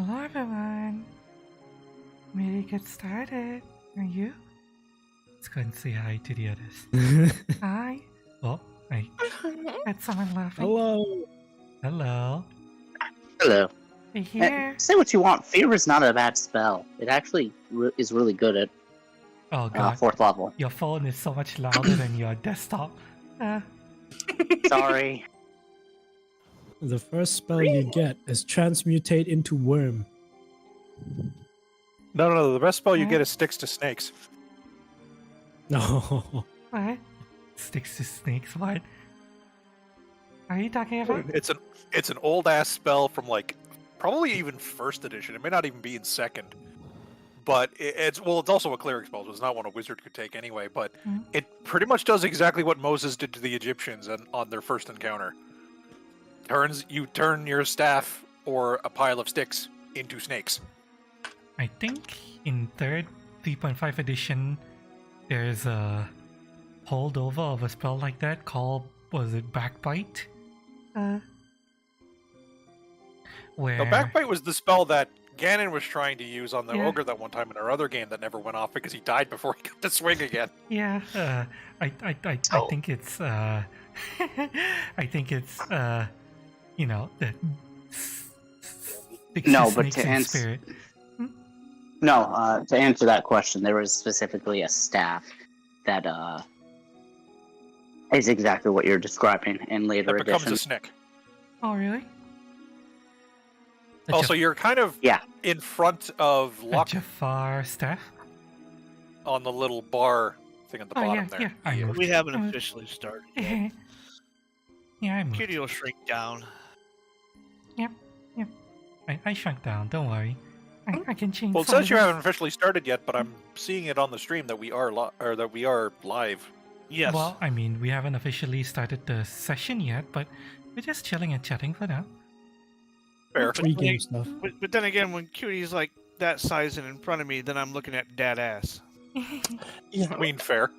Hello everyone. Ready to get started? Are you? Let's go and say hi to the others. Hi. Oh, I had someone laughing. Hello. Hello. Hello. Hey, here. Say what you want. Fear is not a bad spell. It actually is really good at Oh god. 4th level. Your phone is so much louder than your desktop. Sorry. The first spell you get is transmutate into worm. No. The best spell you get is sticks to snakes. No. What? Sticks to snakes? What? Are you talking about? It's an old ass spell from like probably even 1st edition. It may not even be in 2nd. But it's also a cleric spell, so it's not one a wizard could take anyway. But it pretty much does exactly what Moses did to the Egyptians on their first encounter. You turn your staff or a pile of sticks into snakes. I think in 3.5 edition, there's a holdover of a spell like that called, was it Backbite? Where... No, Backbite was the spell that Ganon was trying to use on the Yeah. ogre that one time in our other game that never went off because he died before he got to swing again. Yeah, I think it's you know, the No, but snakes to in answer spirit. No, to answer that question, there was specifically a staff that is exactly what you're describing in later That becomes editions. a snake. Oh, really? Also, you're kind of in front of Luck Jafar staff? on the little bar thing at the bottom there. Yeah, I know. We haven't officially started yet. Yeah, I moved. Cutie will shrink down. Yep. I shrunk down, don't worry. I can change. Well, it says you haven't officially started yet, but I'm seeing it on the stream that we are live. Yes. Well, I mean, we haven't officially started the session yet, but we're just chilling and chatting for now. Fair. Free game stuff. But then again, when Cutie's like that size and in front of me, then I'm looking at dad ass. Yeah. I mean, fair.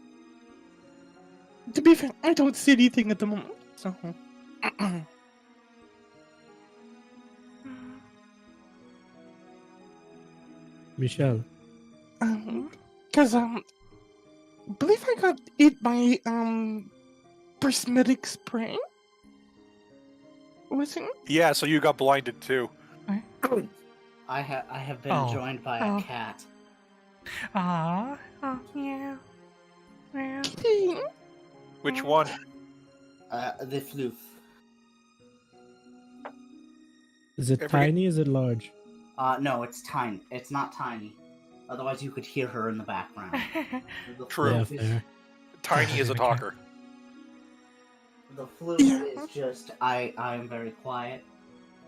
To be fair, I don't see anything at the moment, so. Michelle. Cause believe I got hit by prismatic spray. Was it? Yeah, so you got blinded too. I have been Oh. joined by a cat. Aww. Oh, yeah. Yeah. Which one? The floof. Is it tiny? Is it large? No, it's tiny. It's not tiny. Otherwise, you could hear her in the background. The True. Yeah, floof is- fair. Tiny as a talker. The floof is just I am very quiet.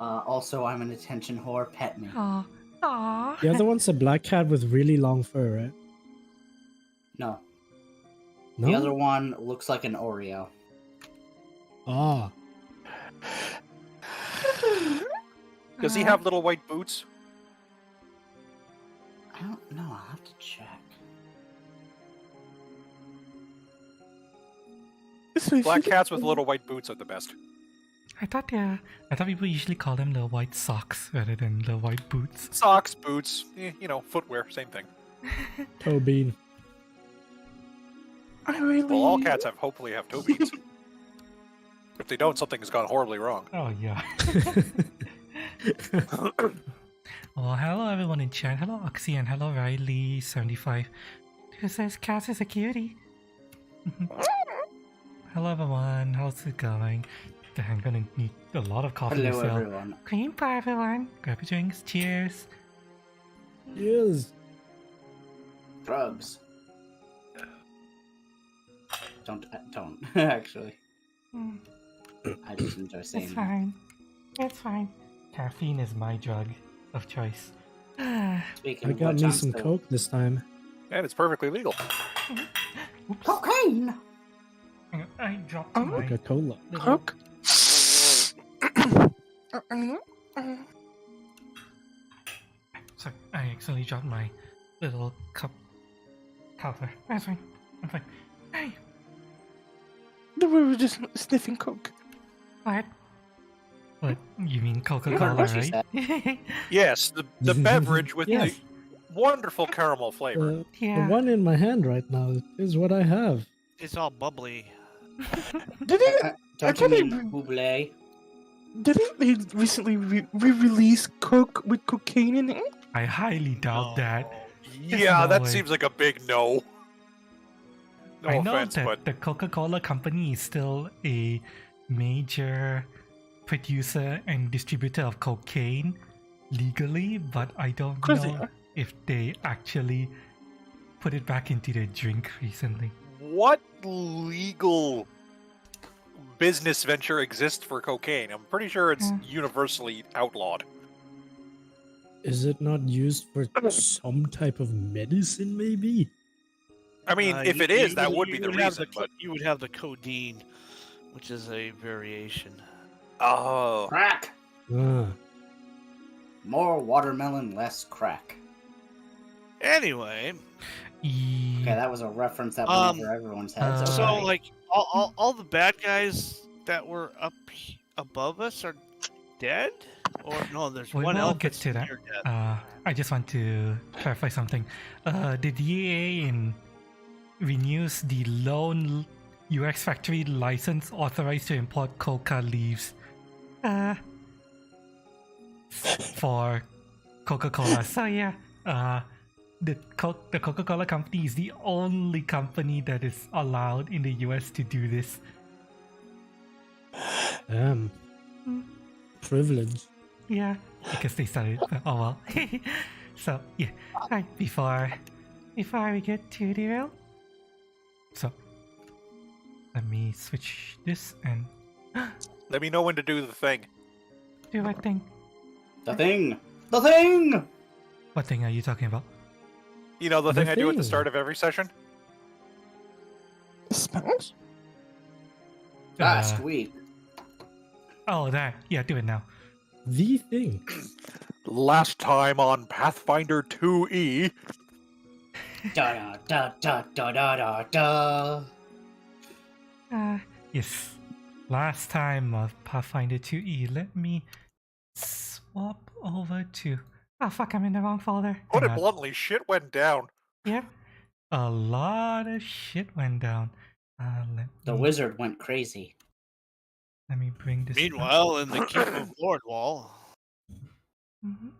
Also, I'm an attention whore. Pet me. Aw. Aw. The other one's a black cat with really long fur, right? No, No. the other one looks like an Oreo. Ah. Does he have little white boots? I don't know. I'll have to check. Black cats with little white boots are the best. I thought people usually call them the white socks rather than the white boots. Socks, boots, footwear, same thing. Toe bean. I really. Well, all cats hopefully have toe beans. If they don't, something has gone horribly wrong. Oh yeah. Well, hello everyone in chat. Hello Oxy and hello Riley75. Who says Cass is a cutie? Hello everyone. How's it going? I'm gonna need a lot of coffee Hello, myself. everyone. Cream pie, everyone. Grab your drinks. Cheers. Yes. Drugs. Don't actually. I just enjoy saying It's that. fine. It's fine. Caffeine is my drug of choice. Speaking I of got which, me I'm some still- Coke this time. And it's perfectly legal. Oops. Cocaine. Hang on, I dropped Oh. my Coca-Cola. little... Coke. Sorry, I accidentally dropped my little cup cover. That's fine. I'm fine. Hey, We were just sniffing coke. what? What you mean You Coca-Cola, heard what she right? said. Yes, the beverage with Yes. the wonderful caramel flavor. The Yeah. one in my hand right now is what I have. It's all bubbly. Did it? Don't you Actually, mean buble? didn't they recently re-release Coke with cocaine in it? I highly doubt that. Yeah, no that way. seems like a big no. No I know offense, that but the Coca-Cola company is still a major producer and distributor of cocaine legally, but I don't Course they know are. if they actually put it back into their drink recently. what legal business venture exists for cocaine? I'm pretty sure it's universally outlawed. Is it not used for some type of medicine, maybe? I mean, if You- it is, you that would be you the have reason. But you would have the codeine, which is a variation. oh, Crack. Ah, More watermelon, less crack. Anyway, Okay, that was a reference that went over everyone's heads. so okay. like all the bad guys that were above us are dead, or no? There's We'll one elf get that's to that. near death. I just want to clarify something. The DEA renews the lone UX factory license authorized to import coca leaves for Coca-Cola. So yeah, the Coca-Cola company is the only company that is allowed in the US to do this. privilege. Yeah, because they started. Oh well. So yeah, right before we get too derailed. So let me switch this and let me know when to do the thing. do what thing? The thing! The thing! What thing are you talking about? You know the The thing I do at the thing. start of every session? Spells? Last Uh, week. Oh, that. Yeah, do it now. The thing. Last time on Pathfinder 2E. Da da da da da da da. Yes. Last time of Pathfinder 2E. Let me swap over to. Oh fuck! I'm in the wrong folder. Put Hang it on. bluntly, shit went down. Yep. A lot of shit went down. The wizard went crazy. Let me bring this. Meanwhile, in the keep of Lordwall, Mhm.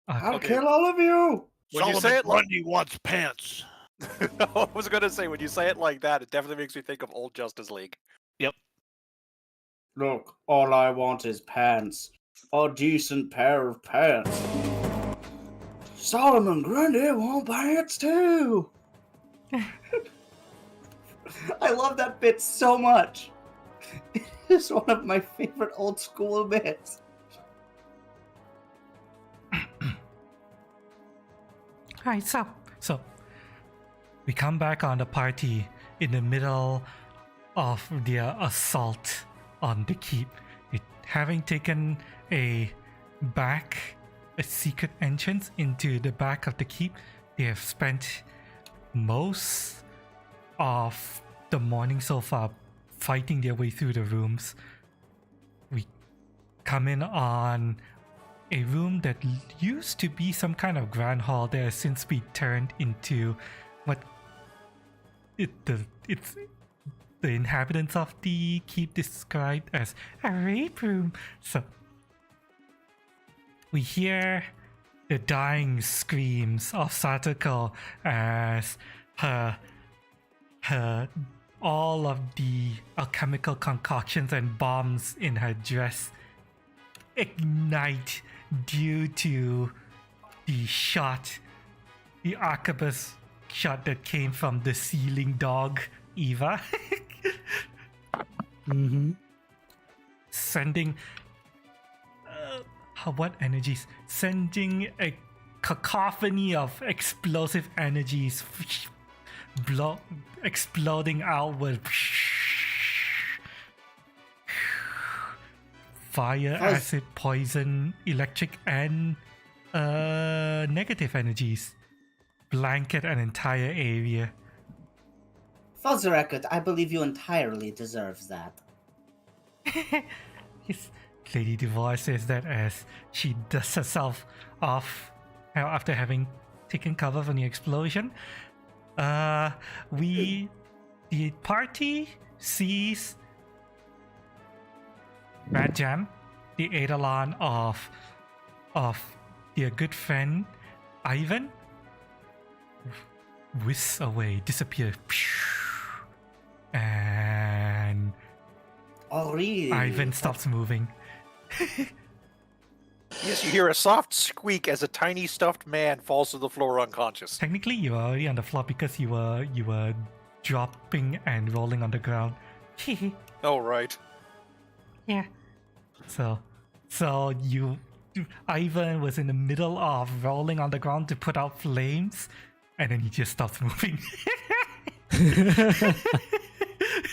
I'll Okay. kill all of you! When you Solomon say it like Grundy wants pants. I was gonna say, when you say it like that, it definitely makes me think of old Justice League. Look, all I want is pants. A decent pair of pants. Solomon Grundy want pants too! I love that bit so much. It's one of my favorite old school bits. Alright, so we come back on the party in the middle of their assault on the keep. Having taken a secret entrance into the back of the keep, they have spent most of the morning so far fighting their way through the rooms. We come in on a room that used to be some kind of grand hall that has since been turned into what it's the inhabitants of the keep described as a rape room. So we hear the dying screams of Satoko as her all of the alchemical concoctions and bombs in her dress ignite due to the arquebus shot that came from the ceiling dog, Eva. Mm-hmm. Sending what energies? Sending a cacophony of explosive energies exploding outward. Fire, How's- acid, poison, electric, and negative energies blanket an entire area. Fuzzeracket, I believe you entirely deserves that. Yes, Lady Duval says that as she dusts herself off after having taken cover from the explosion. The party sees Rat Jam, the Eidolon of their good friend Ivan, whisk away, disappear, and Oh, really? Ivan stops moving. Yes, you hear a soft squeak as a tiny stuffed man falls to the floor unconscious. Technically, you were already on the floor because you were dropping and rolling on the ground. Oh, right. Yeah. So Ivan was in the middle of rolling on the ground to put out flames, and then he just stops moving.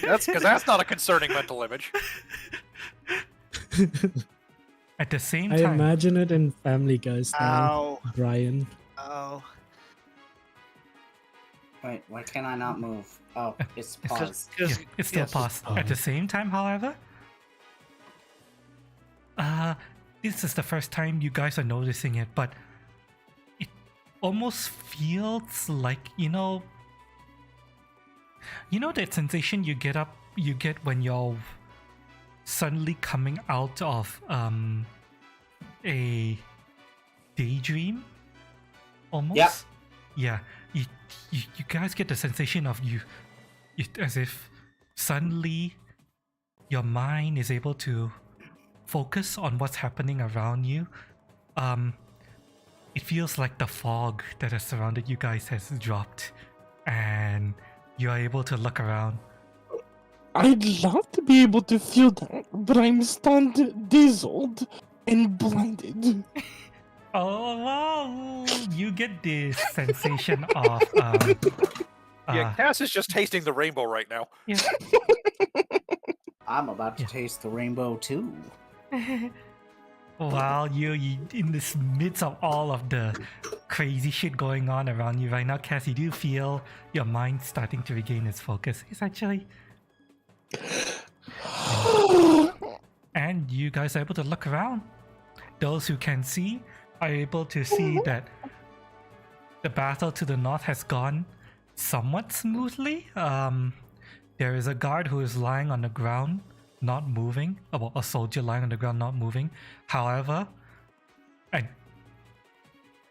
That's because that's not a concerning mental image. At the same I time, imagine it in Family Guy style. Ow. Brian. Oh. Wait, why can I not move? Oh, it's It's paused. yeah, it's still yes, paused. At the same time, however, this is the first time you guys are noticing it, but it almost feels like that sensation you get when you're suddenly coming out of a daydream, almost. Yeah. You guys get the sensation of as if suddenly your mind is able to focus on what's happening around you. It feels like the fog that has surrounded you guys has dropped, and you are able to look around. I'd love to be able to feel that, but I'm stunned, dazzled, and blinded. Oh wow! You get this sensation of Yeah, Cass is just tasting the rainbow right now. yeah. I'm about to Yeah. taste the rainbow too. While you in this midst of all of the crazy shit going on around you right now, Cass, you do feel your mind starting to regain its focus. It's actually, and you guys are able to look around. Those who can see are able to see that the battle to the north has gone somewhat smoothly. There is a guard who is lying on the ground, not moving. Well, a soldier lying on the ground, not moving. However,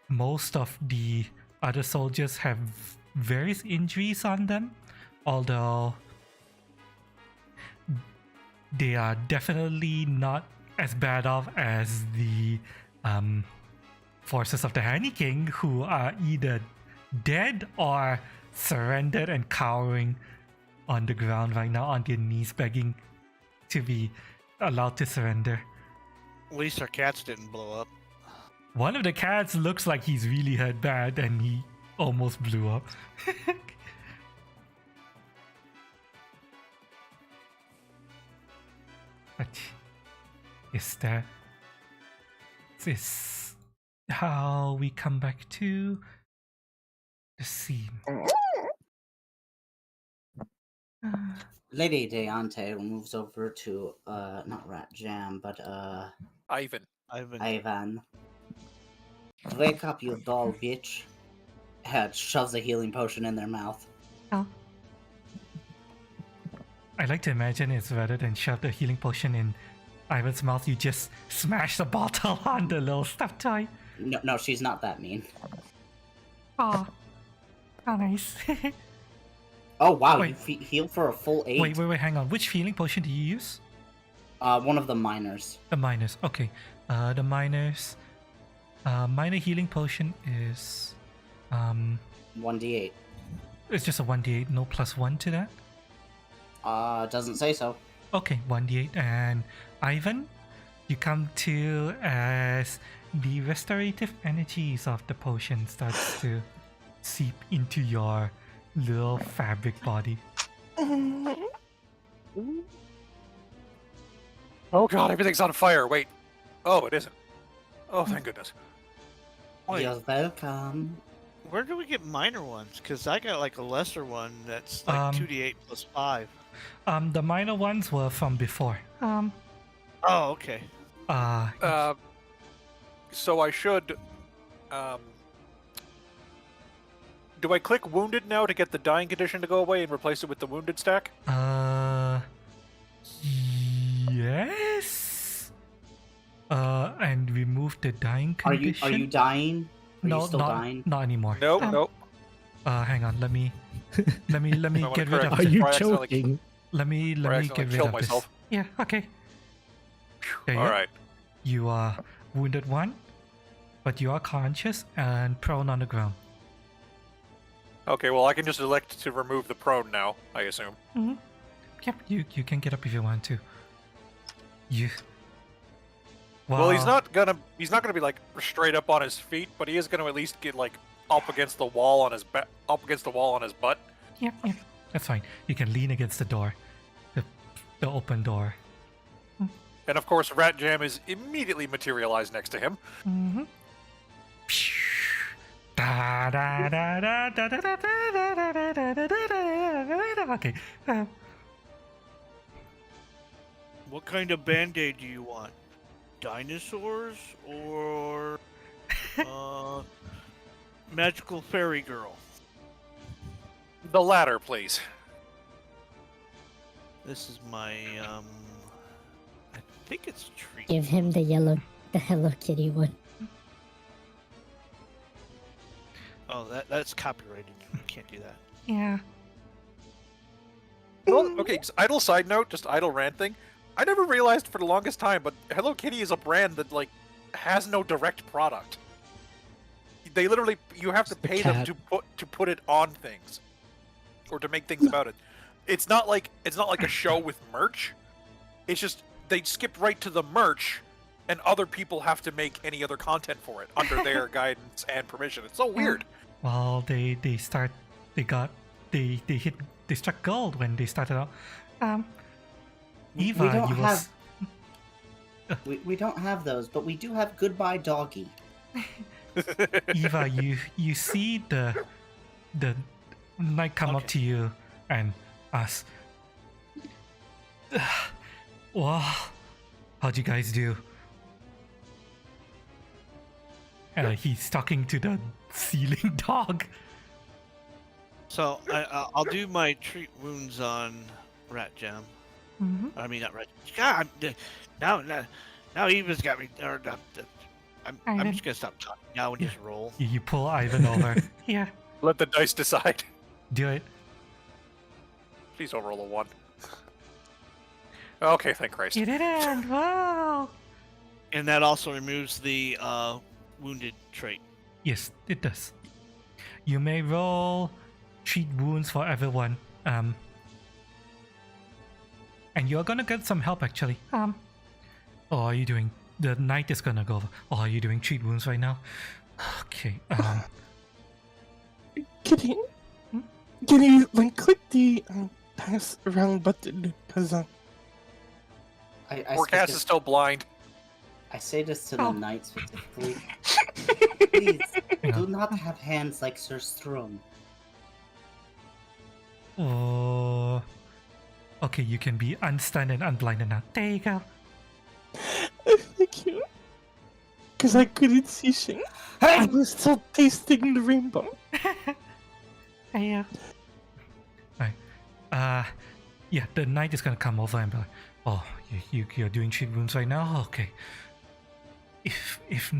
most of the other soldiers have various injuries on them, although they are definitely not as bad off as the forces of the Honey King, who are either dead or surrendered and cowering on the ground right now on their knees, begging to be allowed to surrender. At least our cats didn't blow up. One of the cats looks like he's really hurt bad, and he almost blew up. But is that is how we come back to the scene? Lady Deante moves over to not Rat Jam, but Ivan. Ivan. Wake up, you doll bitch. Shoves a healing potion in their mouth. Oh. I like to imagine it's rather than shove the healing potion in Ivan's mouth, you just smash the bottle on the little stuffed toy. No, she's not that mean. Oh, how nice. Oh wow, Wait. you heal for a full 8. Wait, hang on. Which healing potion do you use? One of the minors. The minors. Okay. The minors. Minor healing potion is 1d8. it's just a 1d8, no +1 to that. Doesn't say so. Okay, 1d8. And Ivan, you come to as the restorative energies of the potion starts to seep into your little fabric body. Oh god, everything's on fire. Wait. Oh, it isn't. Oh, thank goodness. Wait, You're welcome. where do we get minor ones? Because I got like a lesser one that's like 2d8 +5. The minor ones were from before. Oh, okay. So I should. Do I click wounded now to get the dying condition to go away and replace it with the wounded stack? Yes. And remove the dying Are condition. you dying? Are No, you still not dying? not anymore. Nope, nope. Hang on. Let me wanna get rid correct of Are Are this. you I accidentally- choking? Let me I get accidentally rid killed of myself. this. Yeah. Okay. There you All go. right. You are wounded 1, but you are conscious and prone on the ground. Okay, well, I can just elect to remove the prone now, I assume. Yep. You can get up if you want to. You. Well, he's not gonna be like straight up on his feet, but he is gonna at least get like up against the wall on his up against the wall on his butt. Yep. That's fine. You can lean against the door, the open door. And of course, Rat Jam is immediately materialized next to him. Mm-hmm. Da, da, da, da, da, da, da, da, da, da, da, da, da, da. Okay. What kind of band-aid do you want? Dinosaurs or magical fairy girl? The latter, please. This is my I think it's treat. Give him the Hello Kitty one. Oh, that's copyrighted. You can't do that. Yeah. Well, okay, just idle side note, just idle rant thing. I never realized for the longest time, but Hello Kitty is a brand that like has no direct product. They literally you have to pay them to put it on things, or to make things about it. It's not like a show with merch. It's just they skip right to the merch, and other people have to make any other content for it under their guidance and permission. It's so weird. Well, they struck gold when they started out. Eva, we don't you have was we don't have those, but we do have Goodbye Doggy. Eva, you see the knight come up Okay. to you and ask, "Wow, how'd you guys do?" And he's talking to the ceiling dog. So I'll do my treat wounds on Rat Jam. Mm-hmm. I mean, not Rat. God, now Eva's got me. I'm just gonna stop talking now and just roll. You pull Ivan over. Yeah, Let the dice decide. do it. Please don't roll a 1. Okay, thank Christ. You didn't. Wow. And that also removes the wounded trait. Yes, it does. You may roll treat wounds for everyone. And you're gonna get some help actually. Oh, are you doing? The knight is gonna go. Oh, are you doing treat wounds right now? Okay. Can you like click the pass around button? Cause I Poor say Cass this- is still blind. I say this to the Oh. knight specifically. Please do not have hands like Sir Strum. Oh. Okay, you can be unstunned and unblinded now. There you go. thank you. Cause I couldn't see shit. I was still tasting the rainbow. Yeah. Right. Yeah, the knight is gonna come over and be like, "Oh, you're doing treat wounds right now? Okay. If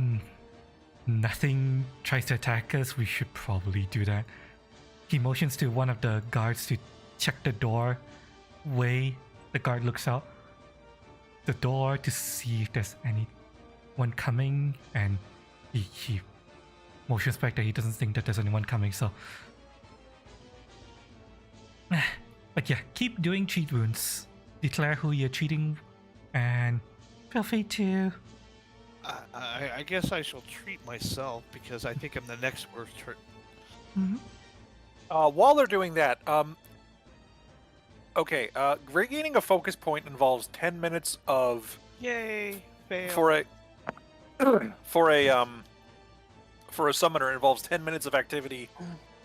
nothing tries to attack us, we should probably do that." He motions to one of the guards to check the door way. The guard looks out the door to see if there's anyone coming, and he motions back that he doesn't think that there's anyone coming, so but yeah, keep doing cheat wounds. Declare who you're cheating, and feel free to. I guess I shall treat myself because I think I'm the next worst hurt. Mhm. While they're doing that, okay, regaining a focus point involves 10 minutes of Yay! Fail. for a summoner. It involves 10 minutes of activity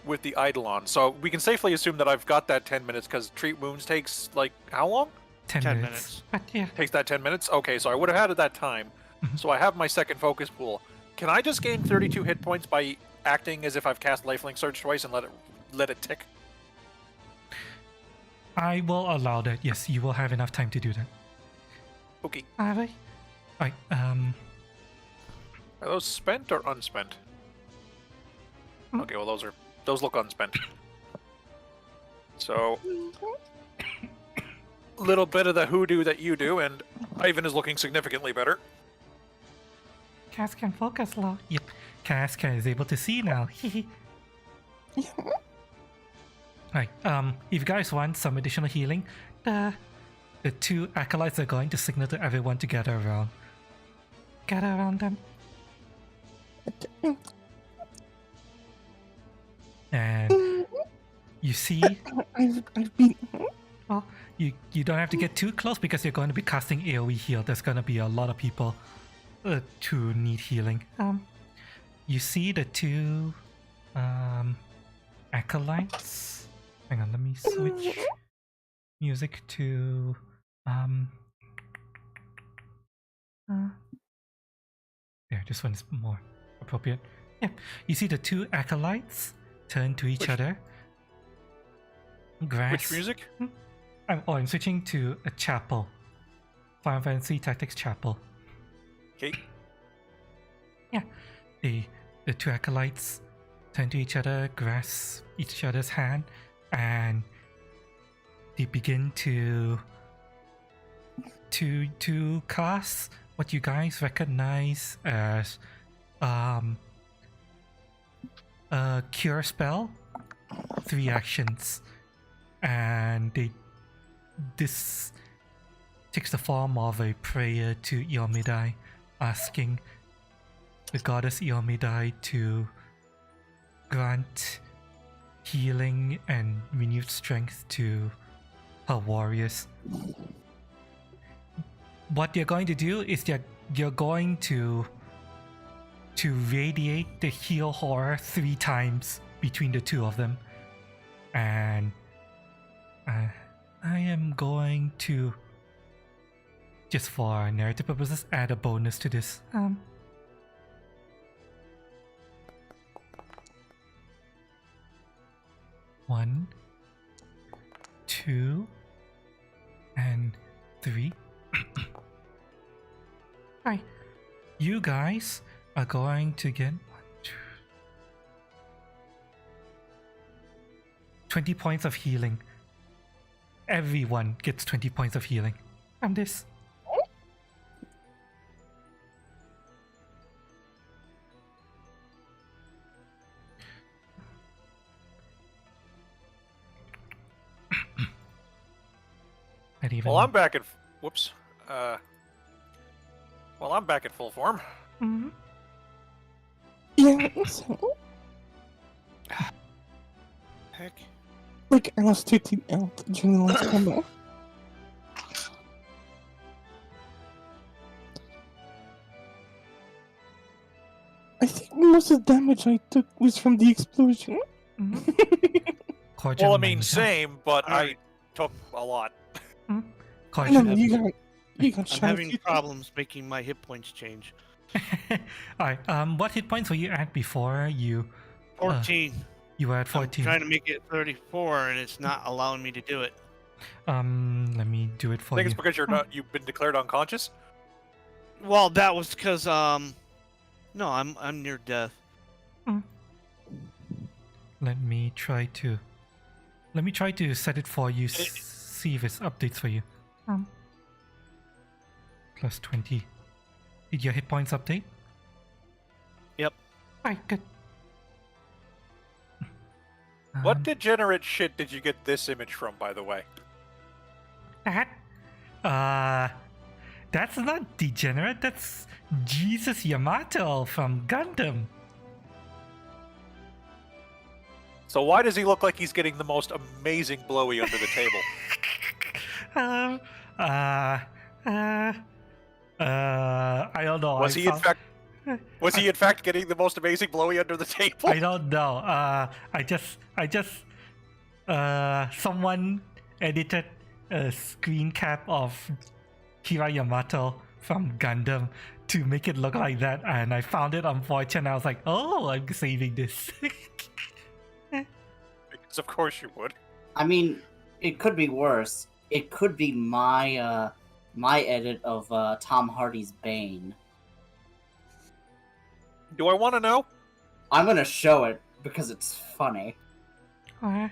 with the Eidolon. So we can safely assume that I've got that 10 minutes because treat wounds takes like how long? 10 10 minutes. minutes. But yeah, Takes that 10 minutes? Okay, so I would have had it that time. So I have my second focus pool. Can I just gain 32 hit points by acting as if I've cast Lifelink Surge twice and let it tick? I will allow that. Yes, you will have enough time to do that. Okay. Alright. Alright, Are those spent or unspent? Okay, well those look unspent. So little bit of the hoodoo that you do, and Ivan is looking significantly better. Cass can focus now. Yep, Cass is able to see now. Right, if you guys want some additional healing, the two acolytes are going to signal to everyone to gather around. Gather around them. And you see, I've been. well, you don't have to get too close because you're going to be casting AoE heal. There's going to be a lot of people to need healing. You see the two acolytes. Hang on, let me switch music to there, this one's more appropriate. Yeah, you see the two acolytes turn to each other. Which music? I'm switching to a chapel. Final Fantasy Tactics Chapel. Okay. Yeah, the two acolytes turn to each other, grasp each other's hand, and they begin to cast what you guys recognize as a cure spell. 3 actions, and this takes the form of a prayer to Iomedae, asking the goddess Iomedae to grant healing and renewed strength to her warriors. What you're going to do is you're going to radiate the heal horror 3 times between the two of them, and I am going to, just for narrative purposes, add a bonus to this. 1, 2, and 3. Hi. You guys are going to get 20 points of healing. Everyone gets 20 points of healing from this. Not even. Well, I'm back at whoops. Well, I'm back at full form. Mhm. Yeah, so, Heck. like I was tweeting out during the last combat. I think most of the damage I took was from the explosion. Cordial Well, I mean, Mania. same, but I took a lot. Cordial. No, you got I'm shot. having problems making my hit points change. Alright, what hit points were you at before you 14. you were at I'm 14? trying to make it 34, and it's not allowing me to do it. Let me do it I for think you. it's because you've been declared unconscious. Well, that was because no, I'm near death. Let me try to set it for you. See if it updates for you. Plus 20. Did your hit points update? Yep. Alright, good. What degenerate shit did you get this image from, by the way? That's not degenerate. That's Jesus Yamato from Gundam. So why does he look like he's getting the most amazing blowy under the table? I don't know. Was he in fact getting the most amazing blowy under the table? I don't know. Someone edited a screen cap of Kira Yamato from Gundam to make it look like that, and I found it on 4chan. I was like, oh, I'm saving this. Because of course you would. I mean, it could be worse. It could be my my edit of Tom Hardy's Bane. Do I want to know? I'm gonna show it because it's funny. Alright.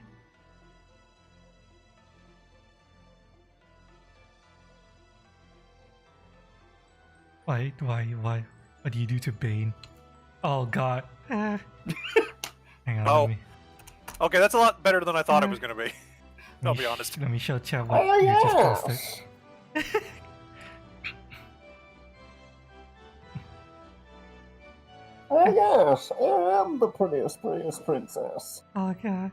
Why? What do you do to Bane? Oh god. Hang on, Oh. let me, Okay, that's a lot better than I thought it was going to be. I'll be honest. Let me show chat what Oh, you just posted. yes. Oh, yes. I am the prettiest princess. Oh god.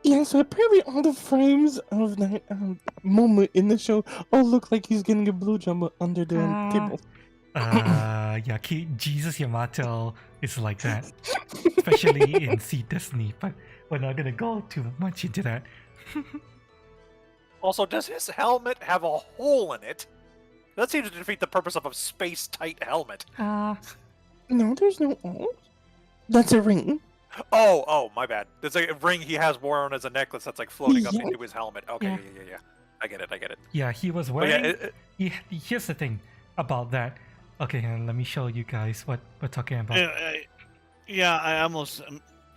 Yeah, so apparently all the frames of that moment in the show all look like he's getting a blowjob under the table. Yeah, Jesus Yamato is like that. Especially in Seed Destiny, but we're not gonna go too much into that. Also, does his helmet have a hole in it? That seems to defeat the purpose of a space-tight helmet. No, there's no O. That's a ring. Oh, my bad. There's a ring he has worn as a necklace that's like floating up Yeah. into his helmet. Okay, Yeah. yeah. I get it. Yeah, he was But yeah, wearing. Here's the thing about that. Okay, let me show you guys what we're talking about. Yeah, I almost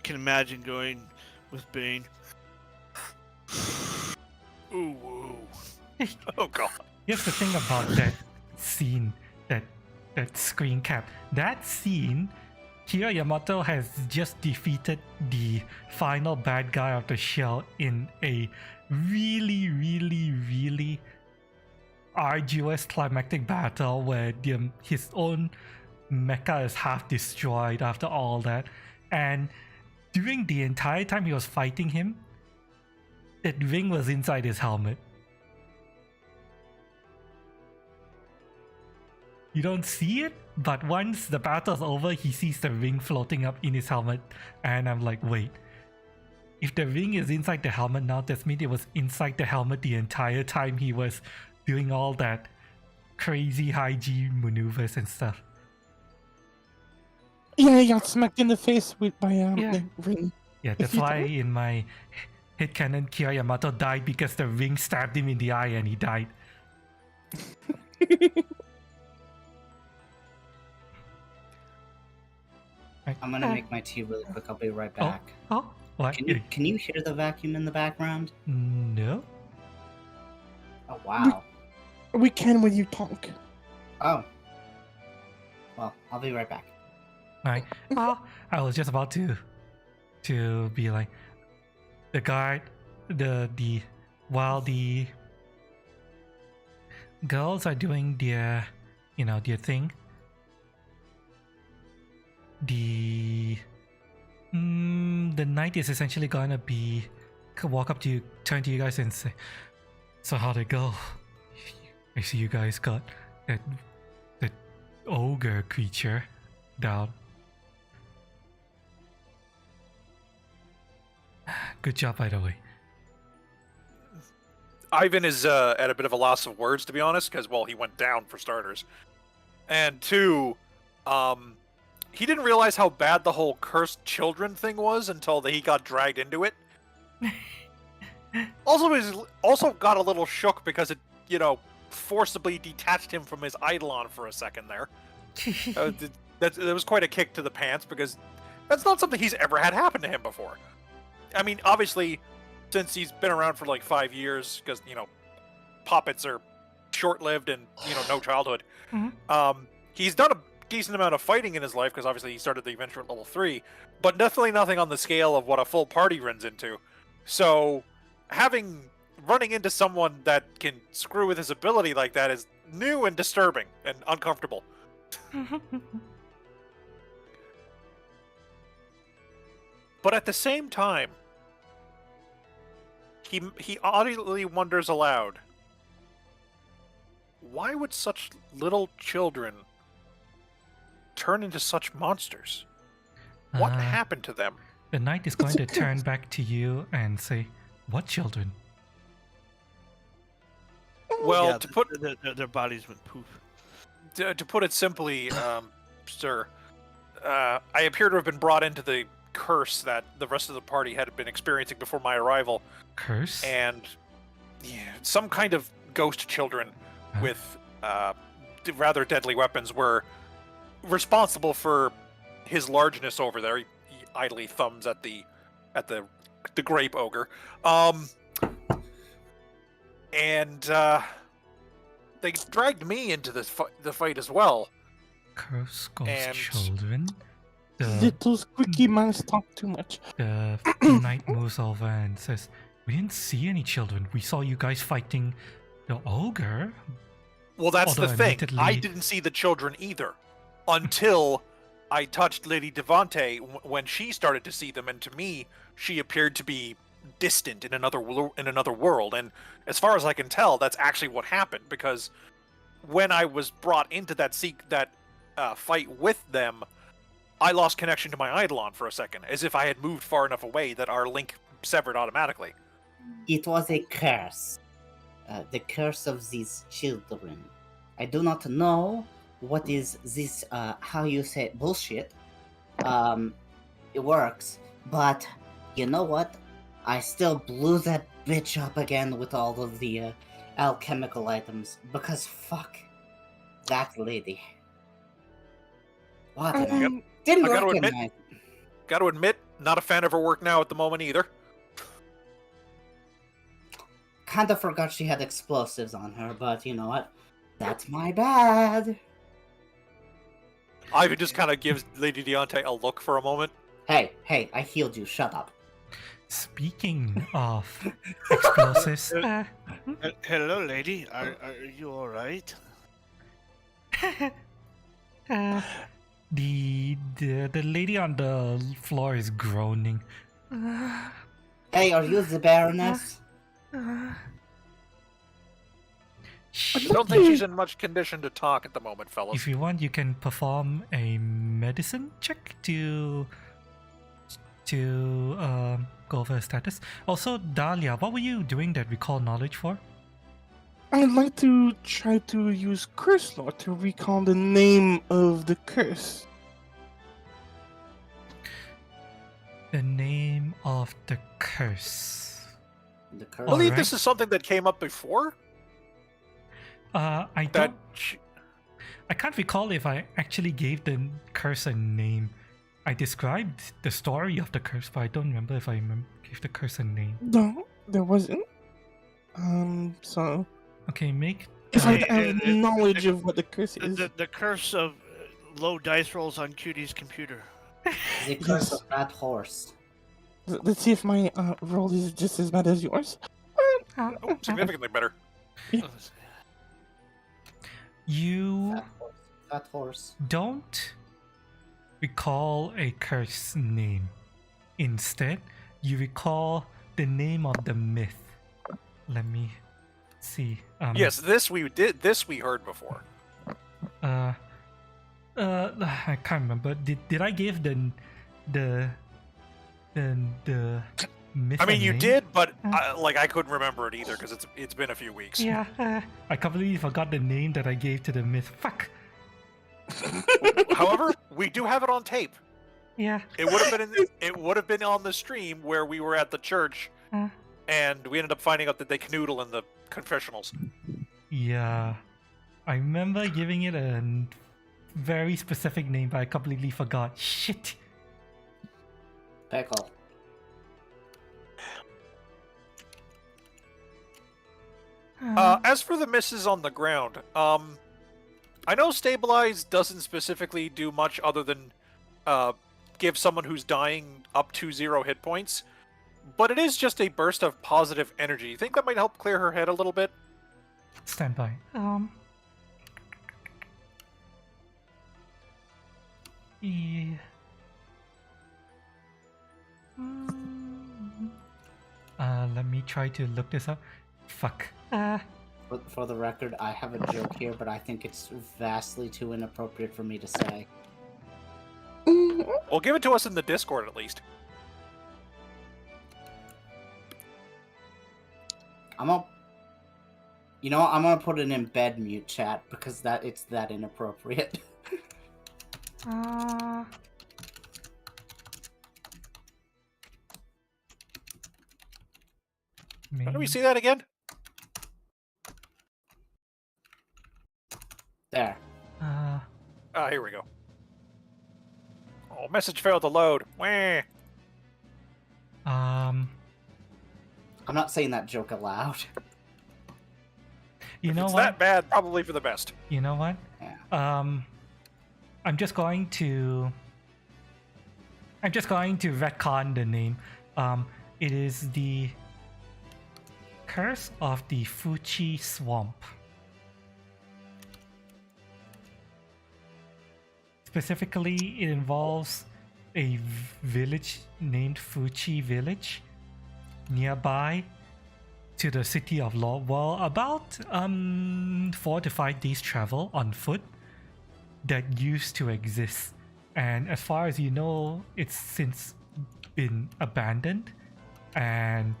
can imagine going with Bane. ooh. Oh god. Here's the thing about that scene, that screen cap. That scene, Kira Yamato has just defeated the final bad guy of the show in a really, really, really arduous climactic battle where his own mecha is half destroyed after all that. And during the entire time he was fighting him, that ring was inside his helmet. You don't see it, but once the battle's over, he sees the ring floating up in his helmet, and I'm like, wait. If the ring is inside the helmet now, that means it was inside the helmet the entire time he was doing all that crazy high G maneuvers and stuff. Yeah, he got smacked in the face by Yeah. the ring. Yeah, If that's you why don't- in my headcanon, Kira Yamato died because the ring stabbed him in the eye and he died. I'm gonna make my tea really quick. I'll be right back. Oh, what? Can you hear the vacuum in the background? No. Oh wow. We can when you talk. Oh. Well, I'll be right back. Right. I was just about to be like, the guard, while the girls are doing their thing, the knight is essentially gonna walk up to you, turn to you guys and say, so how'd it go? I see you guys got that ogre creature down. Good job, by the way. Ivan is at a bit of a loss of words, to be honest, because, well, he went down for starters. And two, he didn't realize how bad the whole cursed children thing was until he got dragged into it. Also got a little shook because it, forcibly detached him from his eidolon for a second there. That was quite a kick to the pants because that's not something he's ever had happen to him before. I mean, obviously, since he's been around for like 5 years, because, puppets are short-lived and, no childhood, he's done a decent amount of fighting in his life, because obviously he started the adventure at level 3, but definitely nothing on the scale of what a full party runs into. So, running into someone that can screw with his ability like that is new and disturbing and uncomfortable. But at the same time, he audibly wonders aloud, why would such little children turn into such monsters? What happened to them? The knight is going to turn back to you and say, "What children?" Well, Yeah, to put their bodies went poof. to put it simply, sir, I appear to have been brought into the curse that the rest of the party had been experiencing before my arrival, Curse? and some kind of ghost children with rather deadly weapons were responsible for his largeness over there. He idly thumbs at the grape ogre, and they dragged me into the fight as well. Curse ghost And- children? The, Little squeaky mice talk too much. the knight moves over and says, "We didn't see any children. We saw you guys fighting the ogre." Well, that's the Although thing. I admittedly- didn't see the children either until I touched Lady Devante when she started to see them, and to me, she appeared to be distant in another world. And as far as I can tell, that's actually what happened, because when I was brought into that fight with them, I lost connection to my Eidolon for a second, as if I had moved far enough away that our link severed automatically. It was a curse. The curse of these children. I do not know what is this, how you say it, bullshit. It works, but you know what? I still blew that bitch up again with all of the alchemical items, because fuck that lady. What? Didn't I gotta work in admit- my... Got to admit, not a fan of her work now at the moment either. Kinda forgot she had explosives on her, but you know what? That's my bad. Ivy just kind of gives Lady Deontay a look for a moment. Hey, I healed you. Shut up. Speaking of explosives, Hello, lady. Are you all right? the lady on the floor is groaning. Hey, are you the Baroness? I don't think she's in much condition to talk at the moment, fellas. If you want, you can perform a medicine check to go over her status. Also, Dahlia, what were you doing that recall knowledge for? I'd like to try to use Curse Lore to recall the name of the curse. The name of the curse. The I curse. believe Alright. this is something that came up before. I That don't. I can't recall if I actually gave the curse a name. I described the story of the curse, but I don't remember if I gave the curse a name. No, there wasn't. So Okay, make. if I Hey, have knowledge of what the curse is, The curse of low dice rolls on Cutie's computer. The curse Yes. of that horse. let's see if my roll is just as bad as yours. Oh, significantly better. You That horse. don't recall a curse name. Instead, you recall the name of the myth. Let me see. Yes, this we heard before. I can't remember. Did I give the myth? I mean, a you name? did, but I couldn't remember it either because it's been a few weeks. Yeah. I completely forgot the name that I gave to the myth. Fuck. However, we do have it on tape. Yeah. It would have been on the stream where we were at the church, and we ended up finding out that they canoodle in the confessionals. Yeah. I remember giving it a very specific name, but I completely forgot. Shit. Pickle. As for the misses on the ground, I know Stabilize doesn't specifically do much other than give someone who's dying up to 0 hit points, but it is just a burst of positive energy. You think that might help clear her head a little bit? Stand by. Yeah. Let me try to look this up. Fuck. For the record, I have a joke here, but I think it's vastly too inappropriate for me to say. Well, give it to us in the Discord at least. I'm gonna. You know what? I'm gonna put it in bed mute chat because it's that inappropriate. Uh, How do we maybe. see that again? There. Ah, here we go. Oh, message failed to load. Wah. Um, I'm not saying that joke aloud. you If know it's what? that bad, probably for the best. You know what? Yeah. I'm just going to retcon the name. It is the Curse of the Fuchi Swamp. Specifically, it involves a village named Fuchi Village nearby to the city of Lordwall, about 4 to 5 days travel on foot, that used to exist. And as far as you know, it's since been abandoned. And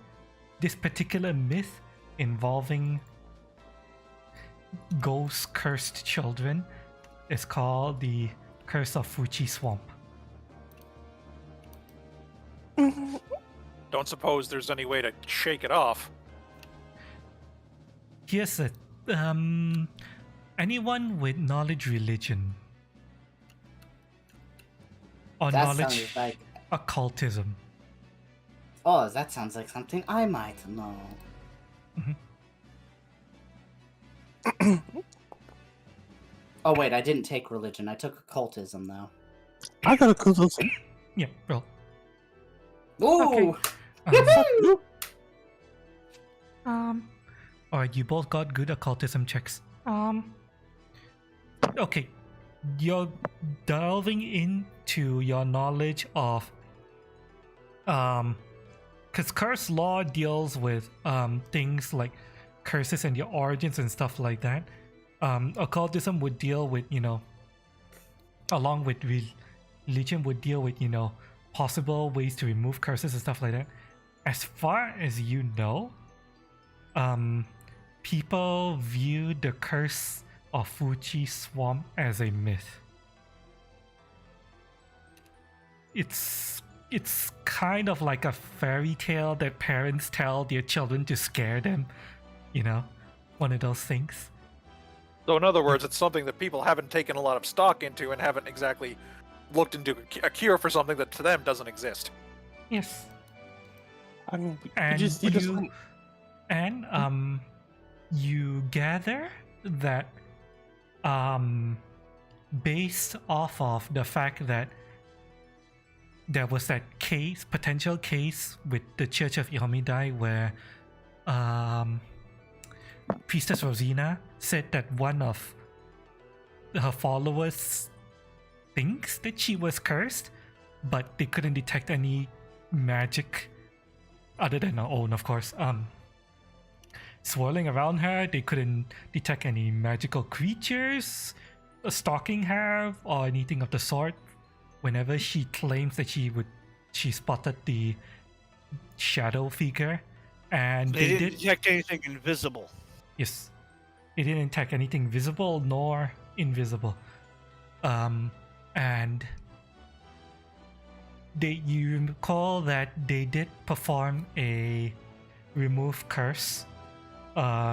this particular myth involving ghost cursed children is called the Curse of Fuchi Swamp. Don't suppose there's any way to shake it off. Here's a anyone with knowledge religion or That knowledge sounds like. occultism. Oh, that sounds like something I might know. Oh wait, I didn't take religion. I took occultism though. I got a cool little. Yeah, roll. Ooh. Alright, you both got good occultism checks. Okay, you're delving into your knowledge of because curse law deals with things like curses and your origins and stuff like that. Occultism would deal with, along with religion, would deal with, possible ways to remove curses and stuff like that. As far as you know, people view the curse of Fuchi Swamp as a myth. It's kind of like a fairy tale that parents tell their children to scare them, one of those things. So in other words, it's something that people haven't taken a lot of stock into and haven't exactly looked into a cure for something that to them doesn't exist. Yes. I mean, And you gather that based off of the fact that there was that potential case with the Church of Yomidai where Priestess Rosina said that one of her followers thinks that she was cursed, but they couldn't detect any magic other than her own, of course. Swirling around her, they couldn't detect any magical creatures stalking her or anything of the sort. Whenever she claims that she spotted the shadow figure, and They didn't detect anything invisible. Yes, they didn't detect anything visible nor invisible. And you recall that they did perform a remove curse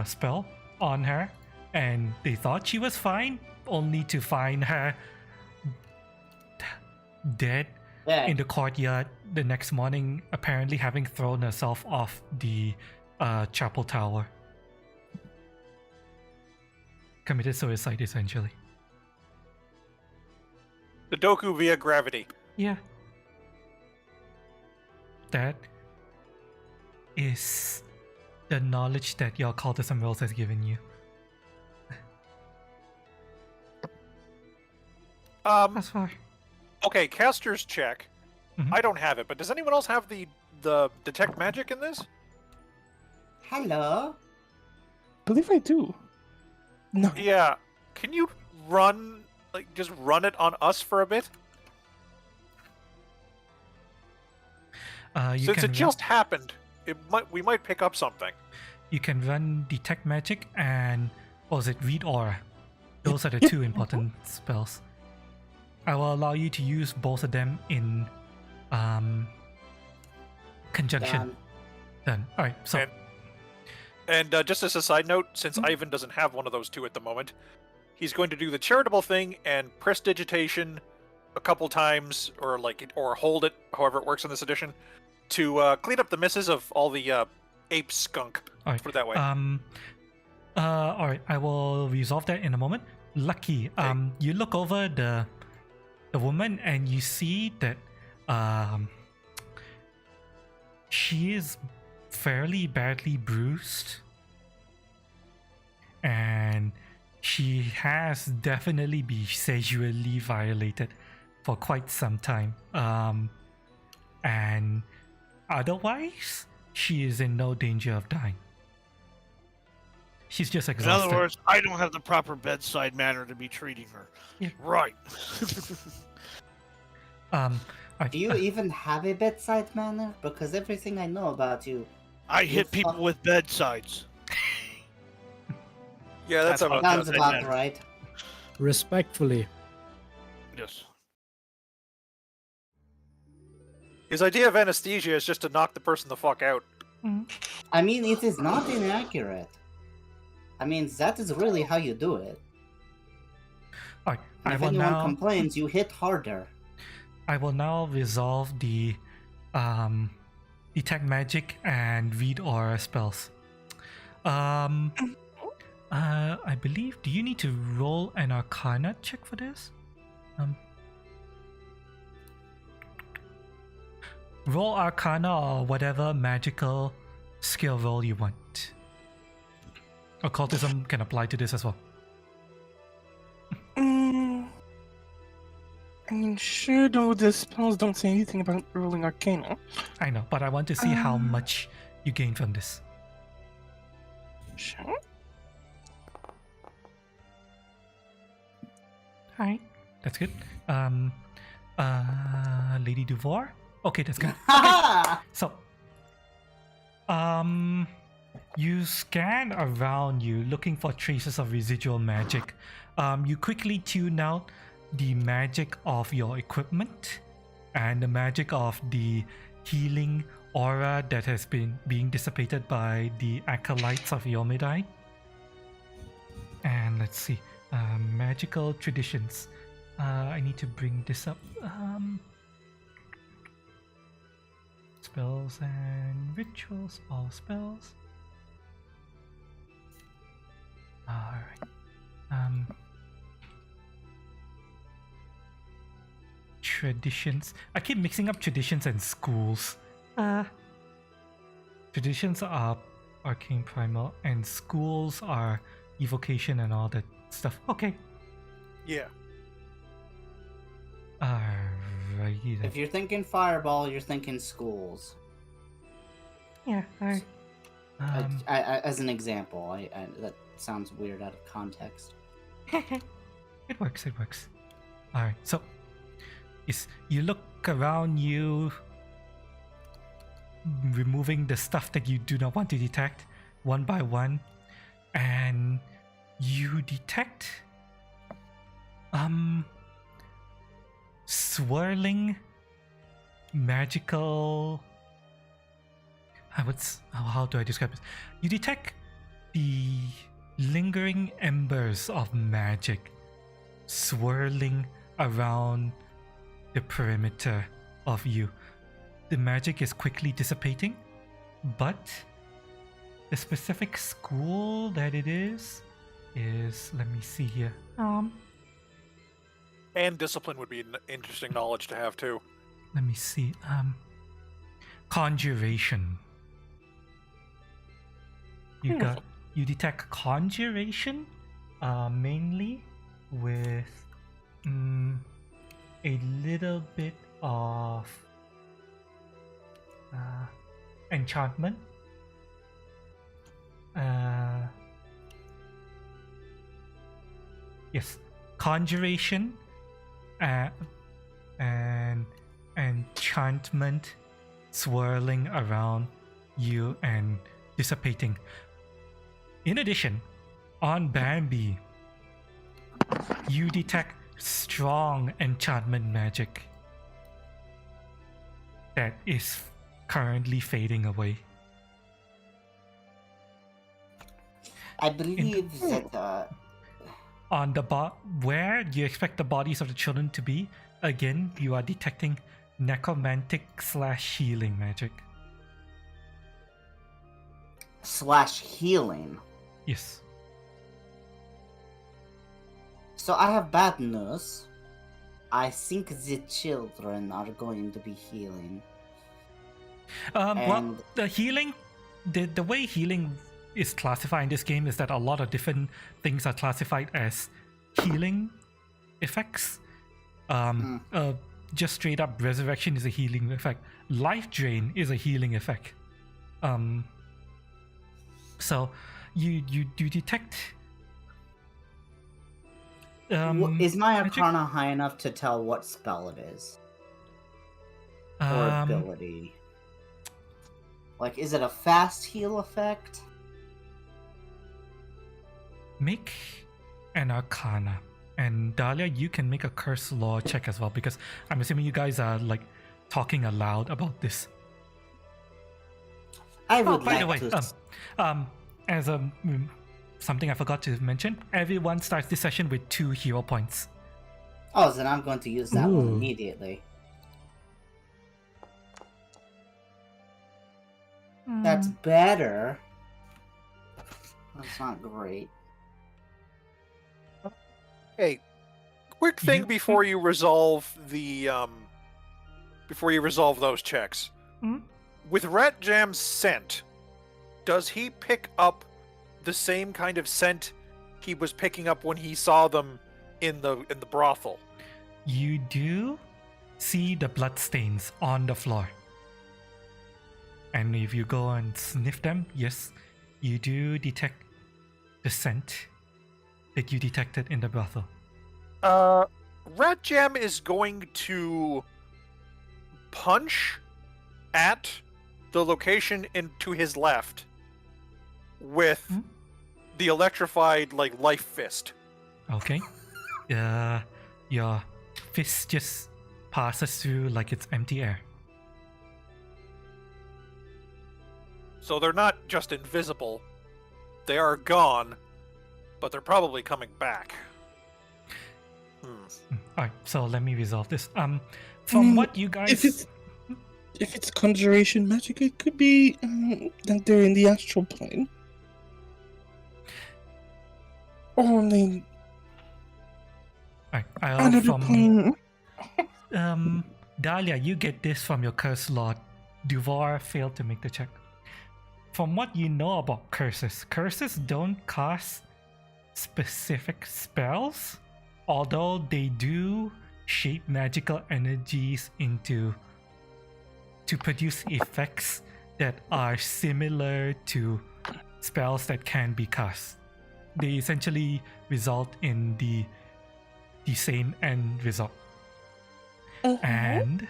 spell on her, and they thought she was fine, only to find her dead in the courtyard the next morning, apparently having thrown herself off the chapel tower. Committed suicide, essentially. The Doku via gravity. Yeah. That is the knowledge that your occultism rolls has given you. That's far. Okay, caster's check. Mhm. I don't have it, but does anyone else have the detect magic in this? Hello. believe I do. No. Yeah. Can you just run it on us for a bit? You Since can it just happened, we might pick up something. you can run Detect Magic and what was it, Read Aura. Those are the two important spells. I will allow you to use both of them in conjunction. Done. All right. So. And just as a side note, since Ivan doesn't have one of those two at the moment, he's going to do the charitable thing and prestidigitation a couple times, or hold it, however it works in this edition, to clean up the misses of all the ape skunk. All right. Put it that way. All right. I will resolve that in a moment. Lucky. You look over the woman and you see that she is fairly badly bruised, and she has definitely been sexually violated for quite some time. And otherwise, she is in no danger of dying. She's just exhausted. In other words, I don't have the proper bedside manner to be treating her. Yeah. Right. Do you even have a bedside manner? Because everything I know about you... I hit people with bedsides. Yeah, that's sounds about right. Respectfully. Yes. His idea of anesthesia is just to knock the person the fuck out. I mean, it is not inaccurate. I mean, that is really how you do it. All right. If anyone complains, you hit harder. I will now resolve the Detect Magic and Read Aura spells. I believe, do you need to roll an Arcana check for this? Roll Arcana or whatever magical skill roll you want. Occultism can apply to this as well. I mean, sure, though the spells don't say anything about rolling Arcana. I know, but I want to see how much you gain from this. Sure. Alright, that's good. Lady Duvoir? Okay, that's good. Okay. So, you scan around you looking for traces of residual magic. You quickly tune out the magic of your equipment and the magic of the healing aura that has been being dissipated by the acolytes of Yomidai. And let's see, magical traditions. I need to bring this up. Spells and rituals, all spells. Alright. Traditions. I keep mixing up traditions and schools. Traditions are arcane primal and schools are evocation and all that stuff. Okay. Yeah. Alrighty then. If you're thinking fireball, you're thinking schools. Yeah, alright. As an example, that sounds weird out of context. It works, it works. Alright, so you look around you, removing the stuff that you do not want to detect one by one, and you detect swirling magical, how do I describe it? You detect the lingering embers of magic swirling around the perimeter of you. The magic is quickly dissipating, but the specific school that it is, let me see here. And discipline would be an interesting knowledge to have too. Let me see. Conjuration. You detect conjuration, mainly with a little bit of enchantment. Yes, conjuration and enchantment swirling around you and dissipating. In addition, on Bambi, you detect strong enchantment magic that is currently fading away. I believe that On the where you expect the bodies of the children to be, again, you are detecting necromantic/healing magic. / healing. Yes. So I have bad news. I think the children are going to be healing. Well, And- the healing, the way healing is classified in this game is that a lot of different things are classified as healing effects. Just straight up resurrection is a healing effect. Life drain is a healing effect. So you detect. Is my magic? Arcana high enough to tell what spell it is? Or ability? Like, is it a fast heal effect? Make an Arcana. And Dahlia, you can make a curse law check as well, because I'm assuming you guys are like talking aloud about this. I would By the like way, to... as something I forgot to mention, everyone starts this session with 2 hero points. Oh, then I'm going to use that one Ooh. immediately. That's better. That's not great. Hey, quick thing You- before you resolve the before you resolve those checks. Hmm? With Rat Jam's scent, does he pick up the same kind of scent he was picking up when he saw them in the brothel? You do see the bloodstains on the floor. And if you go and sniff them, yes, you do detect the scent that you detected in the brothel. Rat Jam is going to punch at the location to his left with Hmm? the electrified life fist. Okay. Your fist just passes through like it's empty air. So they're not just invisible. They are gone, but they're probably coming back. Alright, so let me resolve this. From what you guys... If it's conjuration magic, it could be that they're in the astral plane. Or they Alright, another plane. Dahlia, you get this from your curse lord. Duvar failed to make the check. From what you know about curses, curses don't cast specific spells, although they do shape magical energies to produce effects that are similar to spells that can be cast. They essentially result in the same end result. And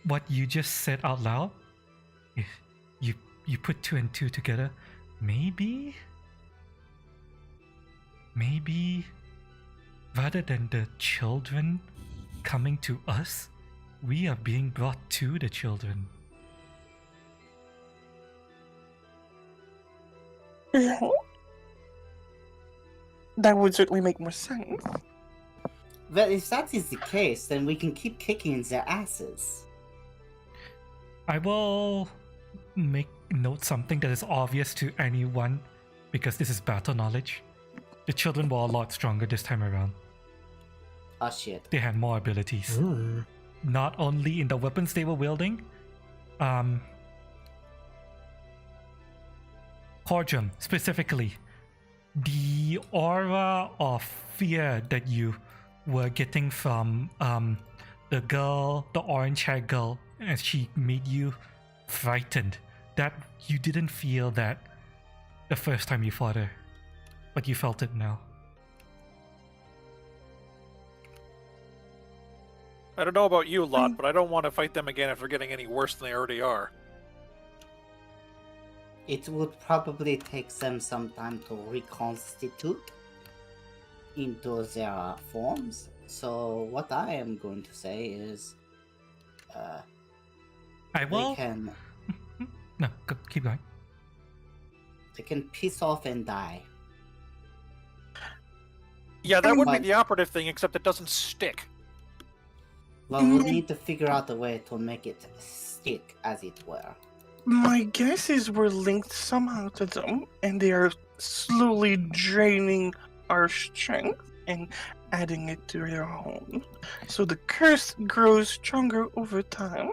what you just said out loud, if you put 2 and 2 together, maybe rather than the children coming to us, we are being brought to the children. Yeah. That would certainly make more sense. But if that is the case, then we can keep kicking their asses. I will note something that is obvious to anyone, because this is battle knowledge. The children were a lot stronger this time around. Oh shit. They had more abilities. Not only in the weapons they were wielding, Cordrum specifically, the aura of fear that you were getting from the girl, the orange-haired girl, as she made you frightened, that you didn't feel that the first time you fought her, but you felt it now. I don't know about you, Lot, but I don't want to fight them again if they're getting any worse than they already are. It would probably take them some time to reconstitute into their forms. So what I am going to say is, I will. No, keep going. they can piss off and die. Yeah, that would be But- the operative thing, except it doesn't stick. Well, we'll need to figure out a way to make it stick, as it were. My guess is we're linked somehow to them, and they are slowly draining our strength and adding it to their own. So the curse grows stronger over time,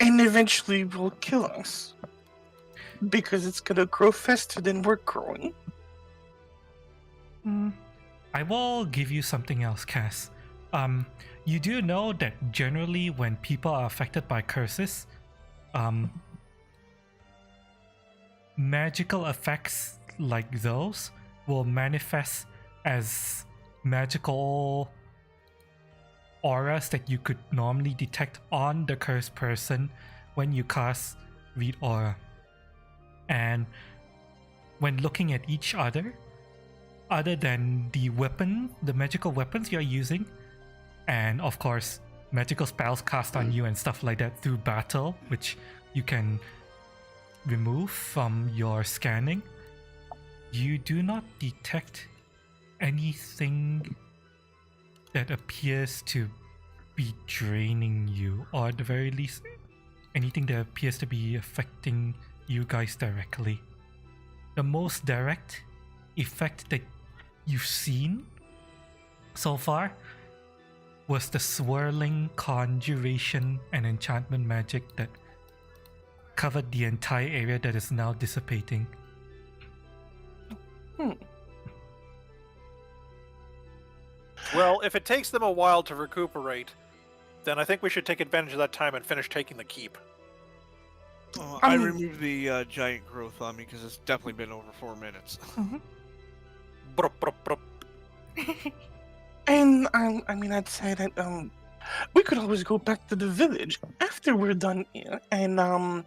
and eventually will kill us. Because it's gonna grow faster than we're growing. I will give you something else, Cass. You do know that generally when people are affected by curses, magical effects like those will manifest as magical auras that you could normally detect on the cursed person when you cast Read Aura. And when looking at each other than the weapon, the magical weapons you're using, and of course magical spells cast on you and stuff like that through battle, which you can remove from your scanning, you do not detect anything that appears to be draining you, or at the very least anything that appears to be affecting you guys directly. The most direct effect that you've seen so far was the swirling conjuration and enchantment magic that covered the entire area that is now dissipating. Well, if it takes them a while to recuperate, then I think we should take advantage of that time and finish taking the keep. I removed the giant growth on me because it's definitely been over 4 minutes. Brup, brup, brup. And I mean, I'd say that we could always go back to the village after we're done here, and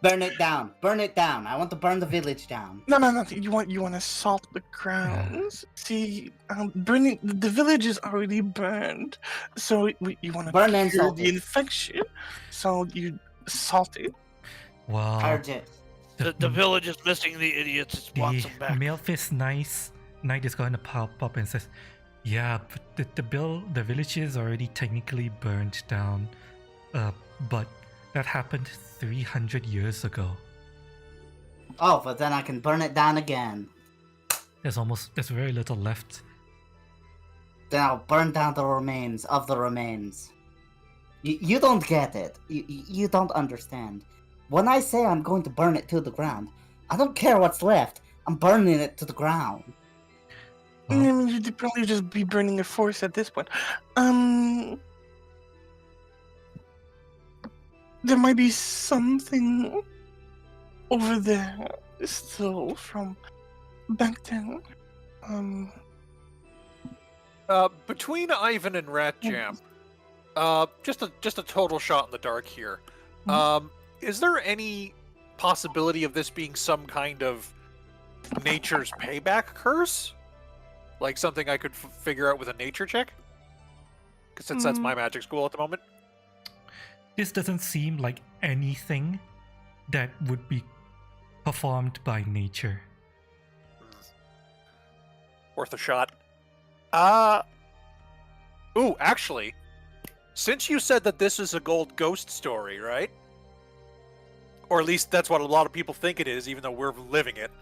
Burn it down. Burn it down. I want to burn the village down. no. You want to salt the grounds. See, burning the village is already burned, so you want to Burn and cure salt the it. infection. So you salt it. Wow. Purge it. The village is missing the idiots. It wants them The back. Malefist Knight is going to pop up and says, "Yeah, but the village is already technically burned down, but that happened 300 years ago. Oh, but then I can burn it down again. There's very little left. Then I'll burn down the remains of the remains. You don't get it. You don't understand. When I say I'm going to burn it to the ground, I don't care what's left. I'm burning it to the ground. I mean, you'd probably just be burning a force at this point. There might be something over there still from back then. Between Ivan and Rat Jam, just a total shot in the dark here. Is there any possibility of this being some kind of nature's payback curse? Like something I could figure out with a nature check? Because since that's my magic school at the moment. This doesn't seem like anything that would be performed by nature. Worth a shot. Ooh, actually, since you said that this is a gold ghost story, right? Or at least that's what a lot of people think it is, even though we're living it.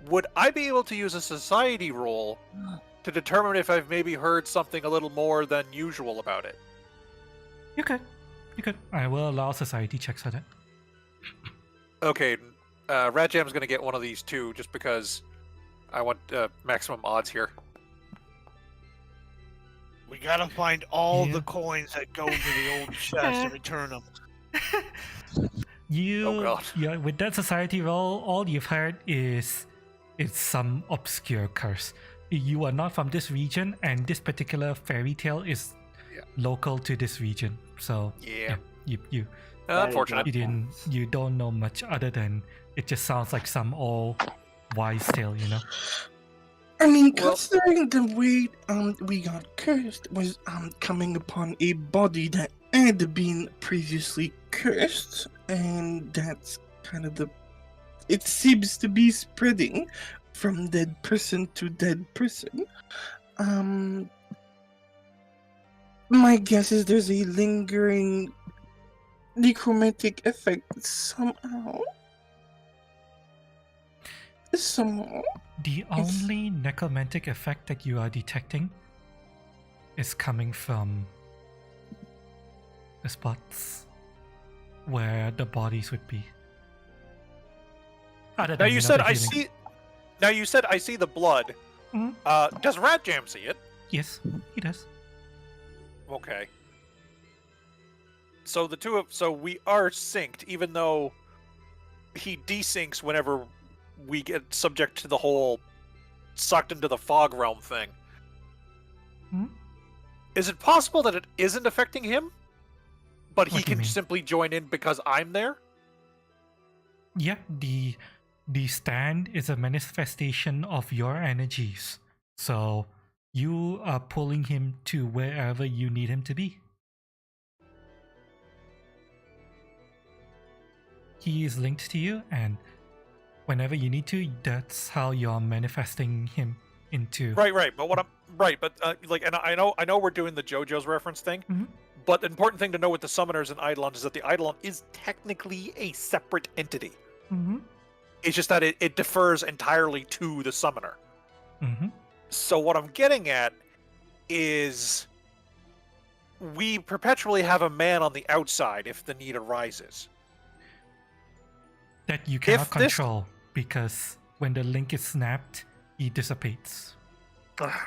Would I be able to use a society roll to determine if I've maybe heard something a little more than usual about it? You could. I will allow society checks for that. Okay, Rat Jam's gonna get one of these too, just because I want maximum odds here. We gotta find all the coins that go into the old chest and return them. Oh God. Yeah, with that society roll, all you've heard is it's some obscure curse. You are not from this region, and this particular fairy tale is local to this region. So Yeah. you Unfortunate. You don't know much other than it just sounds like some old wise tale, you know? I mean, Well- considering the way we got cursed was coming upon a body that had been previously cursed, and that's kind of the. It seems to be spreading from dead person to dead person. My guess is there's a lingering necromantic effect somehow. Somehow. The only necromantic effect that you are detecting is coming from the spots where the bodies would be. Other Now than, you know, said the I healing. see. Now you said I see the blood. Mhm. Does Rat Jam see it? Yes, he does. Okay. So so we are synced, even though he desyncs whenever we get subject to the whole sucked into the fog realm thing. Hmm? Is it possible that it isn't affecting him, but he What do you can mean? simply join in because I'm there? Yeah, the stand is a manifestation of your energies. So you are pulling him to wherever you need him to be. He is linked to you, and whenever you need to, that's how you're manifesting him into. Right. But what I'm right, but and I know we're doing the JoJo's reference thing. Mhm. But the important thing to know with the summoners and Eidolon is that the Eidolon is technically a separate entity. Mm-hmm. It's just that it defers entirely to the summoner. Mm-hmm. So what I'm getting at is we perpetually have a man on the outside if the need arises. That you cannot If this- control because when the link is snapped, he dissipates.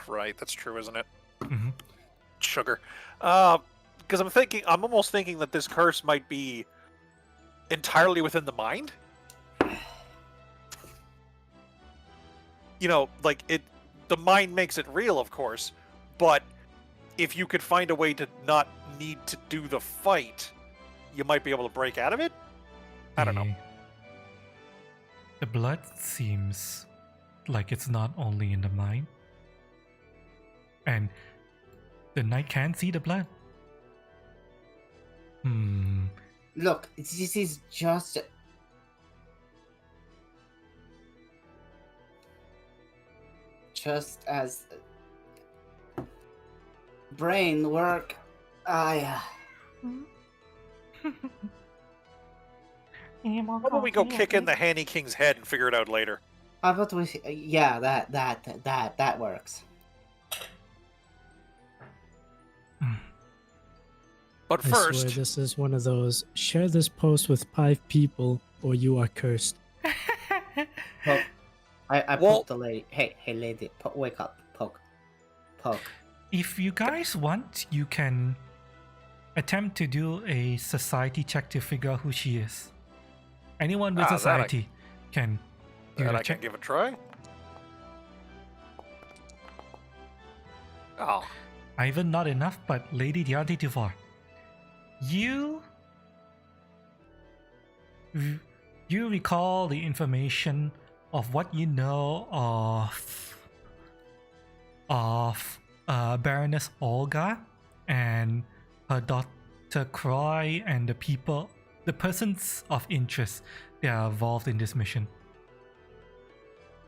Right, that's true, isn't it? Mhm. Sugar. Because I'm almost thinking that this curse might be entirely within the mind. You know, like the mind makes it real, of course, but if you could find a way to not need to do the fight, you might be able to break out of it? I don't know. The blood seems like it's not only in the mind. And the knight can see the blood. Look, this is just as brain work. Why don't we go kick in the Hanny King's head and figure it out later? How about we? Yeah, that works. But I swear first, this is one of those. Share this post with 5 people, or you are cursed. Poke. I Well- poked the lady. Hey, lady, wake up. Poke. If you guys want, you can attempt to do a society check to figure out who she is. Anyone with that I- society can do that the I check. can give a try. Oh, Ivan, not enough, but Lady Diante Duvar. You recall the information of what you know of Baroness Olga and her daughter Croy and the persons of interest that are involved in this mission.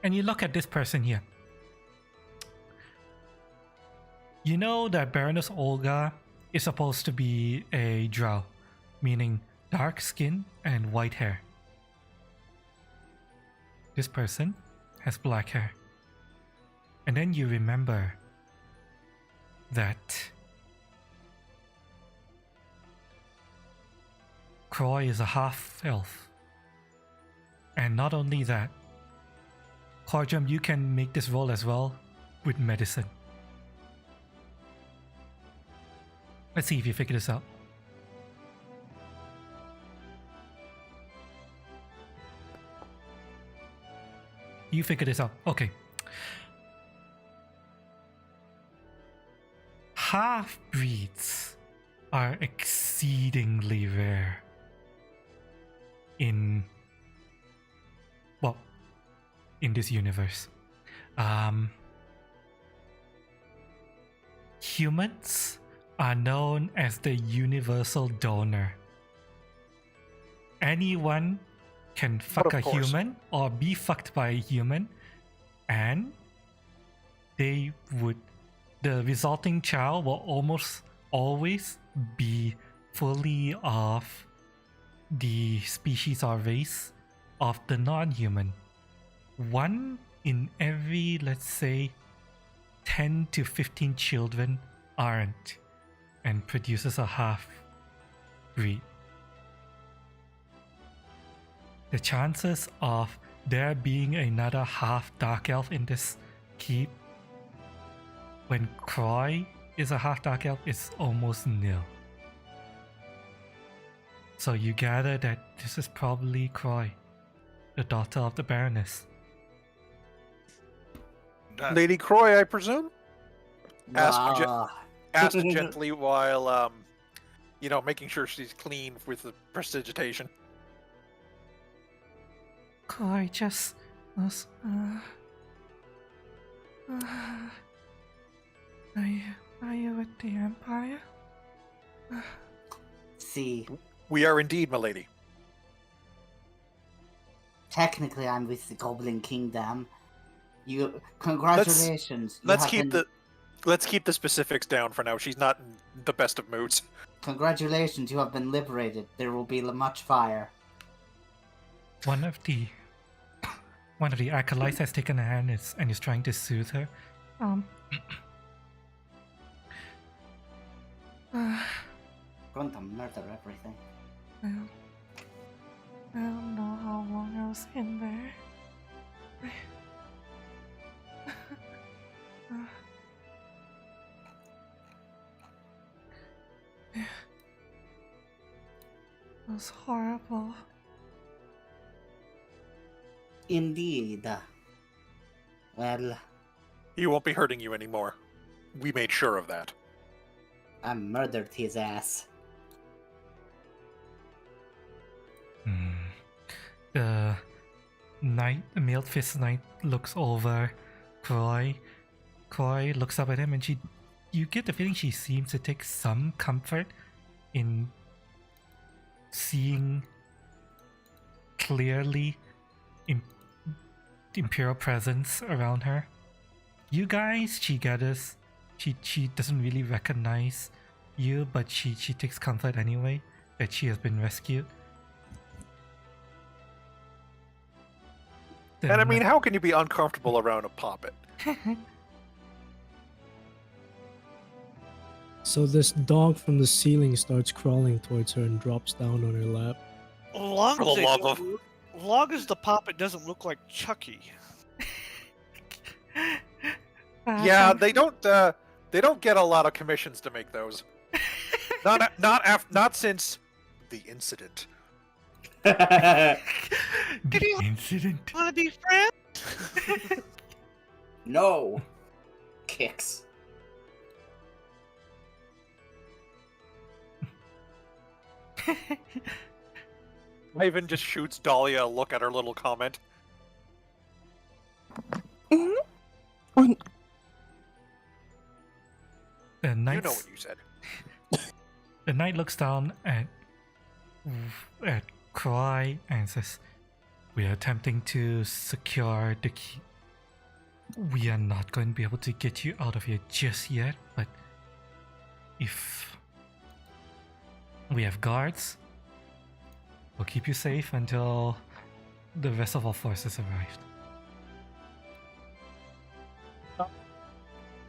And you look at this person here. You know that Baroness Olga is supposed to be a drow, meaning dark skin and white hair. This person has black hair. And then you remember that Croy is a half-elf. And not only that, Corjum, you can make this roll as well with medicine. Let's see if you figure this out. You figure this out. Okay. Half-breeds are exceedingly rare in this universe. Humans are known as the universal donor. Anyone can fuck of a course. human or be fucked by a human, and the resulting child will almost always be fully of the species or race of the non-human. 1 in every, let's say, 10 to 15 children aren't, and produces a half breed. The chances of there being another half dark elf in this keep when Croy is a half dark elf is almost nil. So you gather that this is probably Croy, the daughter of the Baroness. Lady Croy, I presume? Wow. Asked gently while, making sure she's clean with the prestidigitation. Croy just was. Are you with the Empire? See, We are indeed, milady. technically I'm with the Goblin Kingdom. Congratulations. Let's keep the specifics down for now. She's not in the best of moods. Congratulations, you have been liberated. There will be much fire. One of the acolytes has taken a hand and is trying to soothe her. Going to murder everything. I don't know how long I was in there. It was horrible. Indeed. Well, He won't be hurting you anymore. We made sure of that. I murdered his ass. The Mailed Fist Knight looks over Croy. Croy looks up at him, and you get the feeling she seems to take some comfort in seeing clearly Imperial presence around her. You guys, she gathers, she doesn't really recognize you, but she takes comfort anyway that she has been rescued. And I mean, how can you be uncomfortable around a poppet? So this dog from the ceiling starts crawling towards her and drops down on her lap. Long For as the they love don't of- long as the puppet doesn't look like Chucky. Yeah, they don't get a lot of commissions to make those. Not since the incident. The Did he- incident. Want to be friends? No. Kicks. Ivan just shoots Dahlia a look at her little comment. Mhm. The You knight, know what you said. the knight looks down at Cry and says, "We are attempting to secure the key. We are not going to be able to get you out of here just yet, but if we have guards, we'll keep you safe until the rest of our forces arrived."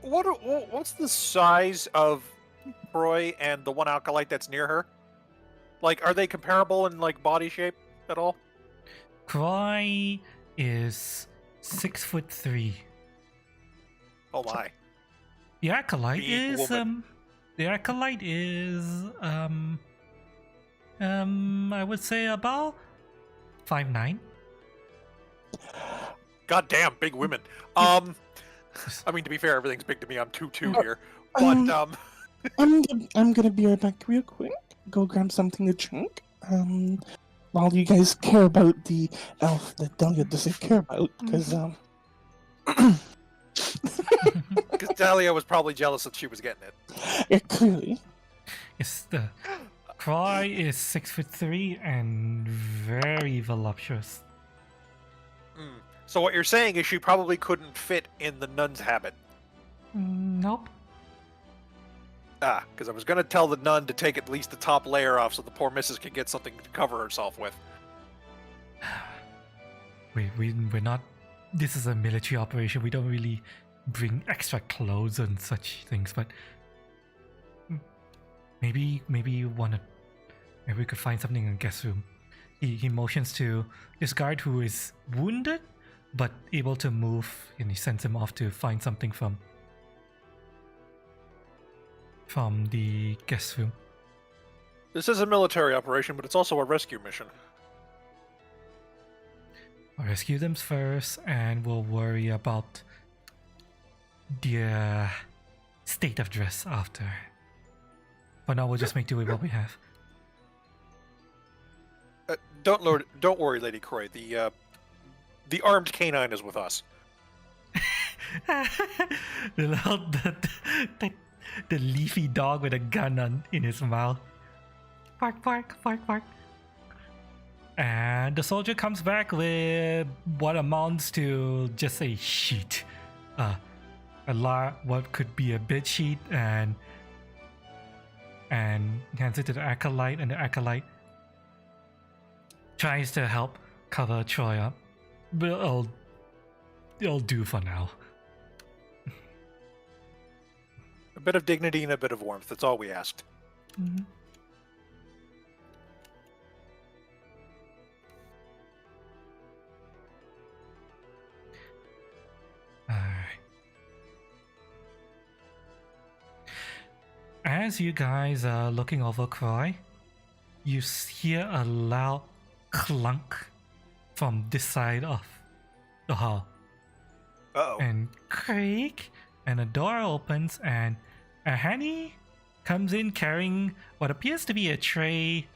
What's the size of Roy and the one acolyte that's near her? Like, are they comparable in like body shape at all? Cry is 6'3". Oh my! The acolyte Big is woman. I would say about 5'9". God damn, big women. I mean, to be fair, everything's big to me. I'm 2'2" here, Um, but I'm gonna be right back real quick. Go grab something to drink. Well, you guys care about the elf that Delia doesn't care about, because Because Dahlia was probably jealous that she was getting it. yeah, clearly. Yes, the Cry is 6'3" and very voluptuous. So what you're saying is she probably couldn't fit in the nun's habit. Nope. Ah, because I was going to tell the nun to take at least the top layer off so the poor missus could get something to cover herself with. We're not. This is a military operation. We don't really bring extra clothes and such things. But maybe you wanna. Maybe we could find something in the guest room. He motions to this guard who is wounded but able to move, and he sends him off to find something from the guest room. This is a military operation, but it's also a rescue mission. I'll rescue them first, and we'll worry about the state of dress after. For now, we'll just make do with what we have. Don't worry, Lady Croy. The armed canine is with us. The leafy dog with a gun in his mouth. Bark, bark, bark, bark. And the soldier comes back with what amounts to just a sheet. What could be a bed sheet, and hands it to the acolyte, and the acolyte tries to help cover Troy up. But it'll do for now. A bit of dignity and a bit of warmth. That's all we asked. Mm-hmm. As you guys are looking over Croy, you hear a loud clunk from this side of the hall. Uh-oh. And creak, and a door opens, and a Hanny comes in carrying what appears to be a tray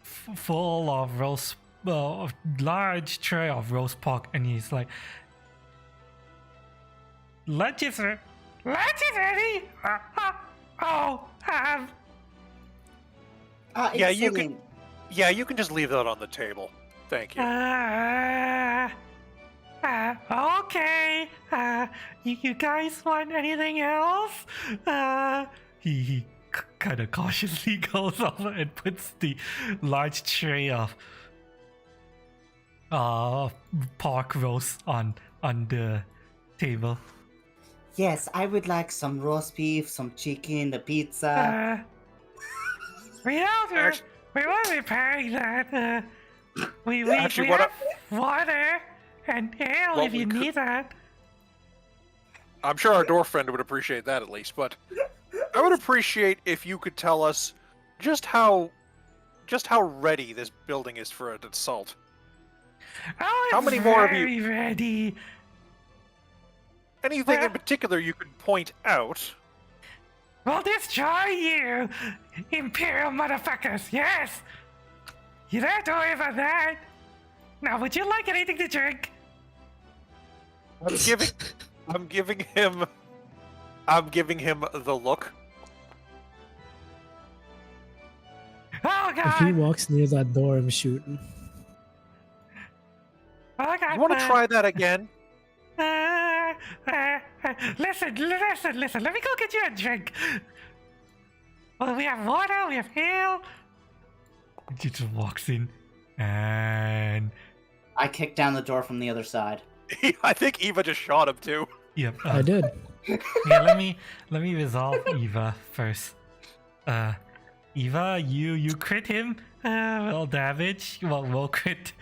full of roast, large tray of roast pork, and he's like, "Lunch is ready. Yeah, you can. Yeah, you can just leave that on the table. Thank you. Okay. You guys want anything else? He kind of cautiously goes over and puts the large tray of pork roast on the table. Yes, I would like some roast beef, some chicken, the pizza. We won't be paying that. We have water and ale if you need that. I'm sure our dwarf friend would appreciate that at least, but I would appreciate if you could tell us just how ready this building is for an assault. Oh, How many more of you? Ready. Anything in particular you could point out? We'll destroy you, Imperial motherfuckers, yes! You don't have to worry about that. Now, would you like anything to drink? I'm giving him the look. Oh, God! If he walks near that door, I'm shooting. Oh, God! You want to try that again? Listen. Let me go get you a drink. Well, we have water, we have ale. She just walks in, and I kicked down the door from the other side. I think Eva just shot him too. Yep. I did. Yeah, let me resolve Eva first. Eva, you crit him. Roll damage. Well, roll crit.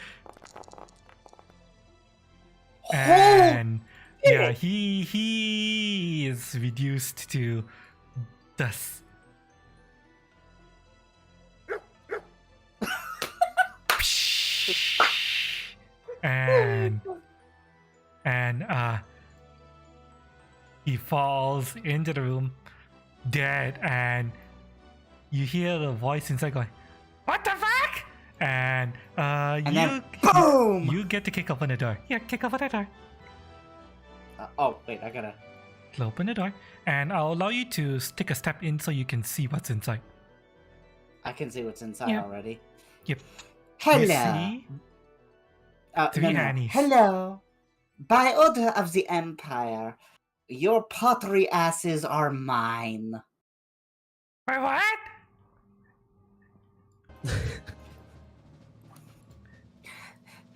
And yeah, he is reduced to dust. and he falls into the room dead, and you hear the voice inside going, "What the fuck? And you then boom! you get to kick open the door. Yeah, kick open the door. Oh wait, I gotta. Open the door, and I'll allow you to take a step in so you can see what's inside. I can see what's inside Yeah. already. Yep. Hello. You see three Hannies. Hello. By order of the Empire, your pottery asses are mine. Wait, what?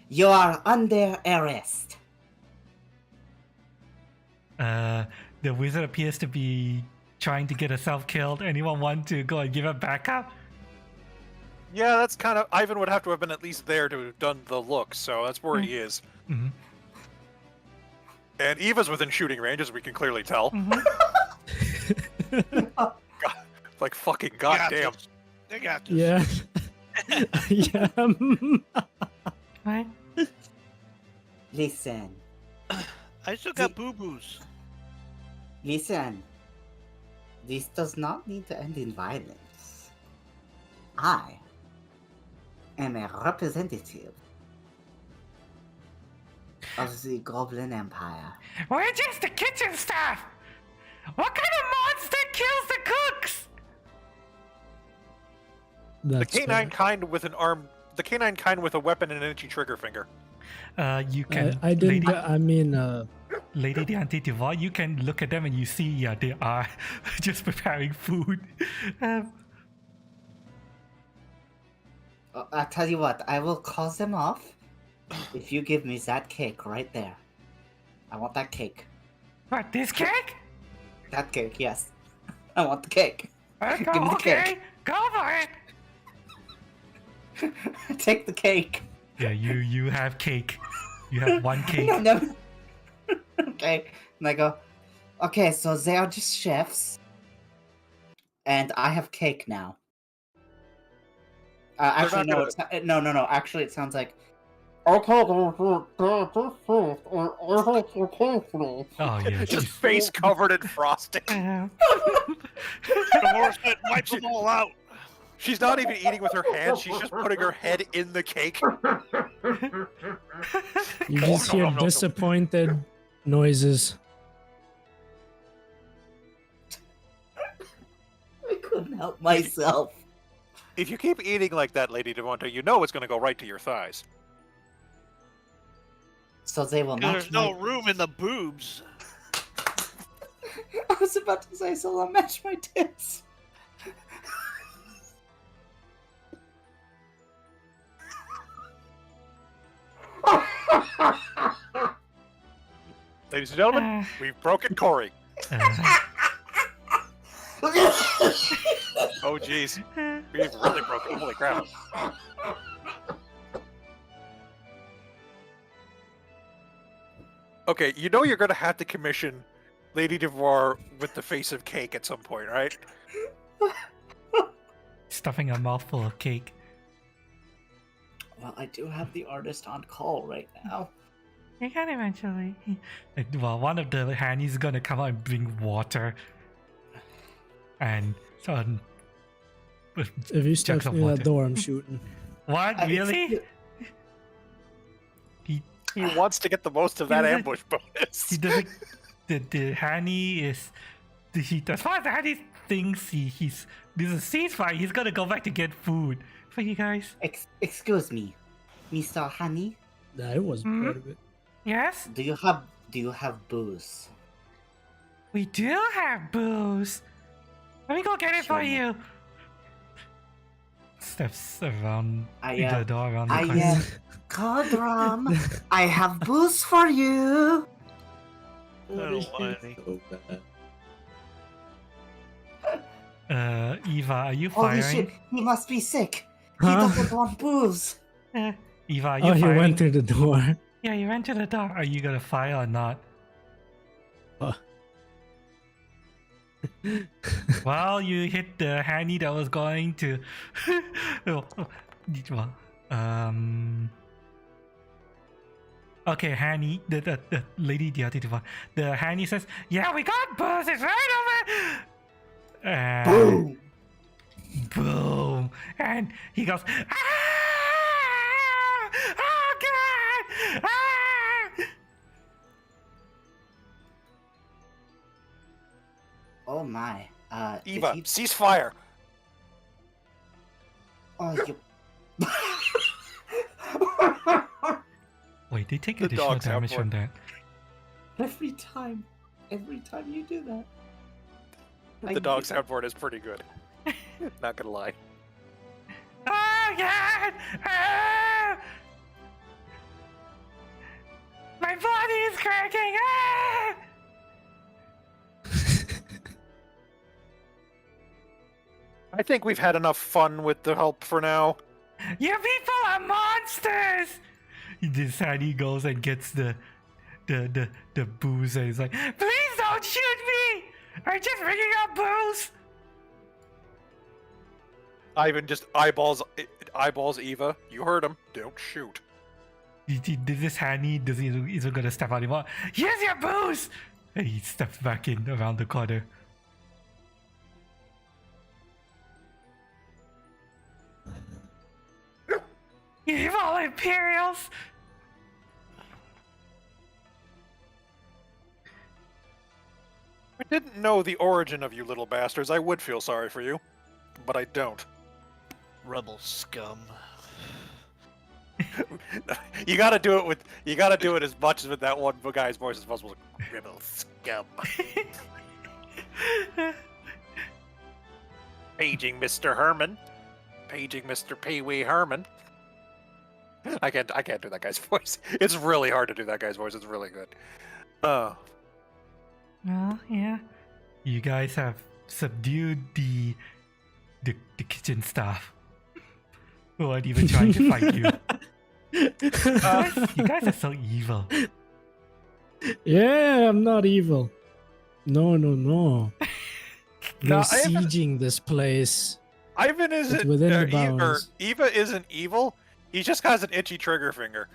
You are under arrest. The wizard appears to be trying to get herself killed. Anyone want to go and give her backup? Yeah, that's kind of. Ivan would have to have been at least there to have done the look, so that's where he is. Mm-hmm. And Eva's within shooting range, as we can clearly tell. Mm-hmm. God, like fucking goddamn. They got this. Yeah. Yeah. What? Listen. I still got boo-boos. Listen. This does not need to end in violence. I am a representative of the Goblin Empire. We're just the kitchen staff. What kind of monster kills the cooks? The That's canine fair. kind with an arm. The canine kind with a weapon and an itchy trigger finger. You can. I didn't. Lady, I mean, Lady Deante Devois, you can look at them and you see, yeah, they are just preparing food. I'll tell you what, I will call them off if you give me that cake right there. I want that cake. What, this cake? That cake, yes. I want the cake. Give me the Okay, cake. go for it. Take the cake. Yeah, you have cake. You have one cake. No. Okay. And I go, okay, so they are just chefs. And I have cake now. Actually, not no, no. Actually, it sounds like, okay, Oh yeah, Just face covered in frosting. Dolores said, wipe them all out. She's not even eating with her hands. She's just putting her head in the cake. you just no, hear no, no. disappointed noises. I couldn't help myself. If you keep eating like that, Lady Devonta, you know it's going to go right to your thighs. So they will match There's no my... room in the boobs. I was about to say, so they'll match my tits. Ladies and gentlemen, we've broken Corey. Oh, jeez. We've really broken. Holy crap. Okay, you know you're going to have to commission Lady Devoir with the face of cake at some point, right? stuffing a mouthful of cake. Well, I do have the artist on call right now. You can eventually. Well, one of the Hannies is gonna come out and bring water. And so. If he steps of near water. that door, I'm shooting. What? Really? He wants to get the most of that doesn't- ambush bonus. He doesn't. The Hanny is. As far as the Hanny thinks he's. This is a ceasefire. He's gonna go back to get food for you guys. Excuse me, Mr. Honey. I wasn't part of it. Yes, Do you have booze? we do have booze. Let me go get it for Sure. you. Steps around I, the door around the I corner. Codrum, I have booze for you. Little whiny. Eva, are you Holy firing? shit, he must be sick. He Huh? doesn't want booze. Eva, are you Oh, he firing? went through the door. Yeah, you ran to the door. Are you gonna fire or not? Well, you hit the Hanny that was going to. Okay, Hanny, the lady, the other one. The Hanny says, "Yeah, we got booze. It's right over." And Boom. boom, and he goes, "Ah!" Oh my. Did Eva, he- cease fire. Oh, you. Wait, they take The additional dog's damage from that. every time you do that. The dog soundboard is pretty good. Not gonna lie. Oh God! Ah! My body is cracking! Ah! I think we've had enough fun with the help for now. You people are monsters! This Hanny goes and gets the booze and he's like, please don't shoot me! I'm just bringing up booze! Ivan just eyeballs Eva. You heard him. Don't shoot. This Hanny isn't gonna step out anymore. Here's your booze! And he steps back in around the corner. Evil Imperials! I didn't know the origin of you little bastards. I would feel sorry for you, but I don't. Rebel scum. You gotta do it as much as with that one guy's voice as possible. Like, rebel scum. Paging Mr. Herman. Paging Mr. Pee Wee Herman. I can't do that guy's voice. It's really hard to do that guy's voice. It's really good. Well, yeah. You guys have subdued the kitchen staff who aren't even trying to fight you. You guys are so evil. Yeah, I'm not evil. No. They're sieging this place. Ivan isn't It's within the or bounds. Eva isn't evil. He just has an itchy trigger finger.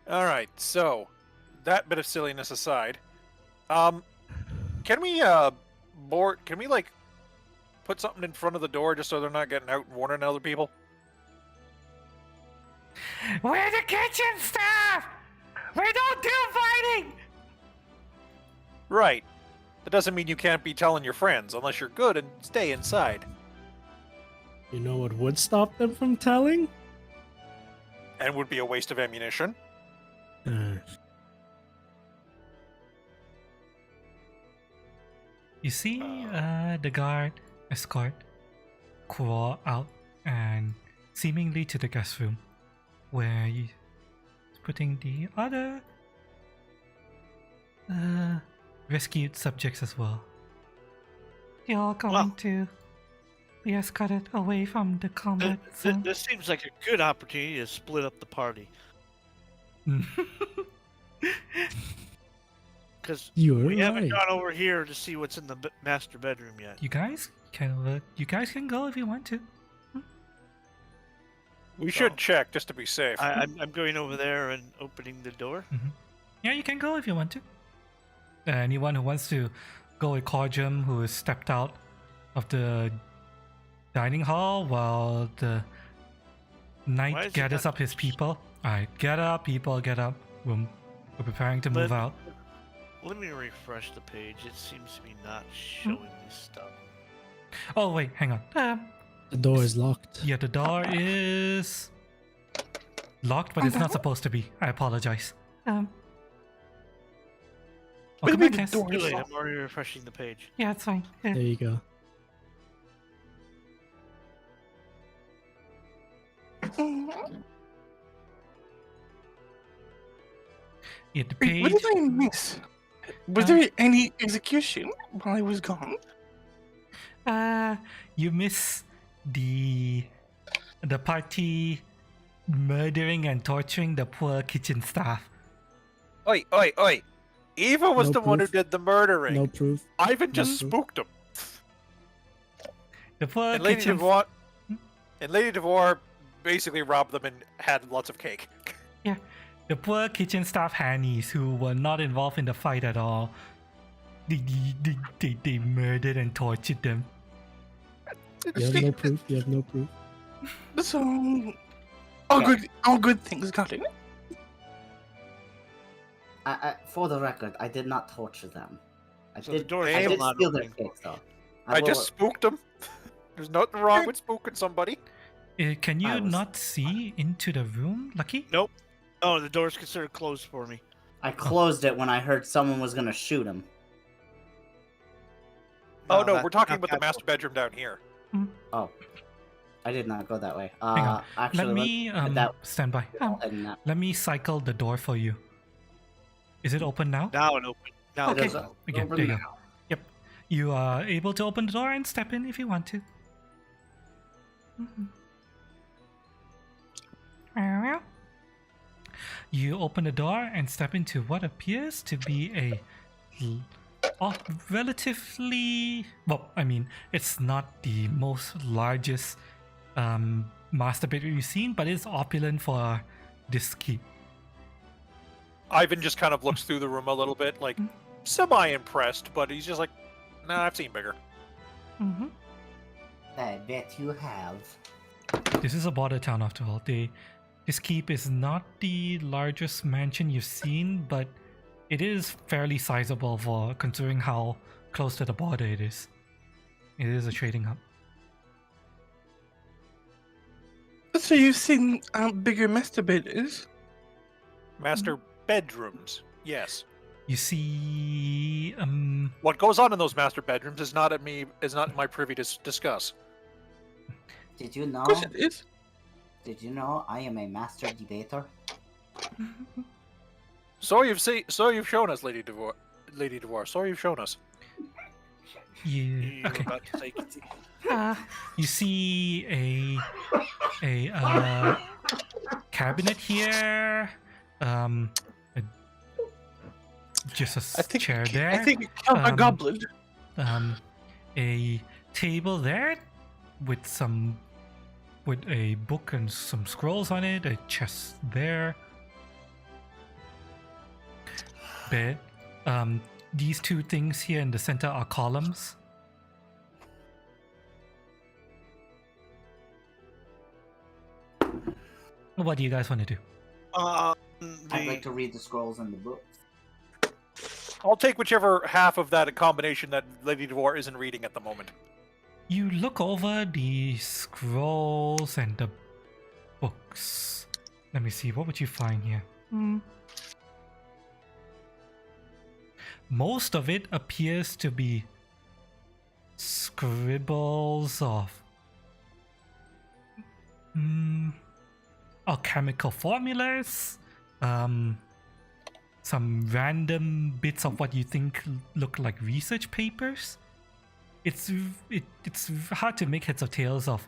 All right, so that bit of silliness aside, can we like put something in front of the door just so they're not getting out and warning other people? We're the kitchen staff! We don't do fighting! Right. That doesn't mean you can't be telling your friends unless you're good and stay inside. You know what would stop them from telling? And would be a waste of ammunition. You see the guard escort crawl out and seemingly to the guest room where he's putting the other rescued subjects as well. You're going to be escorted away from the combat zone. This seems like a good opportunity to split up the party. Because You're we haven't right. gone over here to see what's in the master bedroom yet. You guys can go if you want to. We should check just to be safe. I'm going over there and opening the door. Yeah, you can go if you want to. Anyone who wants to go with Cordium, who has stepped out of the dining hall while the Why knight is it gathers not- up his people. Alright, get up, people, get up. We're preparing to move out. Let me refresh the page. It seems to be not showing me stuff. Oh, wait, hang on. The door is locked. Yeah, the door is locked, but it's not supposed to be. I apologize. Oh, What come do you on, mean the Cass. door Too is late. locked? I'm already refreshing the page. Yeah, it's fine. There you go. Yeah, the Wait, page. what did I miss? Was there any execution while I was gone? You miss the party murdering and torturing the poor kitchen staff. Oi, oi, oi! Eva was No the one who proof. did the murdering. No proof. Ivan just proof. spooked him. The poor And Lady kitchen. DeVore, and Lady DeVore basically robbed them and had lots of cake. Yeah, the poor kitchen staff Hannies who were not involved in the fight at all. They murdered and tortured them. You have no proof. You have no proof. So, all good things got it. For the record, I did not torture them. I So the did. door's I still did not steal their opening. cakes, though. I will- just spooked them. There's nothing wrong with spooking somebody. Can you I was- not see into the room, Lucky? Nope. Oh, the door's considered closed for me. I closed it when I heard someone was gonna shoot him. Oh no, that's we're talking not about the that master door. bedroom down here. Oh, I did not go that way. Hang on. Actually, Let me that- stand by. and that- Let me cycle the door for you. Is it open now? Now it opened. Now Okay. it is open. Again, Open there you go. now. Yep. You are able to open the door and step in if you want to. You open the door and step into what appears to be a relatively well. I mean, it's not the most largest master bedroom you've seen, but it's opulent for this keep. Ivan just kind of looks through the room a little bit, like semi-impressed, but he's just like, "Nah, I've seen bigger." Mm-hmm. I bet you have. This is a border town after all. This keep is not the largest mansion you've seen, but it is fairly sizable for considering how close to the border it is. It is a trading hub. So you've seen bigger master bedrooms? Master bedrooms, yes. You see, What goes on in those master bedrooms is not in my privy to discuss. Did you know? Of course it is. Did you know I am a master debater? So you've shown us, Lady Devore. So you've shown us. you You're okay? about to say, You see a cabinet here. Just a chair there. I think you killed a goblin. A table there with a book and some scrolls on it, a chest there. Bed. These two things here in the center are columns. What do you guys want to do? I'd the- like to read the scrolls in the books. I'll take whichever half of that combination that Lady Devore isn't reading at the moment. You look over the scrolls and the books. Let me see, what would you find here? Most of it appears to be scribbles of alchemical formulas, some random bits of what you think look like research papers. It's hard to make heads or tails of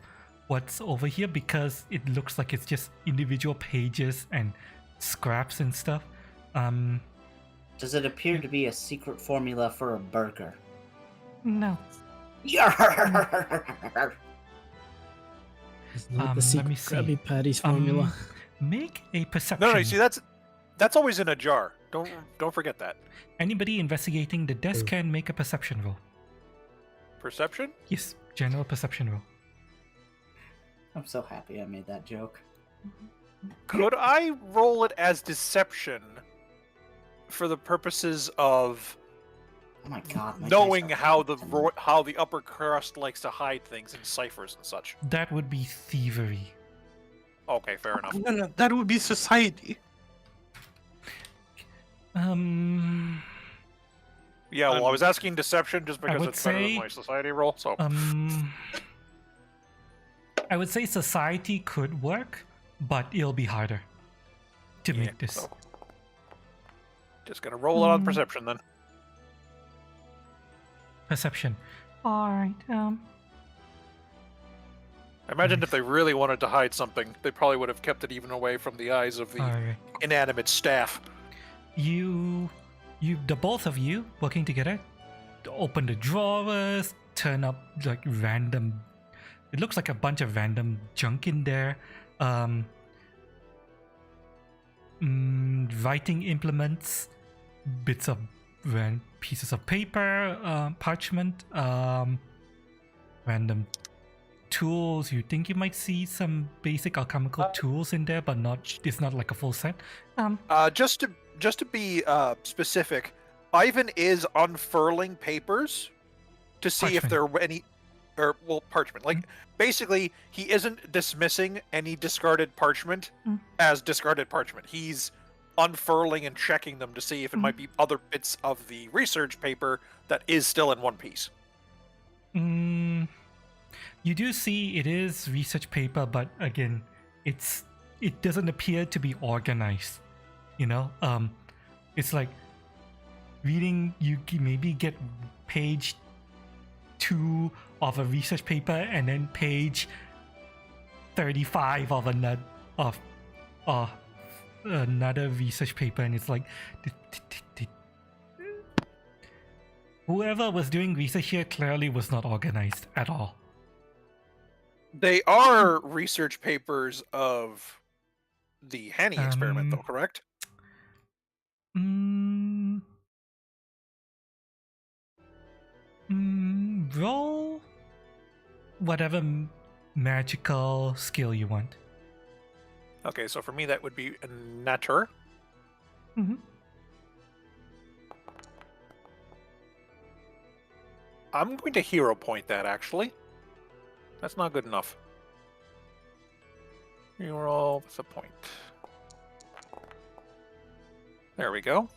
what's over here because it looks like it's just individual pages and scraps and stuff. Does it appear to be a secret formula for a burger? No. Yarr! It's not let the secret me see. Krabby Patties formula. Make a perception. No, you see that's always in a jar. Don't forget that. Anybody investigating the desk can make a perception roll. Perception? Yes, general perception roll. I'm so happy I made that joke. Could I roll it as deception for the purposes of Oh my god. my knowing dice are how fucking- how the upper crust likes to hide things in ciphers and such? That would be thievery. Okay, fair enough. No, that would be society. Yeah, well, I was asking deception just because would it's better than say, my society roll. So I would say society could work, but it'll be harder to yeah, make this. so just gonna roll it on perception then. Perception. Alright, I imagine if they really wanted to hide something, they probably would have kept it even away from the eyes of the alright. inanimate staff. The both of you working together, open the drawers, turn up like random. It looks like a bunch of random junk in there. Writing implements, bits of pieces of paper, parchment, random tools. You think you might see some basic alchemical tools in there, but it's not like a full set. just to be specific, Ivan is unfurling papers to see if Parchment. there were any, parchment. Like, basically, he isn't dismissing any discarded parchment as discarded parchment. He's unfurling and checking them to see if it might be other bits of the research paper that is still in one piece. You do see it is research paper, but again, it doesn't appear to be organized. You know, it's like reading. You maybe get page 2 of a research paper, and then page 35 of another research paper, and it's like whoever was doing research here clearly was not organized at all. They are research papers of the Hanny experiment, though, correct? Roll whatever magical skill you want. Okay, so for me that would be a nature. I'm going to hero point that, actually. That's not good enough. Hero with a point. There we go.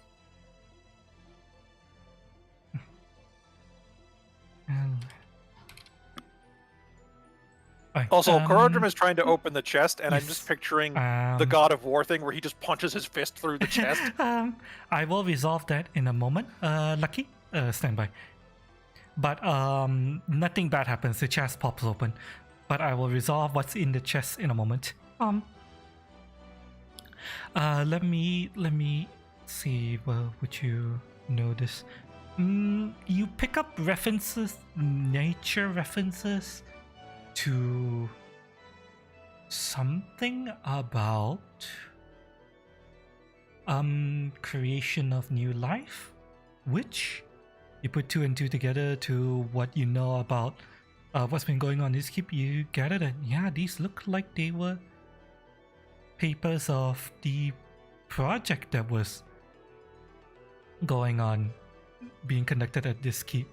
Also, Korodrim is trying to open the chest, and yes, I'm just picturing the God of War thing where he just punches his fist through the chest. I will resolve that in a moment. Lucky, stand by. But nothing bad happens. The chest pops open. But I will resolve what's in the chest in a moment. Let me see. Well, would you know this? You pick up references, nature references, to something about creation of new life, which you put 2 and 2 together to what you know about what's been going on in this keep. You gather that, yeah, these look like they were papers of the project that was going on, being conducted at this keep.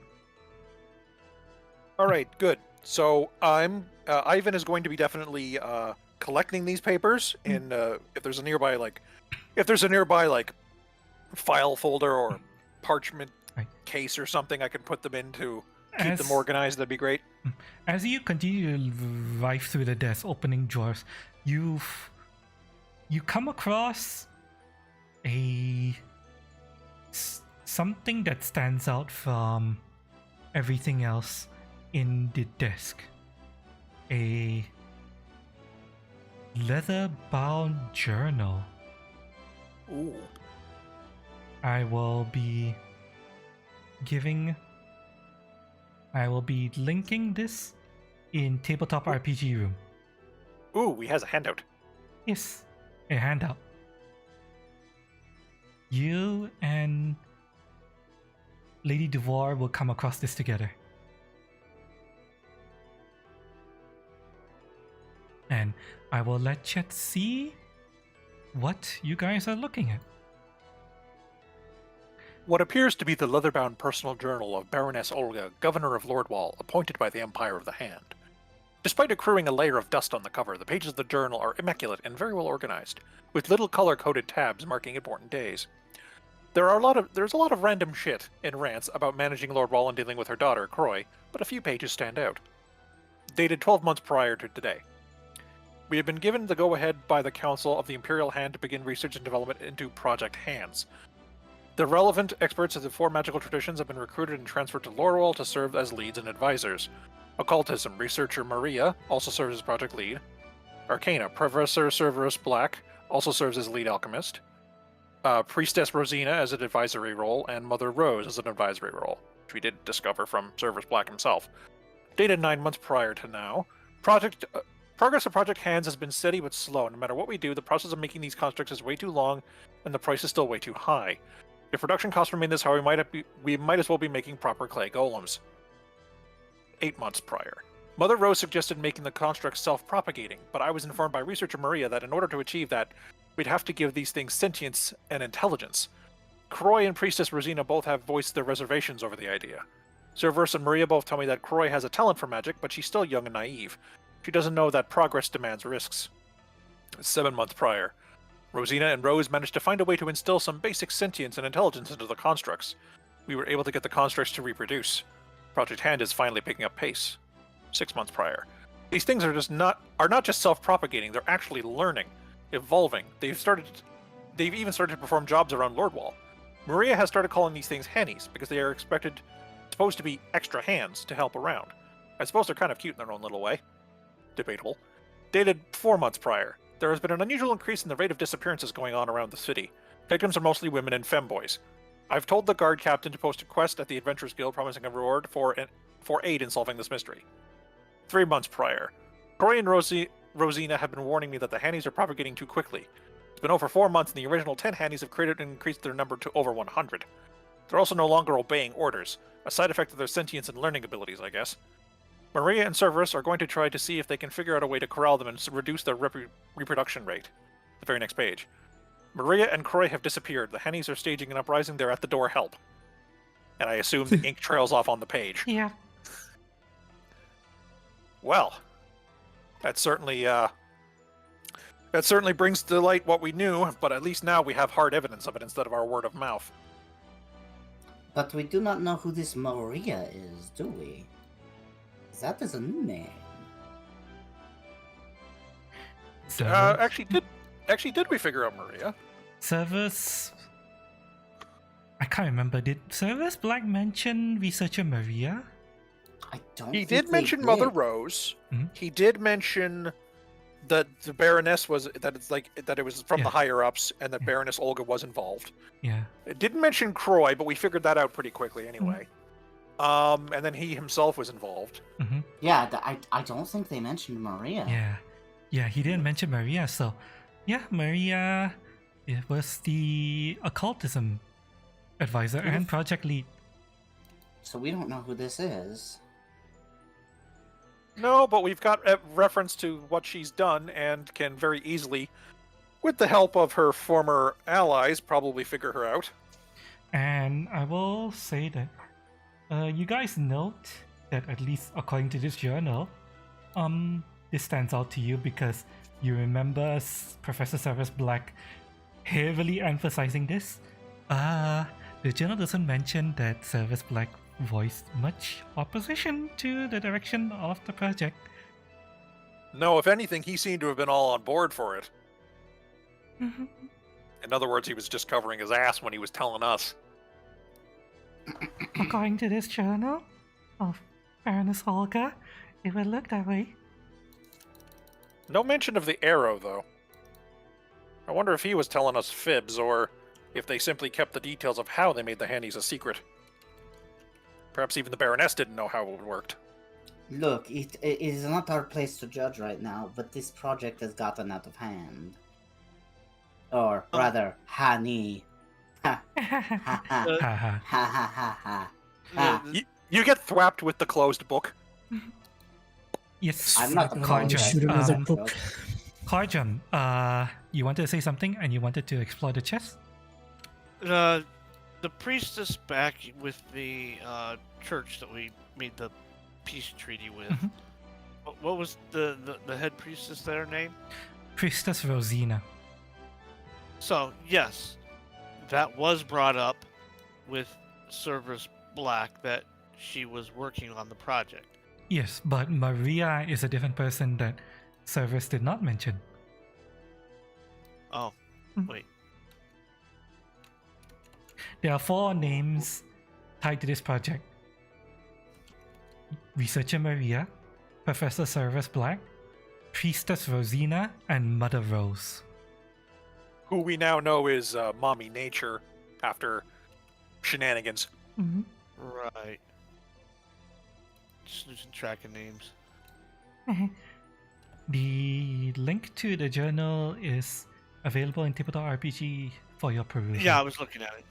All right, good. So Ivan is going to be definitely collecting these papers in if there's a nearby file folder or parchment case or something I can put them in to keep them organized. That'd be great. As you continue to rive through the desk, opening drawers, you come across something that stands out from everything else in the desk. A leather-bound journal. Ooh. I will be linking this in Tabletop RPG Room. Ooh, he has a handout. Yes, a handout. You and Lady Devore will come across this together. And I will let Chet see what you guys are looking at. What appears to be the leather-bound personal journal of Baroness Olga, Governor of Lordwall, appointed by the Empire of the Hand. Despite accruing a layer of dust on the cover, the pages of the journal are immaculate and very well organized, with little color-coded tabs marking important days. There's a lot of random shit in rants about managing Lordwall and dealing with her daughter, Croy, but a few pages stand out. Dated 12 months prior to today. We have been given the go-ahead by the Council of the Imperial Hand to begin research and development into Project Hands. The relevant experts of the 4 magical traditions have been recruited and transferred to Lordwall to serve as leads and advisors. Occultism, researcher Maria also serves as project lead. Arcana, Professor Cerberus Black also serves as lead alchemist. Priestess Rosina as an advisory role, and Mother Rose as an advisory role, which we did discover from Cerberus Black himself. Dated 9 months prior to now. Progress of Project Hands has been steady but slow. No matter what we do, the process of making these constructs is way too long, and the price is still way too high. If production costs remain this high, we might as well be making proper clay golems. 8 months prior. Mother Rose suggested making the construct self-propagating, but I was informed by researcher Maria that in order to achieve that, we'd have to give these things sentience and intelligence. Croy and Priestess Rosina both have voiced their reservations over the idea. Cerberus and Maria both tell me that Croy has a talent for magic, but she's still young and naive. She doesn't know that progress demands risks. 7 months prior, Rosina and Rose managed to find a way to instill some basic sentience and intelligence into the constructs. We were able to get the constructs to reproduce. Project Hand is finally picking up pace. 6 months prior. These things are not just self-propagating, they're actually learning, evolving. They've even started to perform jobs around Lordwall. Maria has started calling these things hennies because they are supposed to be extra hands to help around. I suppose they're kind of cute in their own little way. Debatable. Dated 4 months prior. There has been an unusual increase in the rate of disappearances going on around the city. Victims are mostly women and femboys. I've told the guard captain to post a quest at the Adventurers Guild promising a reward for aid in solving this mystery. 3 months prior. Croy and Rosina have been warning me that the Hannies are propagating too quickly. It's been over 4 months and the original 10 Hannies have created and increased their number to over 100. They're also no longer obeying orders, a side effect of their sentience and learning abilities, I guess. Maria and Cerberus are going to try to see if they can figure out a way to corral them and reduce their reproduction rate. The very next page. Maria and Croy have disappeared. The Hennies are staging an uprising. They're at the door. Help. And I assume the ink trails off on the page. Yeah. Well, that certainly brings to light what we knew, but at least now we have hard evidence of it instead of our word of mouth. But we do not know who this Maria is, do we? That is a new name. Actually, did we figure out Maria? Service. I can't remember. Did Service Black mention researcher Maria? I don't. He think did they mention did. Mother Rose. Hmm? He did mention that the Baroness was that it was from the higher ups, and that Baroness Olga was involved. Yeah. It didn't mention Croy, but we figured that out pretty quickly anyway. And then he himself was involved. Mm-hmm. Yeah, I don't think they mentioned Maria. Yeah, he didn't mention Maria, so yeah, Maria was the occultism advisor and project lead. So we don't know who this is. No, but we've got a reference to what she's done and can very easily, with the help of her former allies, probably figure her out. And I will say that you guys note that at least according to this journal, this stands out to you because you remember Professor Severus Black heavily emphasizing this. The journal doesn't mention that Severus Black voiced much opposition to the direction of the project. No, if anything, he seemed to have been all on board for it. Mm-hmm. In other words, he was just covering his ass when he was telling us. According to this journal of Baroness Olga, it would look that way. No mention of the arrow, though. I wonder if he was telling us fibs, or if they simply kept the details of how they made the Hannies a secret. Perhaps even the Baroness didn't know how it worked. Look, it is not our place to judge right now, but this project has gotten out of hand. Or rather, Hani. Ha ha ha ha ha ha ha. You get thwapped with the closed book. Yes, I'm not the Shoot another book. Karjan, you wanted to say something and you wanted to explore the chest? The priestess back with the church that we made the peace treaty with. Mhm. What was the head priestess their name? Priestess Rosina. So yes, that was brought up with Cerberus Black that she was working on the project. Yes, but Maria is a different person that Cerberus did not mention. Oh, Mhm. wait. There are 4 names tied to this project. Researcher Maria, Professor Cerberus Black, Priestess Rosina, and Mother Rose. Who we now know is Mommy Nature after shenanigans. Mm-hmm. Right. Just losing track of names. The link to the journal is available in Tabletop RPG for your perusal. Yeah, I was looking at it.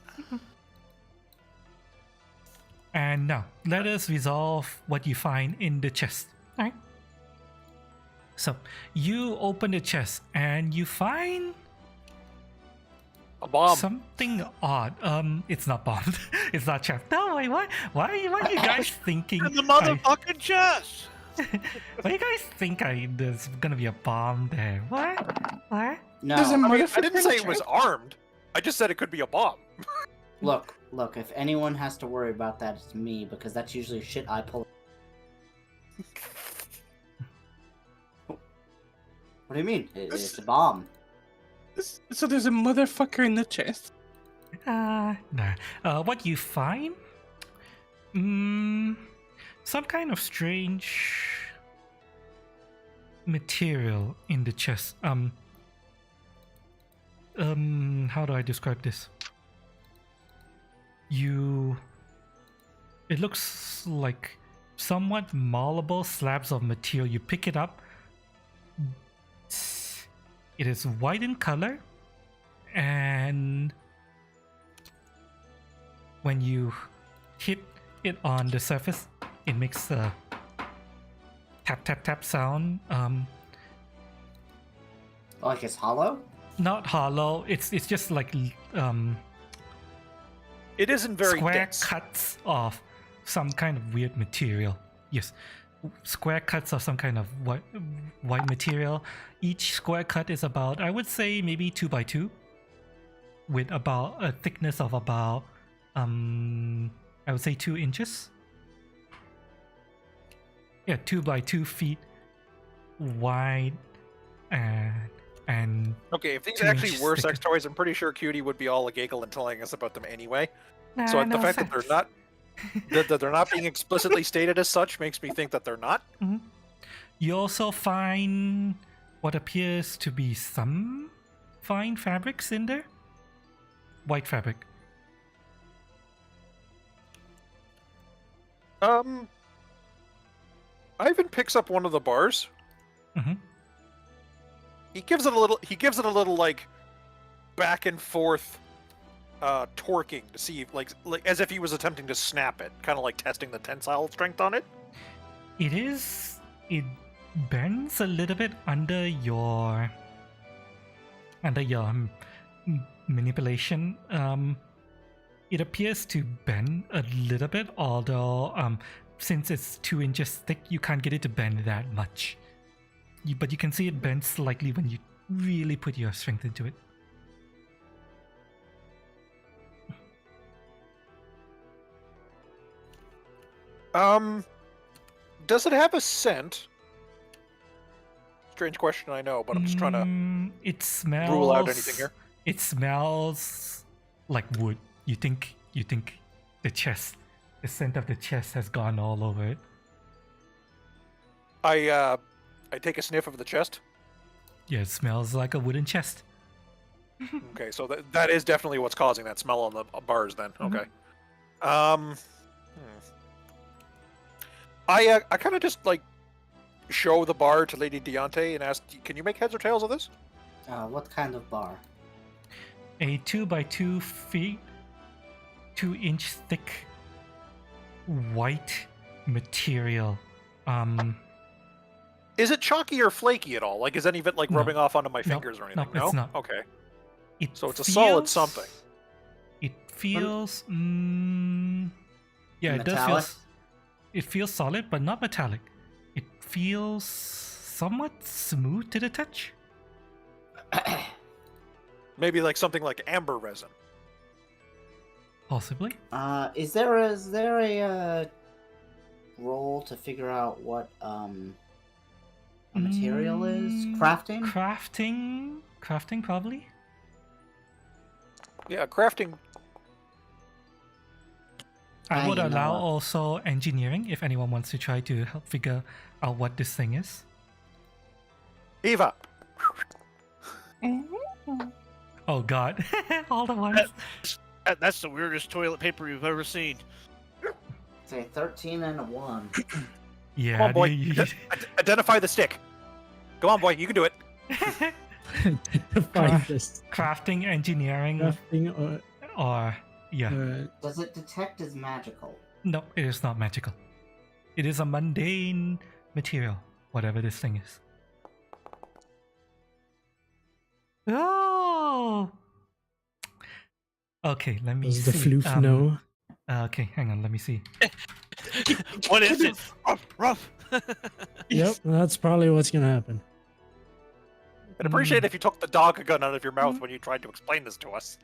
And now, let us resolve what you find in the chest. Alright. So you open the chest and you find A bomb. something odd. It's not bombed. It's not checked. No, wait, what? Why are you guys thinking? In the motherfucking chest. Why you guys think there's gonna be a bomb there? What? No. There's a I motherfucking didn't say it was chest. armed. I just said it could be a bomb. Look. If anyone has to worry about that, it's me, because that's usually shit I pull. What do you mean? It's a bomb. So there's a motherfucker in the chest. Nah. What you find? Some kind of strange material in the chest. How do I describe this? It looks like somewhat malleable slabs of material. You pick it up. It is white in color, and when you hit it on the surface, it makes a tap tap tap sound. Like it's hollow? Not hollow. It's just like It isn't very square dense. cuts of some kind of weird material. Yes, square cuts of some kind of white material. Each square cut is about, I would say, maybe 2 by 2, with about a thickness of about I would say 2 inches. Yeah, 2 by 2 feet wide and Okay, if these 2 actually inches were thick. sex toys, I'm pretty sure Cutie would be all a giggle and telling us about them anyway. Nah, So the no fact that sex. they're not that they're not being explicitly stated as such makes me think that they're not. You also find what appears to be some fine fabrics in there. White fabric. Ivan picks up one of the bars. Mhm. He gives it a little like back and forth torquing to see if, like as if he was attempting to snap it, kind of like testing the tensile strength on it. It bends a little bit under your manipulation. It appears to bend a little bit, although since it's 2 inches thick, you can't get it to bend that much. But you can see it bend slightly when you really put your strength into it. Does it have a scent? Strange question, I know, but I'm just trying to It smells. rule out anything here. It smells like wood. You think the scent of the chest has gone all over it. I take a sniff of the chest. Yeah, it smells like a wooden chest. Okay, so that is definitely what's causing that smell on the bars then. Okay. I kind of just like show the bar to Lady Deontay and ask, can you make heads or tails of this? What kind of bar? A 2 by 2 feet, 2-inch thick, white material. Is it chalky or flaky at all? Like, is any of it like No. rubbing off onto my No. fingers or anything? No, it's not. Okay. It So it's a solid feels- something. It feels. Yeah, it does feel. Metallic? It feels solid, but not metallic. It feels somewhat smooth to the touch. Maybe like something like amber resin. Possibly. Is there a roll to figure out what a material is? Crafting? Crafting, probably. Yeah, crafting. I would you know allow what? also engineering if anyone wants to try to help figure out what this thing is. Eva. Oh God, all the ones. That's the weirdest toilet paper you've ever seen. Say 13 and a 1. Yeah, Come on, boy. you- Identify the stick. Go on, boy. You can do it. Find this crafting, engineering, crafting or yeah. Does it detect as magical? No, it is not magical. It is a mundane material, whatever this thing is. Oh! Okay, let me Does see. the floof know? Okay, hang on, let me see. What is it? Ruff, ruff. Yep, that's probably what's gonna happen. I'd appreciate if you took the dog gun out of your mouth when you tried to explain this to us.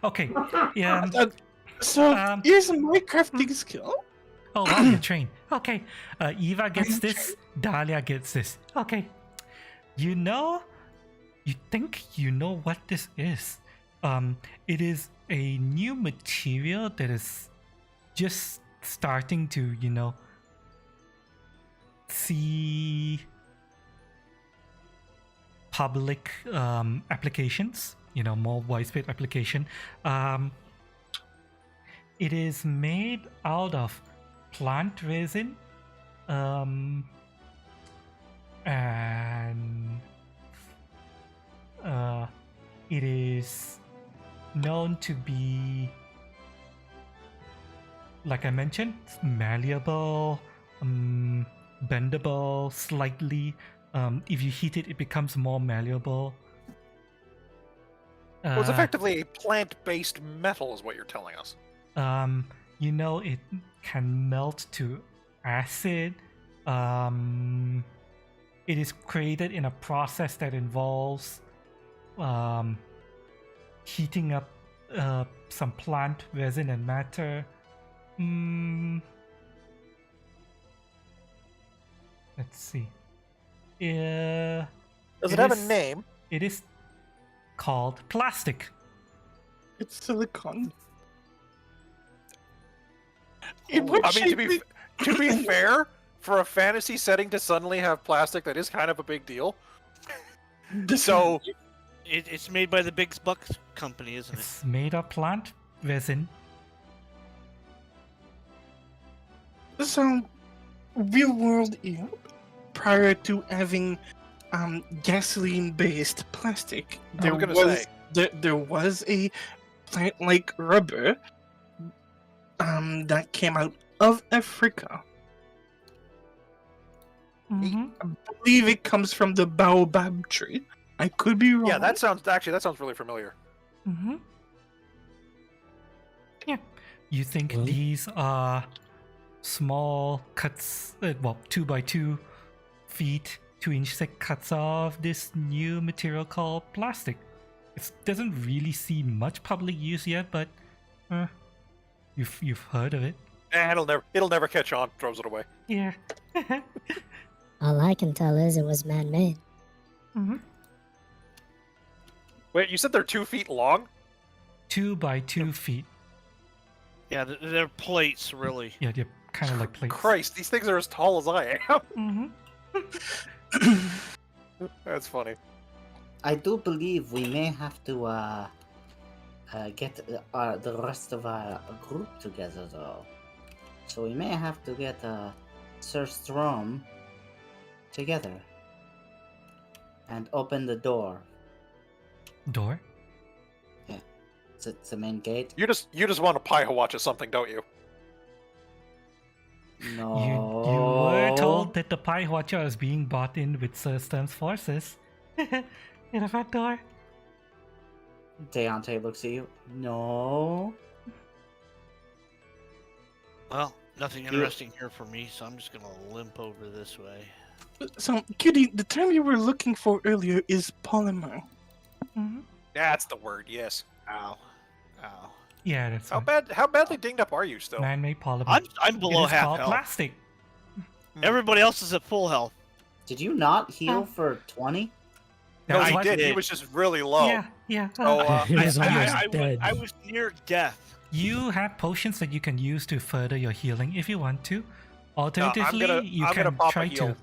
Okay, yeah. So Um, here's my crafting skill. Oh wow, you're trained. Okay, Eva gets this, Dahlia gets this. Okay, you think you know what this is. It is a new material that is just starting to, see public applications, more widespread application. It is made out of plant resin, and it is known to be, like I mentioned, malleable, bendable slightly. If you heat it, it becomes more malleable. Well, it's effectively a plant-based metal, is what you're telling us. It can melt to acid. It is created in a process that involves heating up some plant resin and matter. Let's see. Does it have a name? It is called plastic. It's silicon. I mean, to be fair, for a fantasy setting to suddenly have plastic, that is kind of a big deal. So It's made by the Big Bucks company, isn't it? It's made of plant resin. So, real world Europe, prior to having gasoline-based plastic, there was a plant-like rubber that came out of Africa. Mm-hmm. I believe it comes from the baobab tree. I could be wrong. yeah, that sounds really familiar. Mm-hmm. Yeah. You think Well- these are small cuts, 2x2 feet, 2-inch thick cuts of this new material called plastic. It doesn't really see much public use yet, but you've heard of it. It'll never catch on. Throws it away. Yeah. All I can tell is it was man-made. Mm-hmm. Wait, you said they're 2 feet long? 2x2 feet. Yeah, they're plates, really. Yeah, they're kind of like plates. Christ, these things are as tall as I am. Mm-hmm. That's funny. I do believe we may have to get the rest of our group together, though. So we may have to get Sir Strom together and open the door. Door? It's the main gate. You just want to Pie-Watch or something, don't you? No. You were told that the Pie Watcher is being brought in with Sir Stem's forces. In the front door. Deontay looks at you. No. Well, nothing interesting here for me, so I'm just gonna limp over this way. So, Cutie, the term you were looking for earlier is polymer. Mm-hmm. That's the word. Yes. Ow. Ow. Yeah, that's How fine. How badly dinged up are you still? Man-made polymer. I'm below It is half called health. plastic. Everybody else is at full health. Did you not heal for 20? No, That's he what- did. He was just really low. Yeah. So, He was almost dead. I was near death. You have potions that you can use to further your healing if you want to. Alternatively, you I'm gonna can pop a try heal. to.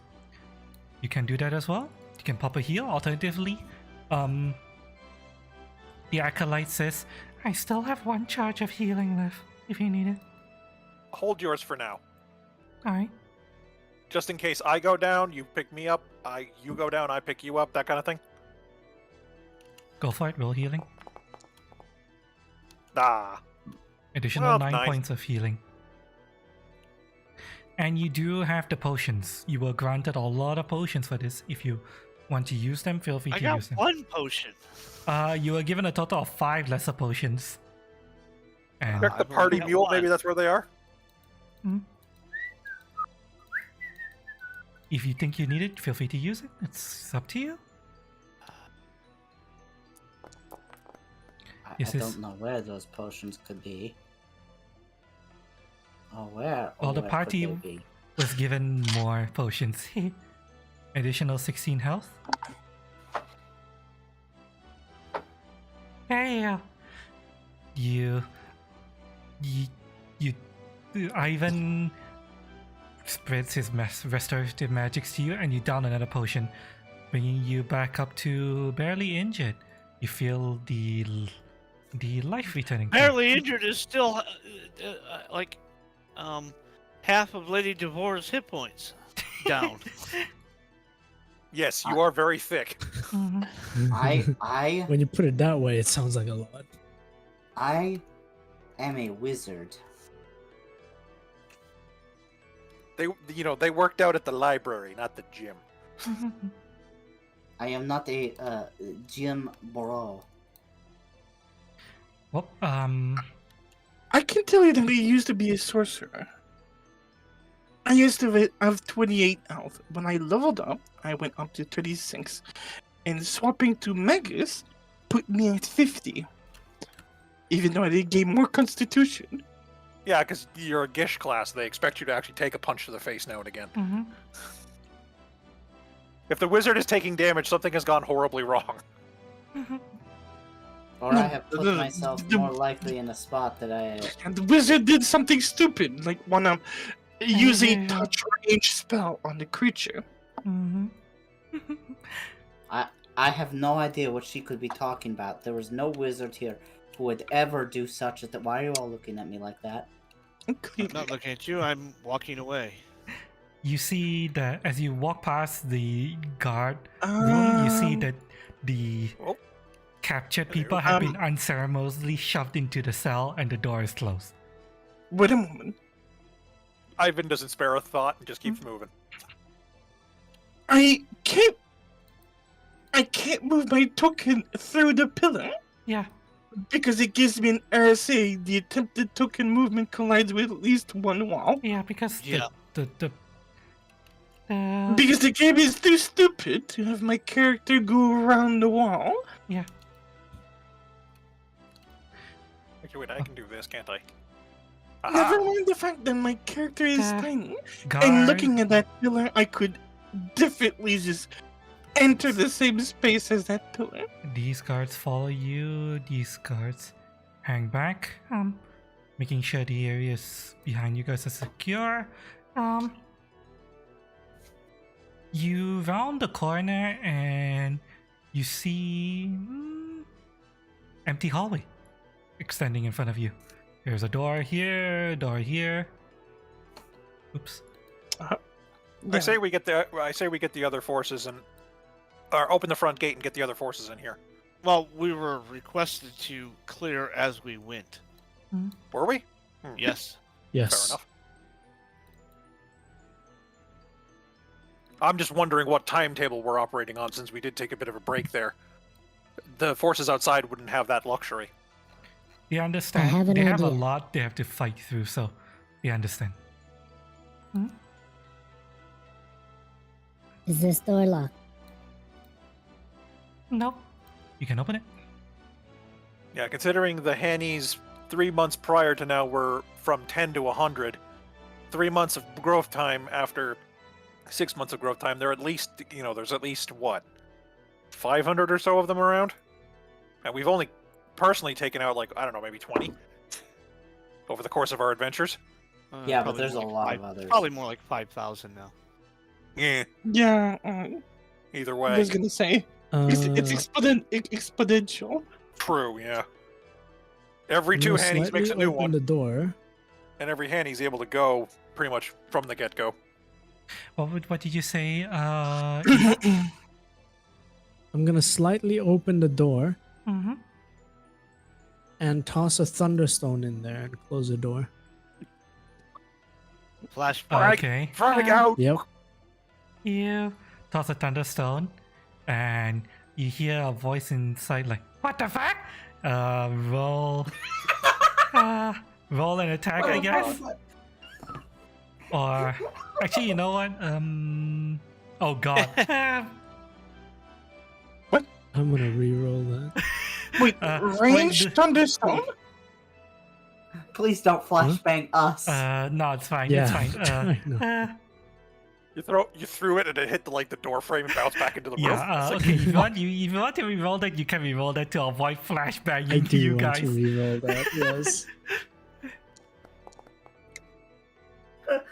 You can do that as well. You can pop a heal. Alternatively, the acolyte says, "I still have 1 charge of healing left if you need it." Hold yours for now. All right. Just in case I go down, you pick me up. You go down, I pick you up. That kind of thing. Go for it. Roll healing. Ah. Additional Well, 9 nice. points of healing. And you do have the potions. You were granted a lot of potions for this. If you want to use them, feel free I to got use them. one potion. You were given a total of 5 lesser potions. And Check the I've only party got mule. one. Maybe that's where they are. if you think you need it, feel free to use it. It's up to you. I Yes, yes. don't know where those potions could be. Oh, where? Well, the where could party they be? was given more potions. Additional 16 health. Hey, you, Ivan spreads his restorative magics to you, and you down another potion, bringing you back up to barely injured. You feel the life returning. to you. Barely injured is still like half of Lady Devore's hit points down. Yes, you are very thick. I When you put it that way, it sounds like a lot. I am a wizard. They worked out at the library, not the gym. I am not a Jim Borrow. Well, I can tell you that I used to be a sorcerer. I used to have 28 health. When I leveled up, I went up to 36. And swapping to Magus put me at 50. Even though I did gain more constitution. Yeah, because you're a Gish class. They expect you to actually take a punch to the face now and again. If the wizard is taking damage, something has gone horribly wrong. Or I have put the- myself the- more likely in a spot that I. And the wizard did something stupid, like wanna use a touch range spell on the creature. I have no idea what she could be talking about. There was no wizard here who would ever do such a thing. Why are you all looking at me like that? I'm not looking at you. I'm walking away. you see that as you walk past the guard room, you see that the Oh. captured people have been unceremoniously shoved into the cell, and the door is closed. Wait a moment. Ivan doesn't spare a thought and just keeps moving. I can't move my token through the pillar Yeah. because it gives me an RSA. The attempted token movement collides with at least one wall. Yeah, because Yeah. the Because the game is too stupid to have my character go around the wall. yeah. Okay, wait, I can do this, can't I? Never mind the fact that my character is tiny. Guard, And looking at that pillar, I could definitely just enter the same space as that pillar. these guards follow you. These guards hang back, making sure the areas behind you guys are secure. You round the corner and you see empty hallway extending in front of you. There's a door here, door here. Oops. I say we get the other forces and or open the front gate and get the other forces in here. Well, we were requested to clear as we went. Were we? Yes. Yes. Fair enough. I'm just wondering what timetable we're operating on, since we did take a bit of a break there. The forces outside wouldn't have that luxury. They I have understand. an They have a idea. lot they have to fight through, so they understand. Is this door locked? Nope. You can open it. Yeah, considering the Hannies 3 months prior to now were from 10 to 100, 3 months of growth time after 6 months of growth time, there at least, there's at least, what, 500 or so of them around? And we've only personally taken out, like, I don't know, maybe 20 over the course of our adventures. Yeah, but Probably there's a more like lot of others. Probably more like 5,000 now. Yeah, Yeah, either I way. was gonna say. It's exponential. True, yeah. Every I'm 2 gonna Hannies makes a slightly new open one, the door. and every Hanny's able to go pretty much from the get-go. What did you say? I'm gonna slightly open the door, Mm-hmm. and toss a thunderstone in there and close the door. Flashback. Okay. Frag out. Yep. You toss a thunderstone, and you hear a voice inside like, "What the fuck?" Roll. Roll an attack, I guess. Or actually, you know what? Oh god. I'm gonna re-roll that. Wait, range wait, thunderstorm? Please don't flashbang us. no, it's fine. Yeah, It's fine. I know. You threw it and it hit the door frame and bounced back into the room. Yeah. It's like, Okay. If you want to reroll that, you can reroll that to avoid flashbang I into do you want guys. to re-roll that. Yes.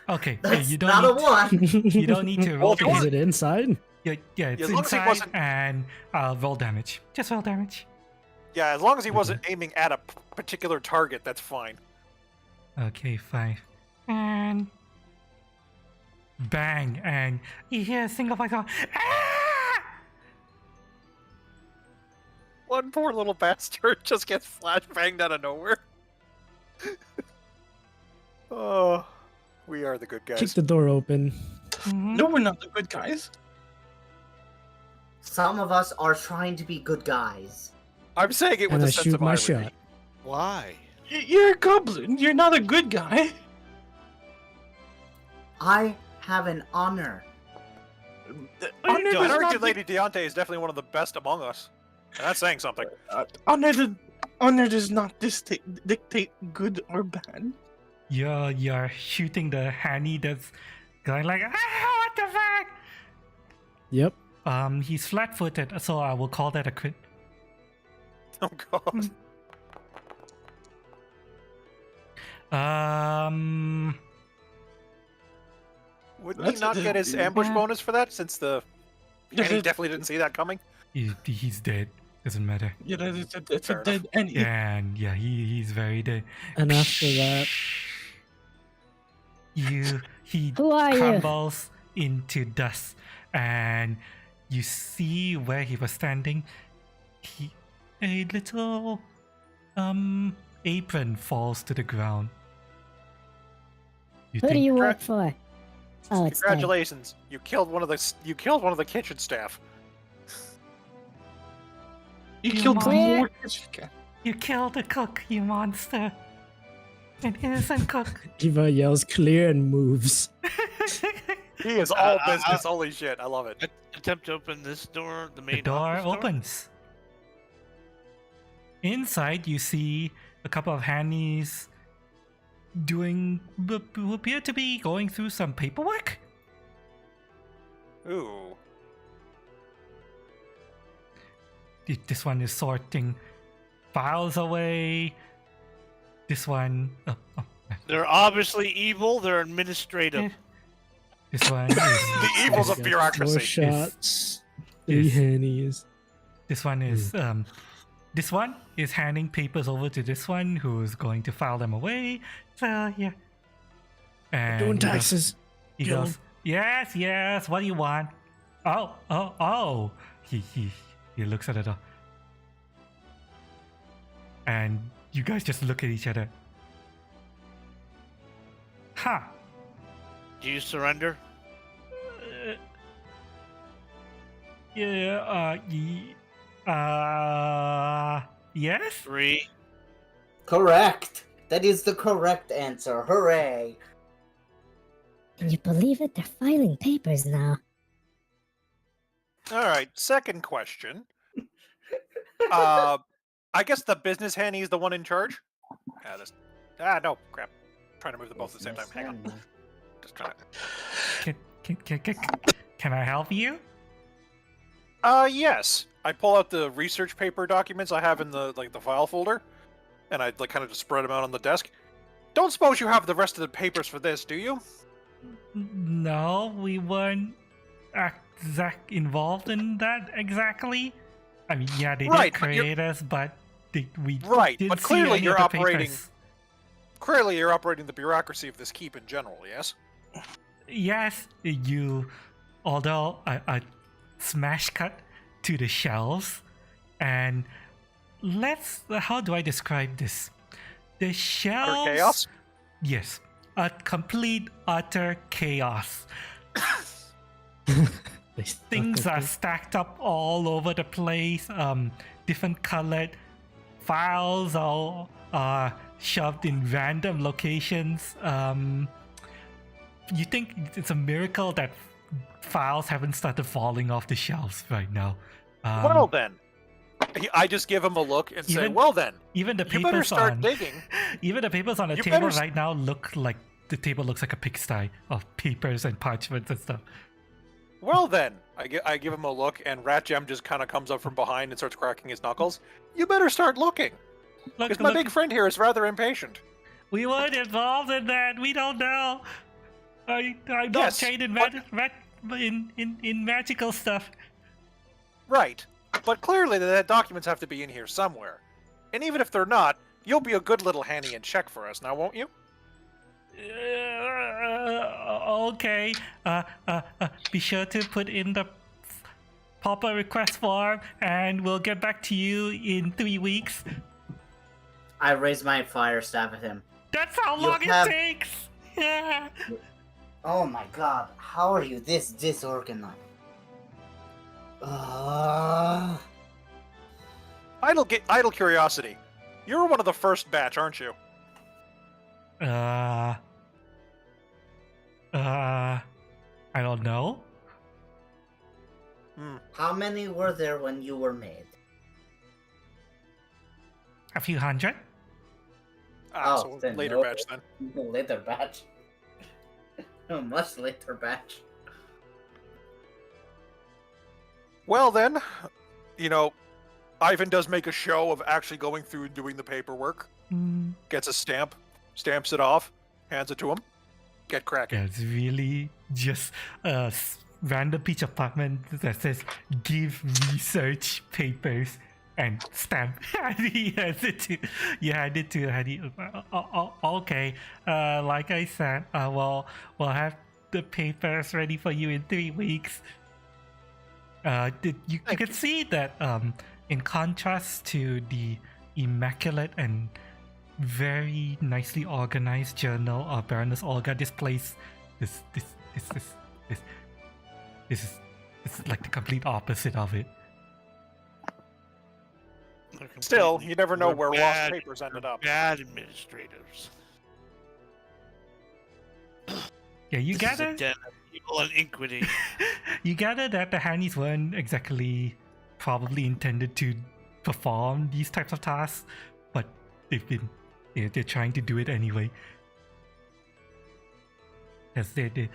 Okay. That's you don't not need a one. you don't need to roll. Well, Is it inside? Yeah, it's as long as he inside, wasn't- and roll damage. Just roll damage. yeah, as long as he wasn't aiming at a particular target, that's fine. Okay, 5. And bang, and you hear a single voice go, "Ah!" One poor little bastard just gets flashbanged out of nowhere. Oh, we are the good Kick guys. the door open. Mhm. No, we're not the good guys. Some of us are trying to be good guys. I'm saying it with And a I sense shoot of my irony. shot. Why? You're a goblin. You're not a good guy. I have an honor. Honor I'd does argue not Lady Deontay is definitely one of the best among us. And that's saying something. honor does not dictate good or bad. You're shooting the Hanny that's going like, "Ah, what the fuck?" Yep. He's flat-footed, so I will call that a crit. Oh god. Wouldn't he That's not a- get his ambush Yeah. bonus for that since the Yes, he it- definitely didn't see that coming? He's dead. Doesn't matter. Yeah, it's Fair a dead end. And yeah, he's very dead. And after that, He Who are you? crumbles into dust, and you see where he was standing. A little apron falls to the ground. Who do you work for? Oh, it's dead. Congratulations, you killed one of the kitchen staff. You killed Clear. more. You killed the cook, you monster. An innocent cook. Eva yells clear and moves. He is all I- business. Holy shit, I love it. Attempt to open this door, the main The door office opens. Inside, you see a couple of Hannies who appear to be going through some paperwork. Ooh. This one is sorting files away. This one, They're obviously evil. They're administrative. this one is The evils of Got bureaucracy. 4 shots. 3 Yes. hannies. this one is handing papers over to this one who's going to file them away. So yeah. And Doing he goes- taxes. He Kill goes, yes, what do you want? Oh. He looks at the door. And you guys just look at each other. Huh. Do you surrender? Yes? 3. Correct. That is the correct answer. Hooray. Can you believe it? They're filing papers now. All right, second question. I guess the business Hanny is the one in charge. No, crap. Trying to move them both at the same time. Hang on. Just trying to. Can I help you? Yes. I pull out the research paper documents I have in the file folder, and I kind of just spread them out on the desk. Don't suppose you have the rest of the papers for this, do you? No, we weren't involved in that exactly. I mean, yeah, they Right, did but create us, but we Right, didn't but see clearly any you're of the operating- papers. Clearly, you're operating the bureaucracy of this keep in general. Yes. Yes, although I smash cut to the shelves, and let's. How do I describe this? The shelves. chaos? Yes, a complete utter chaos. Things are stacked up all over the place. Different colored files are shoved in random locations. You think it's a miracle that files haven't started falling off the shelves right now. Well then, I just give him a look and say, Even- "Well then, Even the you better papers start on digging." even the papers on the You table better s- right now look like the table looks like a pigsty of papers and parchments and stuff. Well then, I give him a look, and Ratgem just kind of comes up from behind and starts cracking his knuckles. You better start looking, Look, because my look, big friend here is rather impatient. we weren't involved in that. We don't know. I'm not Yes, trained in, but- in magical stuff. Right, but clearly the documents have to be in here somewhere. And even if they're not, you'll be a good little handy and check for us, now won't you? Okay. Be sure to put in the proper request form, and we'll get back to you in 3 weeks. I raise my fire staff at him. That's how You long have- it takes. Yeah. Oh my god, how are you this disorganized? Idle curiosity. You're one of the first batch, aren't you? I don't know. How many were there when you were made? A few hundred. So then later no. batch then. Later batch. A much later batch. Well then, Ivan does make a show of actually going through and doing the paperwork. Gets a stamp, stamps it off, hands it to him. Get cracking. Yeah, it's really just a random piece of parchment that says "Give research papers" and stamp. And he hands it to you. Hand it to Hanny. Okay. Like I said, we'll have the papers ready for you in 3 weeks. You can see that in contrast to the immaculate and very nicely organized journal of Baroness Olga, this place, this is like the complete opposite of it. They're Still, completely- you never know we're where lost bad- papers ended we're up. Bad administrators. Yeah, you This is a gather den of evil and iniquity. you gather that the Hannies weren't exactly probably intended to perform these types of tasks, but they're trying to do it anyway. As they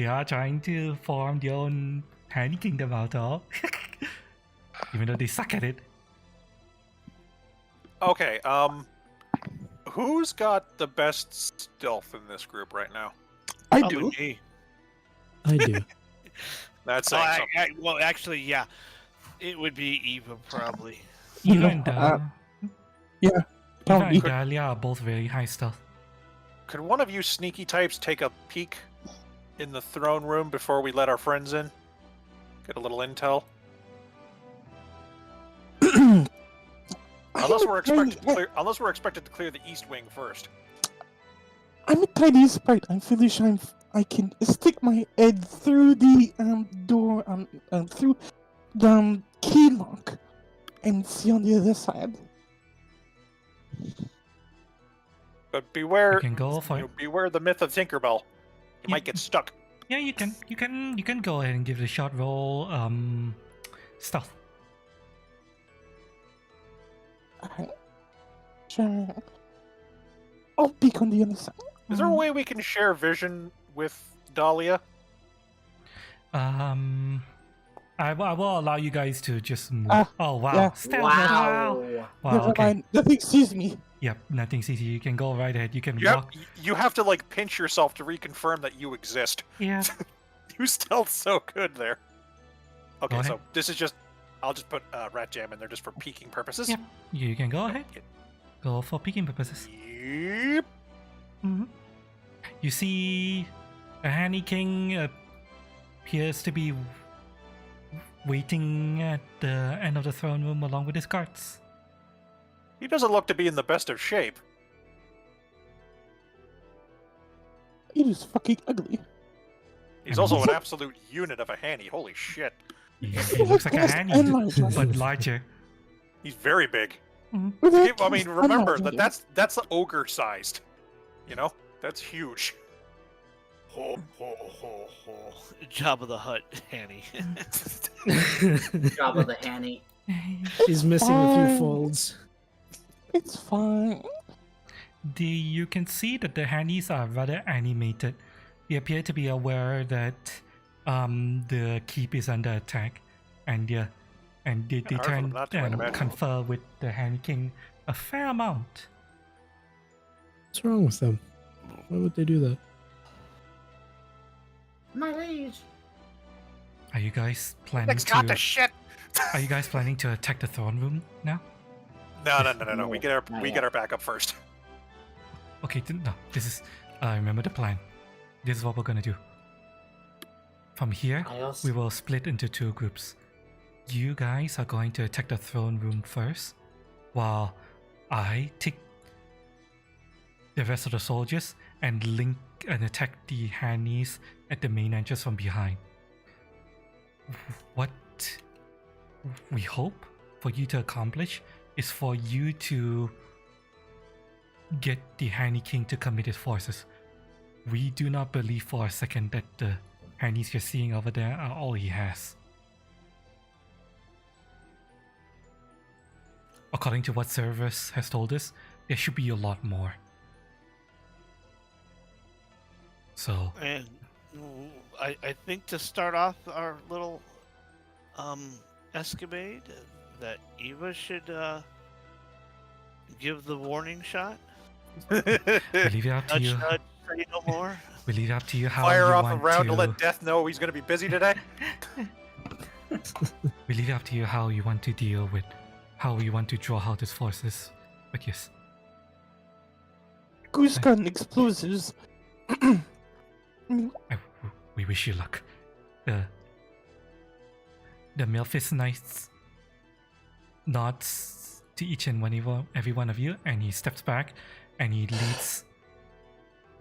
are trying to form their own Hanny kingdom out of, even though they suck at it. Okay, who's got the best stealth in this group right now? I Probably do. me. I do. That's Oh, saying something. well, actually, yeah. It would be Eva, probably. You know, and yeah, Eva probably. and Dahlia are both very high stealth. Could one of you sneaky types take a peek in the throne room before we let our friends in? Get a little intel? Unless we're expected to clear the east wing first. I'm a tiny sprite. I'm fairly sure I can stick my head through the door, through the key lock, and see on the other side. But beware, You can go for it. beware the myth of Tinkerbell. You might get stuck. Yeah, you can go ahead and give it a short roll. Stealth. Alright. Sure. I'll peek on the other side. Is there a way we can share vision with Dahlia? I will allow you guys to just move. Ah, Oh wow! yeah. Stealth. Wow. Wow. Never Okay. mind. Nothing sees me. Yep. Nothing sees you. You can go right ahead. You can You have, walk. you have to like pinch yourself to reconfirm that you exist. Yeah. You stealth so good there. Okay, Go so ahead. this is just. I'll just put Rat Jam in there just for peeking purposes. Yep. You can go ahead. Go for peeking purposes. Yep. You see, a Hanny King appears to be waiting at the end of the throne room along with his guards. He doesn't look to be in the best of shape. It is fucking ugly. He's also an absolute unit of a hanny. Holy shit. He looks like a Yes, hanny, and large. but larger. He's very big. With a I mean, cast remember and that's ogre sized. You know, that's huge. Ho ho ho ho. Jabba the Hutt, Hanny. Jabba the Hanny. She's missing a few fine. folds. It's fine. You can see that the hannies are rather animated. They appear to be aware that the keep is under attack, and they hard for them turn not to, I'd and imagine. confer with the Hanny King a fair amount. What's wrong with them? Why would they do that? My liege. Are you guys planning Next got the to? shit. Are you guys planning to attack the throne room now? No. We No, get our backup first. Okay, no. This is. Remember the plan. This is what we're gonna do. From here, I also we will split into two groups. You guys are going to attack the throne room first, while I take the rest of the soldiers and link and attack the Hannies at the main entrance from behind. What we hope for you to accomplish is for you to get the Hanny King to commit his forces. We do not believe for a second that the Hannies you're seeing over there are all he has. According to what Cerberus has told us, there should be a lot more. So, And I think to start off our little escapade, that Eva should give the warning shot. we leave it up to Nudge, you. nudge, say no more. We leave it up to you how Fire you off a want round to to. let Death know he's going to be busy today. We leave it up to you how you want to deal with, how you want to draw out his forces. But yes, Goose gun explosives. we wish you luck. The Milfist Knights nods to each and every one of you, and he steps back and he leads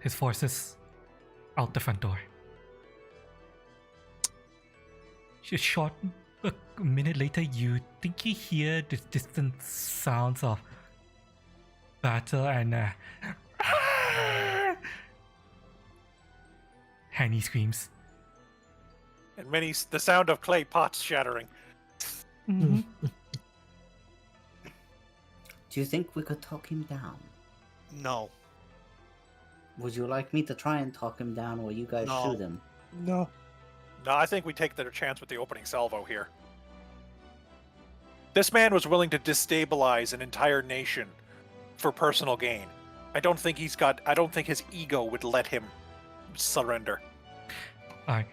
his forces out the front door. Just short, a minute later, you think you hear the distant sounds of battle and Hanny screams. And the sound of clay pots shattering. Mhm. Do you think we could talk him down? No. Would you like me to try and talk him down while you guys No. shoot him? No. No, I think we take the chance with the opening salvo here. This man was willing to destabilize an entire nation for personal gain. I don't think his ego would let him surrender. Alright,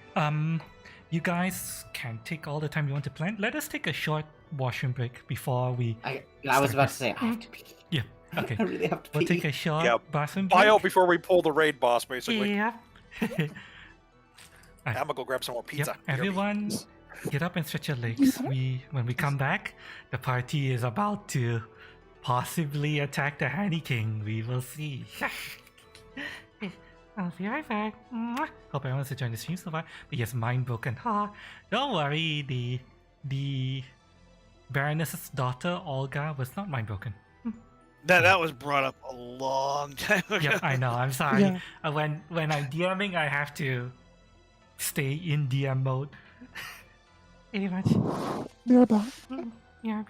you guys can take all the time you want to plan. Let us take a short washroom break before we. I was about to say, I have to pee. Yeah, okay. I really have to pee. We'll take a short Yeah, bathroom break. Bio before we pull the raid boss, basically. Yeah. I'm gonna go grab some more pizza. Yep, everyone get up and stretch your legs. When we come back, the party is about to possibly attack the Hanny King. We will see. I'll be right back. Hope everyone's enjoying the stream so far. But yes, mind broken. Don't worry, the Baroness's daughter Olga was not mind broken. That was brought up a long time ago. Yep, I know. I'm sorry. Yeah. When I'm DMing, I have to stay in DM mode. Very much. They're back. Yeah.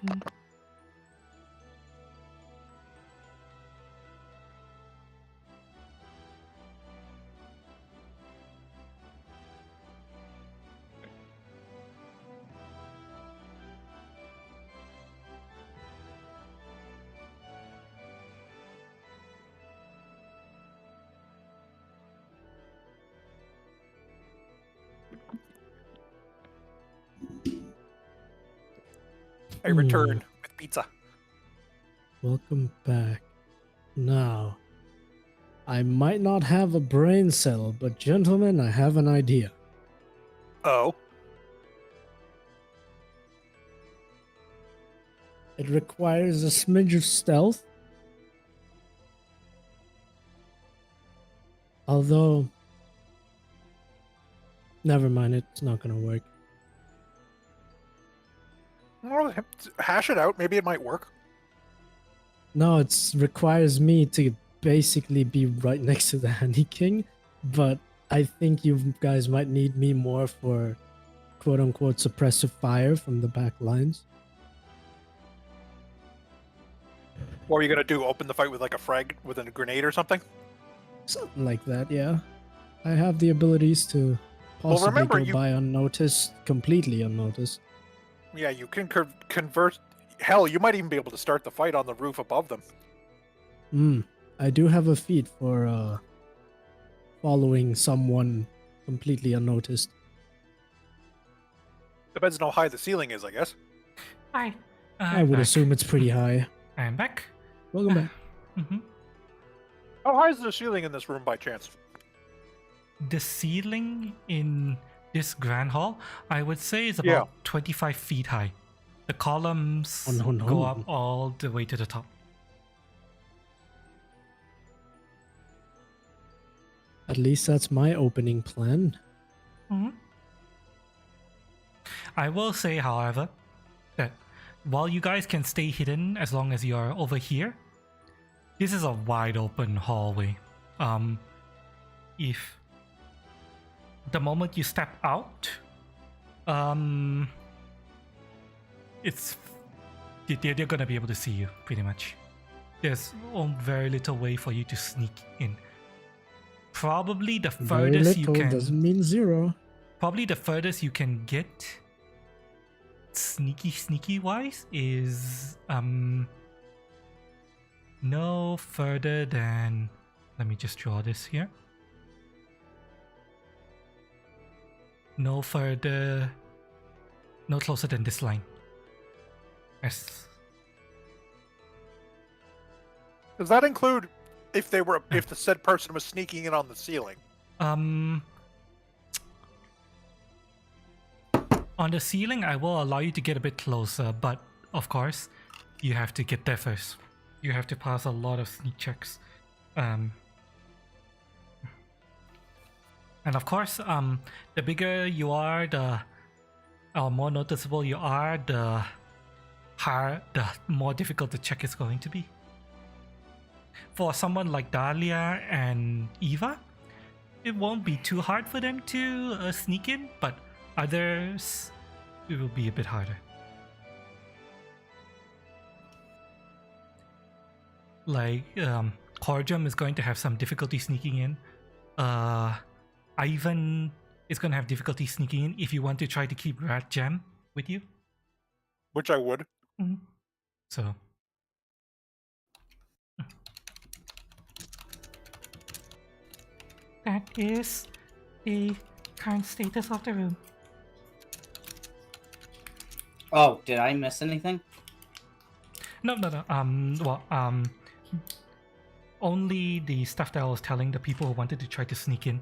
I return with pizza. Welcome back. Now, I might not have a brain cell, but gentlemen, I have an idea. Oh. It requires a smidge of stealth. Although, never mind, it's not gonna work. Well, hash it out. Maybe it might work. No, it requires me to basically be right next to the Honey King, but I think you guys might need me more for quote-unquote suppressive fire from the back lines. What are you gonna do? Open the fight with like a frag with a grenade or something? Something like that, yeah. I have the abilities to possibly remember, go by unnoticed, completely unnoticed. Yeah, you can convert. Hell, you might even be able to start the fight on the roof above them. I do have a feat for following someone completely unnoticed. Depends on how high the ceiling is, I guess. Hi. I would assume it's pretty high. I'm back. Welcome back. Mm-hmm. How high is the ceiling in this room by chance? The ceiling in this grand hall, I would say, is about 25 feet high. The columns Oh, no. go up all the way to the top. At least that's my opening plan. Mm-hmm. I will say, however, that while you guys can stay hidden as long as you're over here, this is a wide open hallway. If the moment you step out, they're gonna be able to see you pretty much. There's very little way for you to sneak in. Probably the Very furthest little you can. doesn't mean zero. Probably the furthest you can get, sneaky wise, is no further than. Let me just draw this here. No further, no closer than this line. Yes. Does that include if if the said person was sneaking in on the ceiling? On the ceiling, I will allow you to get a bit closer, but of course, you have to get there first. You have to pass a lot of sneak checks. And of course, the bigger you are, the more noticeable you are, the more difficult the check is going to be. For someone like Dahlia and Eva, it won't be too hard for them to sneak in, but others, it will be a bit harder. Like, Cordium is going to have some difficulty sneaking in. Ivan is going to have difficulty sneaking in if you want to try to keep Rat Jam with you. Which I would. Mm-hmm. So. That is the current status of the room. Oh, did I miss anything? No. Only the stuff that I was telling the people who wanted to try to sneak in.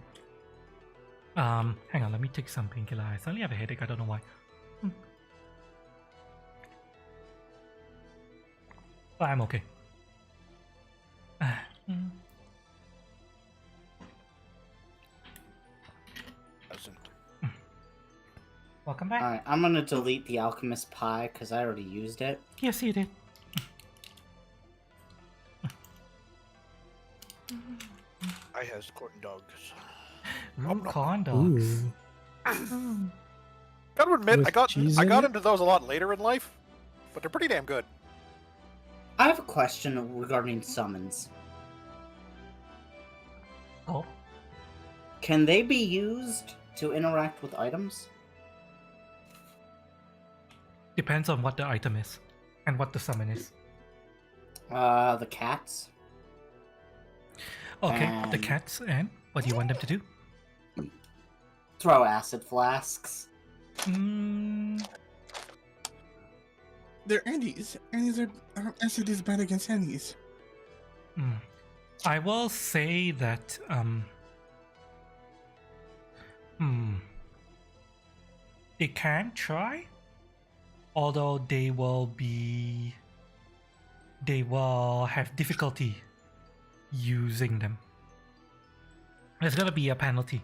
Hang on, let me take some painkiller. I suddenly have a headache, I don't know why. But I'm okay. Welcome back. Alright, I'm gonna delete the alchemist pie because I already used it. Yes, you did. I has corn dogs. Corn dogs. Gotta admit, With I got cheese in it? into those a lot later in life, but they're pretty damn good. I have a question regarding summons. Oh. Can they be used to interact with items? Depends on what the item is and what the summon is. The cats. Okay, the cats, and what do you want them to do? Throw acid flasks. They're Andes. Andes are acid is bad against Andes. I will say that they can try, although they will be they will have difficulty using them. There's gonna be a penalty.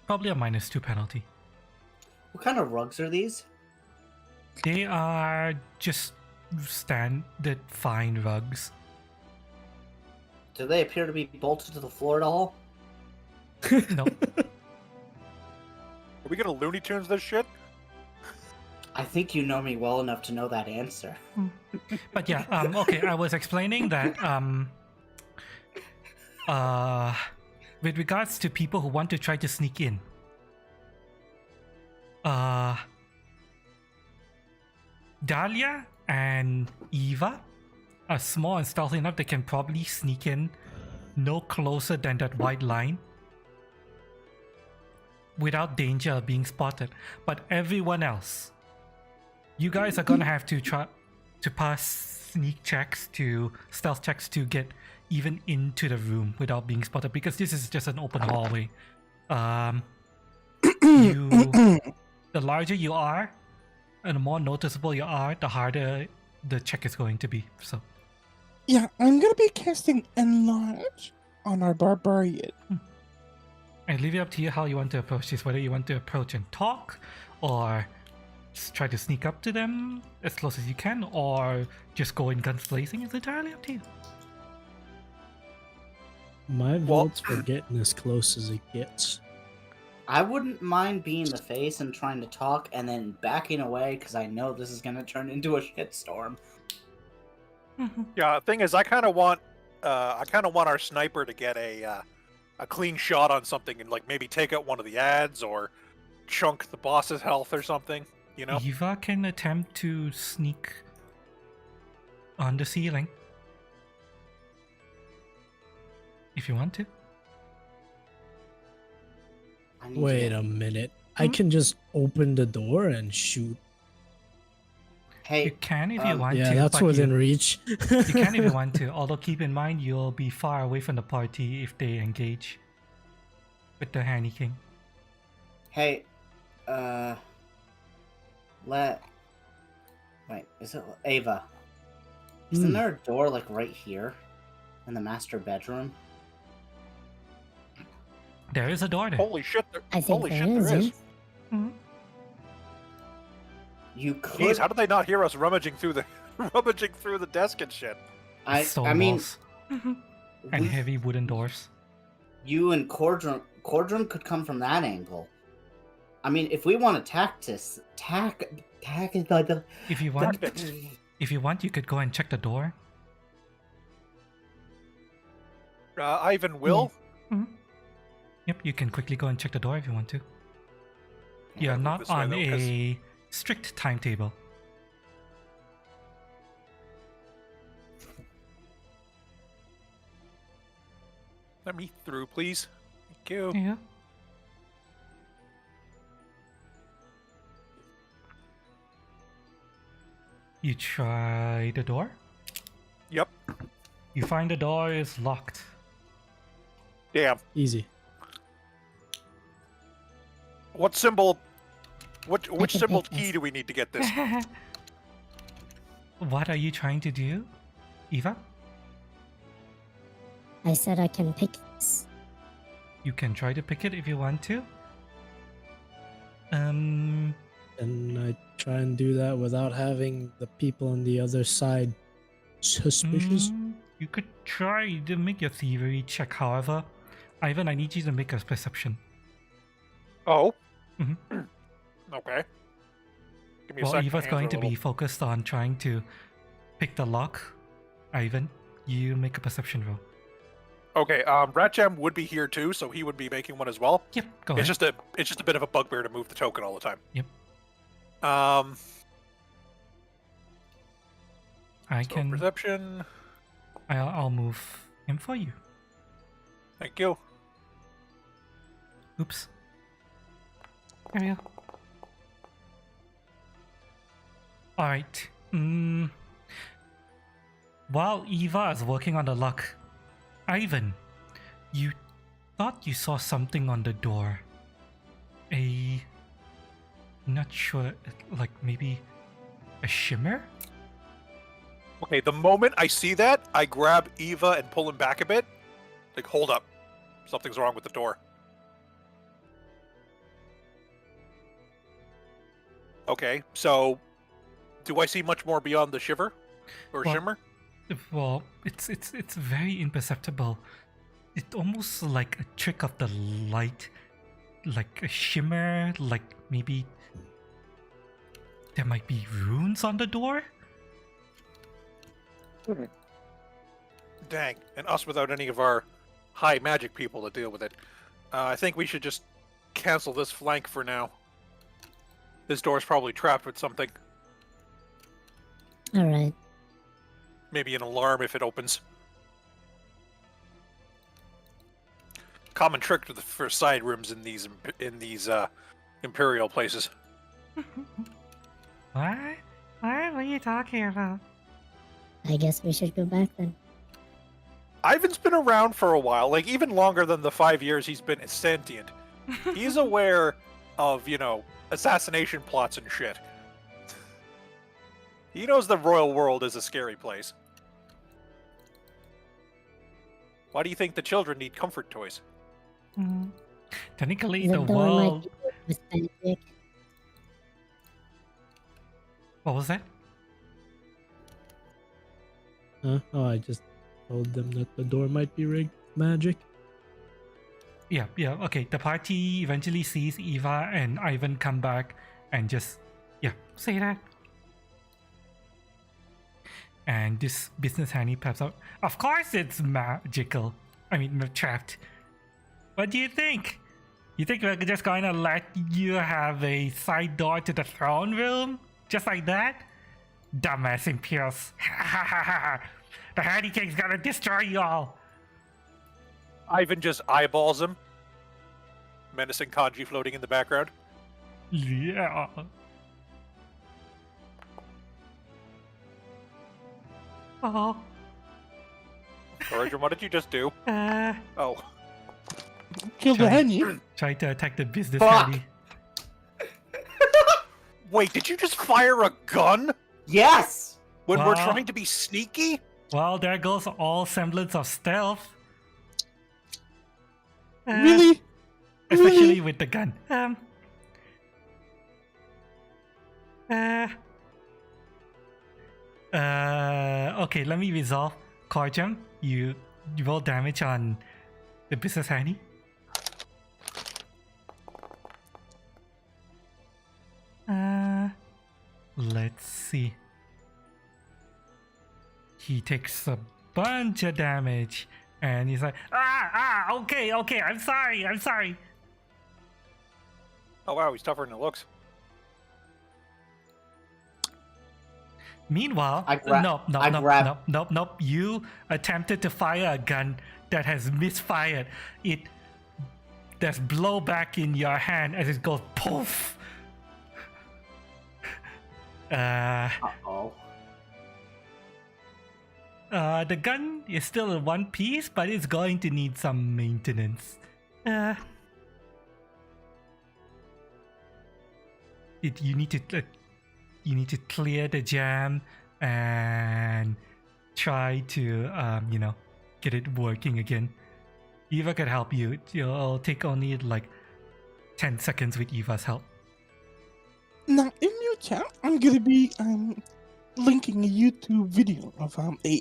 Probably a -2 penalty. What kind of rugs are these? They are just standard fine rugs. Do they appear to be bolted to the floor at all? No. Are we gonna Looney Tunes this shit? I think you know me well enough to know that answer. But yeah, okay, I was explaining that with regards to people who want to try to sneak in, Dahlia and Eva are small and stealthy enough they can probably sneak in no closer than that white line without danger of being spotted. But everyone else, you guys are gonna have to try to pass sneak checks to stealth checks to get even into the room without being spotted, because this is just an open hallway. The larger you are and the more noticeable you are, the harder the check is going to be. So Yeah, I'm gonna be casting Enlarge on our barbarian. I leave it up to you how you want to approach this, whether you want to approach and talk, or just try to sneak up to them as close as you can, or just go in guns blazing. It's entirely up to you. My vote's for getting as close as it gets. I wouldn't mind being the face and trying to talk and then backing away because I know this is going to turn into a shitstorm. Yeah, the thing is, I kind of want our sniper to get a clean shot on something and like maybe take out one of the ads or chunk the boss's health or something. You know? Eva can attempt to sneak on the ceiling if you want to. I need to Wait get- a minute. I can just open the door and shoot. Hey, You can if you want Yeah, to. that's but within you, reach. you can if you want to. Although keep in mind you'll be far away from the party if they engage with the Hanny King. hey, wait, is it Ava? Isn't there a door like right here in the master bedroom? There is a door there. Holy shit! I think Holy there shit! is, There is. yeah. You could. Jeez, how did they not hear us rummaging through the desk and shit? Stone I mean, walls and we- heavy wooden doors. you and Cordrum could come from that angle. I mean, if we want to tack If you want, you could go and check the door. Ivan will. Yep, you can quickly go and check the door if you want to. You're move not this way, on though, 'cause- a strict timetable. Let me through, please. Thank you. Yeah. You try the door. Yep. You find the door is locked. Damn. Easy. What symbol? Which can symbol pick key this. do we need to get this? What are you trying to do, Eva? I said I can pick this. You can try to pick it if you want to. And I try and do that without having the people on the other side suspicious. You could try to make your thievery check, however. Ivan, I need you to make a perception. Oh. Mhm. Okay. Give me a Well, second. Eva's answer going a to little. be focused on trying to pick the lock. Ivan, you make a perception roll. Okay. Ratjam would be here too, so he would be making one as well. Yep, go ahead. It's just a bit of a bugbear to move the token all the time. Yep. I So can. perception. I'll move him for you. Thank you. Oops. There we go. Alright. While Eva is working on the lock, Ivan, you thought you saw something on the door. Not sure, like maybe A shimmer? Okay, the moment I see that, I grab Eva and pull him back a bit. Like, hold up. Something's wrong with the door. Okay, so do I see much more beyond the shiver? Or Well- shimmer? Well, it's very imperceptible. It's almost like a trick of the light, like a shimmer, like maybe there might be runes on the door. Dang, and us without any of our high magic people to deal with it. I think we should just cancel this flank for now. This door's probably trapped with something. All right. Maybe an alarm if it opens. Common trick for side rooms in these imperial places. What? What are you talking about? I guess we should go back then. Ivan's been around for a while, like even longer than the 5 years he's been sentient. He's aware of, assassination plots and shit. He knows the royal world is a scary place. Why do you think the children need comfort toys? Technically, The the door world. might be lit with magic. What was that? Huh? Oh, I just told them that the door might be rigged with magic. Yeah. Okay. The party eventually sees Eva and Ivan come back and just, say that. And this business handy pops out. Of course it's magical. I mean, trapped. What do you think? You think we're just going to let you have a side door to the throne room? Just like that? Dumbass Imperials. The Handy King's gonna destroy you all. Ivan just eyeballs him. Menacing kanji floating in the background. Yeah. Oh. Origin, what did you just do? Oh. Kill the honey. Try to attack the business Fuck. handy. Wait, did you just fire a gun? Yes! When we're Wow. trying to be sneaky? Well, there goes all semblance of stealth. Really? Especially Really? with the gun. Okay, let me resolve. Corjum, you roll damage on the business handy. Let's see. He takes a bunch of damage, and he's like, okay, I'm sorry. Oh wow, he's tougher than it looks. Meanwhile, I gra- nope. You attempted to fire a gun that has misfired. There's blowback in your hand as it goes poof. Uh-oh. The gun is still in one piece, but it's going to need some maintenance. You need to clear the jam and try to get it working again. Eva could help you. It'll take only like 10 seconds with Eva's help. Now in your chat, I'm gonna be linking a YouTube video of a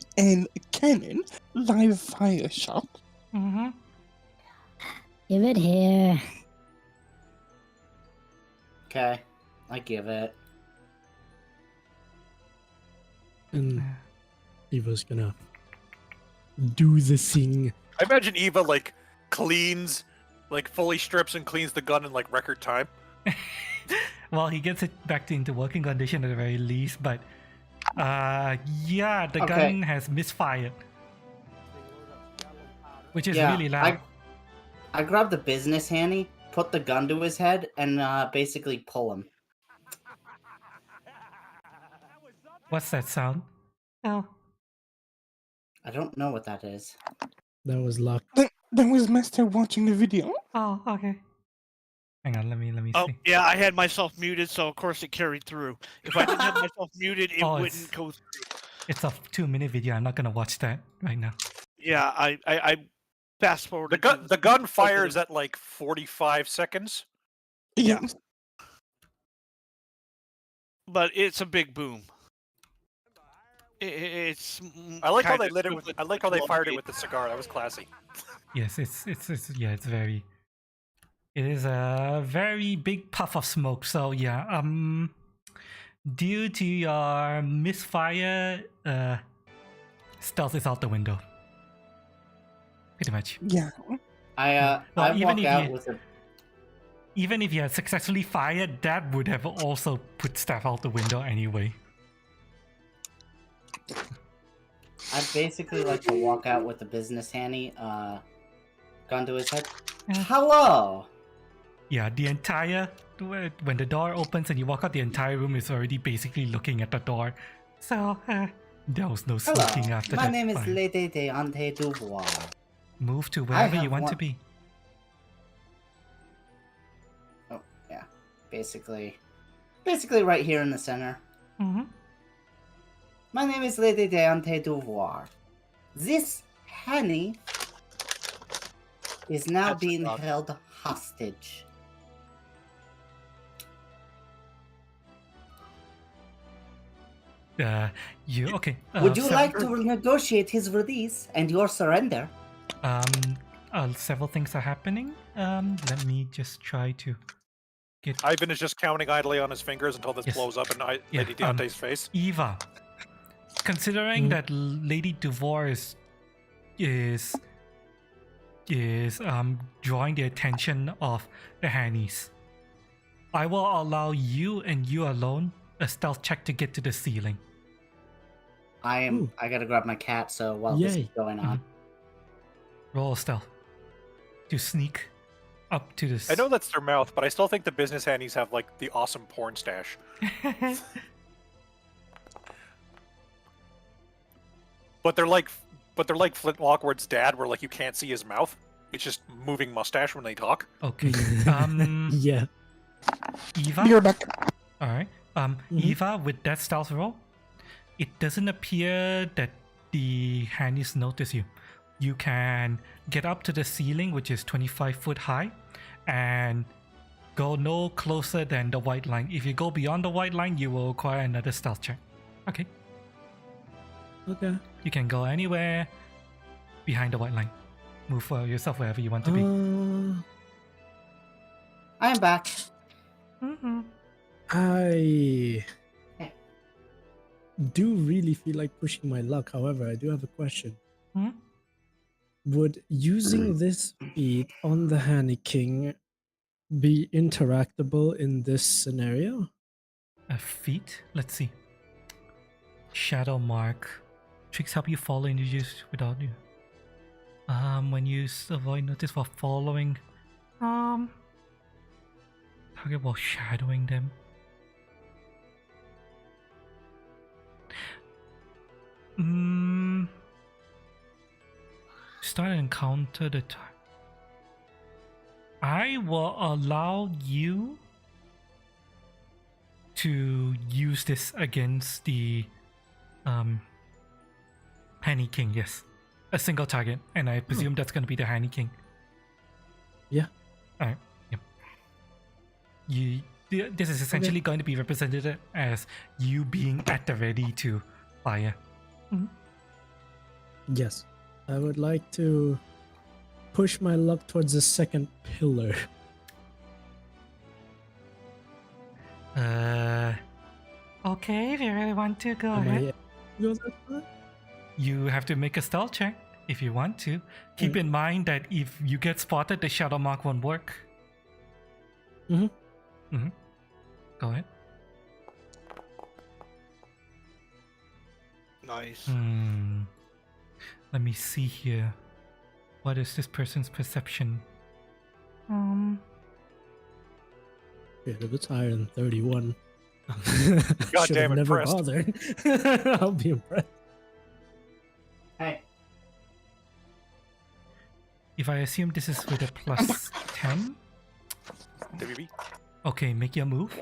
cannon live fire shot. Mm-hmm. Give it here. Okay, I give it. And Eva's gonna do the thing. I imagine Eva cleans, fully strips and cleans the gun in record time. Well, he gets it back into working condition at the very least, but the Okay. gun has misfired, which is Yeah, really loud. I grab the business handy, put the gun to his head, and basically pull him. What's that sound? Oh, I don't know what that is. That was luck. That was Master watching the video. okay. Hang on, let me Oh, see. yeah, I had myself muted, so of course it carried through. If I didn't have myself muted, it Oh, wouldn't go through. It's a 2-minute video. I'm not gonna watch that right now. Yeah, I fast forwarded. The gun fires at like 45 seconds. Yeah. But it's a big boom. It's. I like how kinda they lit it with. I like how they equivalent fired to it with the cigar. That was classy. Yes, it's very. It is a very big puff of smoke. So yeah, due to your misfire, stealth is out the window. Pretty much. Yeah. I walk out with a. Even if you had successfully fired, that would have also put stuff out the window anyway. I'd basically like to walk out with a business handy, gun to his head. Hello! Yeah, the entire when the door opens and you walk out, the entire room is already basically looking at the door. So there was no Hello. sneaking after My that. name is fire. Lady Deante Dubois. Move to wherever you have want to one- be. Oh, yeah. Basically right here in the center. Mm-hmm. My name is Lady Deante Dubois. This Henny is now That's a being dog. held hostage. You okay? Would you like to negotiate his release and your surrender? Several things are happening. Let me just try to get Ivan is just counting idly on his fingers until this Yes. blows up in Yeah, Lady Deontay's face. Eva. Considering that Lady Duvoir is drawing the attention of the Hannies, I will allow you and you alone a stealth check to get to the ceiling. Ooh. I gotta grab my cat, so while this is Yay. going on. Roll a stealth to sneak up to this. I know that's their mouth, but I still think the business handies have like the awesome porn stash. But they're like Flint Lockwood's dad, where like you can't see his mouth. It's just moving mustache when they talk. Okay. Yeah. Eva. You're back. All right. Eva, with that stealth roll, it doesn't appear that the Hannies notice you. You can get up to the ceiling, which is 25 foot high, and go no closer than the white line. If you go beyond the white line, you will require another stealth check. Okay. Okay. You can go anywhere behind the white line. Move for yourself wherever you want to be. I am back. I do really feel like pushing my luck. However, I do have a question. Would using this feat on the Hanny King be interactable in this scenario? A feat? Let's see. Shadow mark. Tricks help you follow individuals without you. When you avoid notice while following. Target while shadowing them. Start an encounter the time. I will allow you to use this against the Hanny King, yes. A single target, and I presume that's going to be the Hanny King. Yeah. Alright, yep. This is essentially going to be represented as you being at the ready to fire. Yes. I would like to push my luck towards the second pillar. Okay, if you really want to, go Am ahead. I go that far? You have to make a stealth check if you want to. Keep in mind that if you get spotted, the shadow mark won't work. Go ahead. Nice. Let me see here. What is this person's perception? Yeah, if it's higher than 31. God Should damn have never impressed. bothered. I'll be impressed. Hey, If I assume this is with a plus 10, WB. Okay, make your move.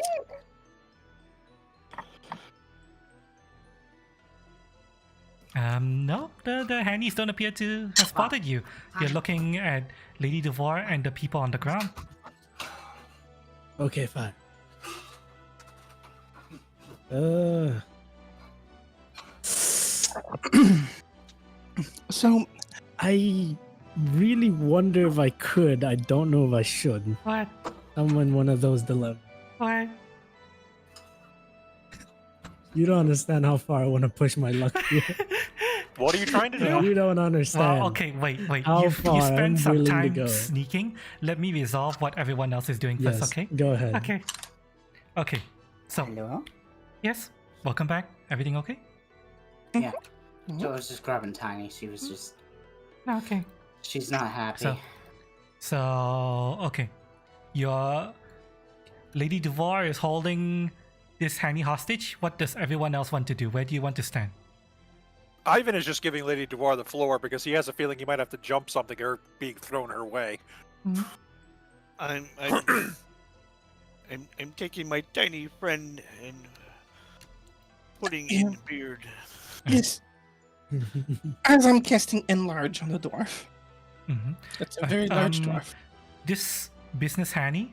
No, the handies don't appear to have spotted you. You're looking at Lady Devoir and the people on the ground. Okay, fine. So, I really wonder if I could. I don't know if I should. What? I'm in one of those dilemmas. What? You don't understand how far I want to push my luck here. What are you trying to do? You don't understand. Well, okay, wait. How You far I'm spent some willing to time go. sneaking. Let me resolve what everyone else is doing Yes, first, okay? go ahead. Okay. Okay. So, Hello? yes, welcome back. Everything okay? Yeah. So I was just grabbing Tiny. She was just. Okay. She's not happy. So, okay. Your Lady Devoir is holding this Hanny hostage. What does everyone else want to do? Where do you want to stand? Ivan is just giving Lady Devoir the floor because he has a feeling he might have to jump something or being thrown her way. I'm taking my tiny friend and putting in the beard. yes, as I'm casting Enlarge on the dwarf. Mm-hmm. That's a very large dwarf. This business Hanny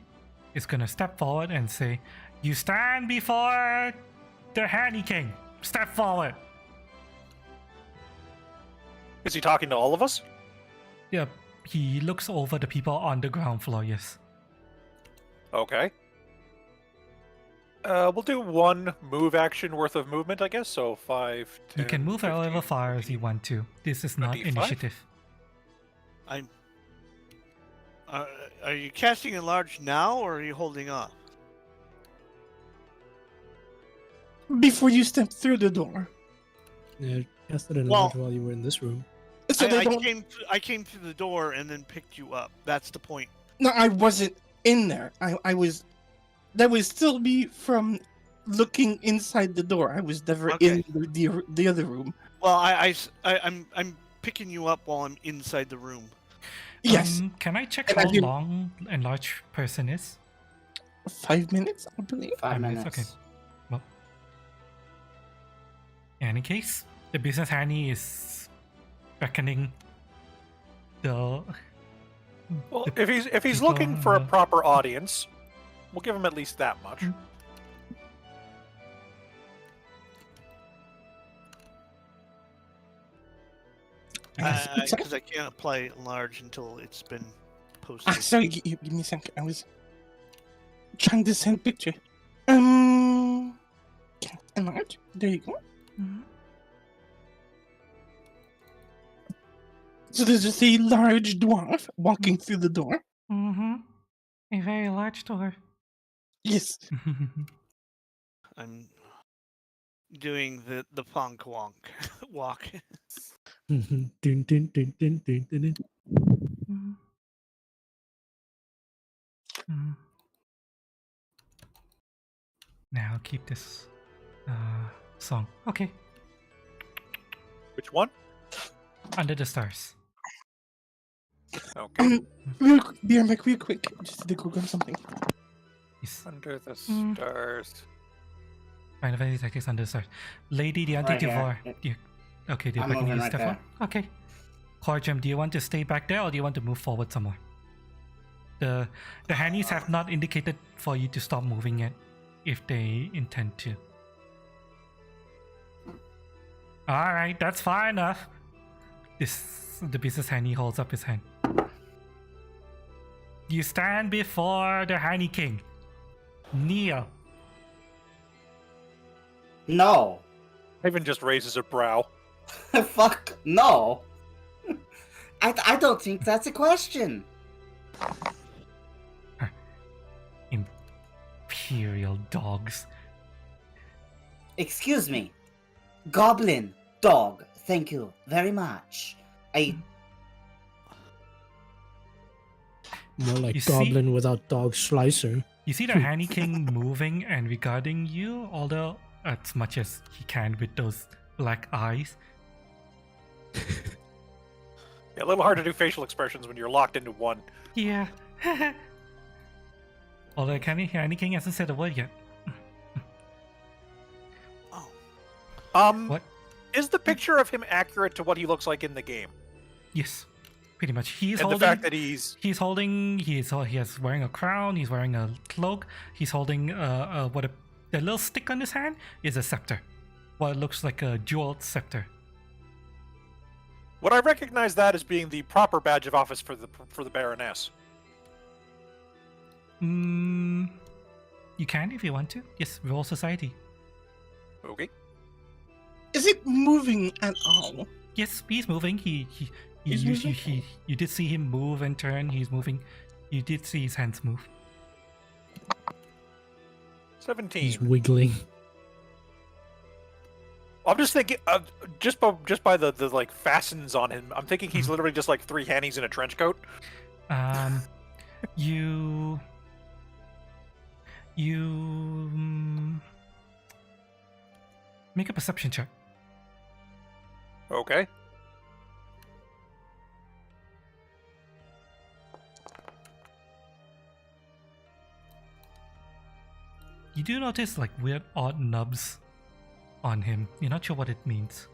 is gonna step forward and say, "You stand before the Hanny King. Step forward." Is he talking to all of us? Yeah, he looks over the people on the ground floor. Yes. Okay. We'll do one move action worth of movement, I guess. So 5, 10, You can move 15, however far as you want to. This is not 25? initiative. I'm. Are you casting enlarge now, or are you holding off? Before you step through the door. Yeah, casted an Well- large while you were in this room. So they I don't. came through the door and then picked you up. That's the point. No, I wasn't in there. I was. That would still be from looking inside the door. I was never Okay. in the other room. Well, I'm picking you up while I'm inside the room. Yes, Can I check And I how did- long a large person is? 5 minutes, I believe. 5 minutes, minutes. okay. Well, in any case, the business Hanny is beckoning the. Well, the if he's people looking for a on the- proper audience, we'll give him at least that much. Mm. Because I can't apply enlarge until it's been posted. Sorry, give me a second. I was trying to send picture. Enlarge. There you go. Mhm. So there's just a large dwarf walking through the door. Mm-hmm. A very large door. Yes. I'm doing the Fonk Wonk walk. Dun, dun, dun, dun, dun, dun, dun. Mhm. Mhm. Now keep this song. Okay. Which one? Under the stars. Okay. Real quick. Just to Google something. Yes. Under the Mm. stars. Final Fantasy Tactics Under the Stars. Lady the Right here. Devoir. Yep. Okay, they're I'm backing moving you right step there. forward. Okay. Corjam, do you want to stay back there or do you want to move forward some more? The Hannies have not indicated for you to stop moving yet, if they intend to. Alright, that's far enough. The business Hanny holds up his hand. You stand before the Hanny King. Kneel. No. Ivan just raises a brow. Fuck no. I don't think that's a question. Imperial dogs. Excuse me. Goblin dog. Thank you very much. More like You see- goblin without dog slicer. You see the Hanny King moving and regarding you, although as much as he can with those black eyes. Yeah, a little hard to do facial expressions when you're locked into one. Yeah. Although Hanny King hasn't said a word yet. Oh. What? Is the picture of him accurate to what he looks like in the game? Yes, pretty much. He's And holding. the fact that he's He is wearing a crown. He's wearing a cloak. He's holding a little stick on his hand is a scepter. What looks like a jeweled scepter. would I recognize that as being the proper badge of office for the Baroness? You can if you want to. Yes, Royal Society. Okay. Is it moving at all? Yes, he's moving. You did see him move and turn. He's moving. You did see his hands move. 17. He's wiggling. I'm just thinking, just by the like fastens on him, I'm thinking he's literally just like 3 hannies in a trench coat. You make a perception check. Okay. You do notice like weird odd nubs on him. You're not sure what it means.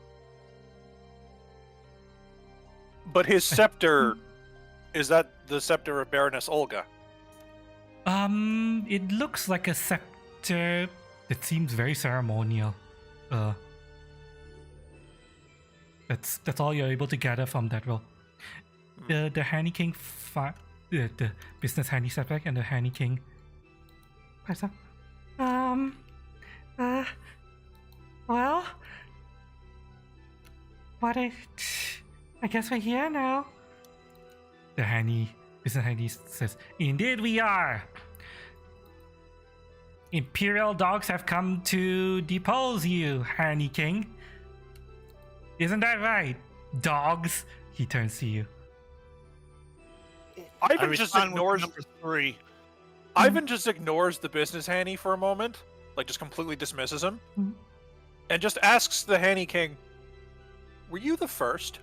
But his scepter, is that the scepter of Baroness Olga? It looks like a scepter that seems very ceremonial. That's all you're able to gather from that roll. The Hanny King, the business Hanny step back, and the Hanny King. What's up? Well, I guess we're here now. The business Hanny says, "Indeed we are. Imperial dogs have come to depose you, Hanny King. Isn't that right, dogs?" He turns to you. Ivan just ignores number 3. Ivan just ignores the business Hanny for a moment, like just completely dismisses him, and just asks the Hanny King, "Were you the first?"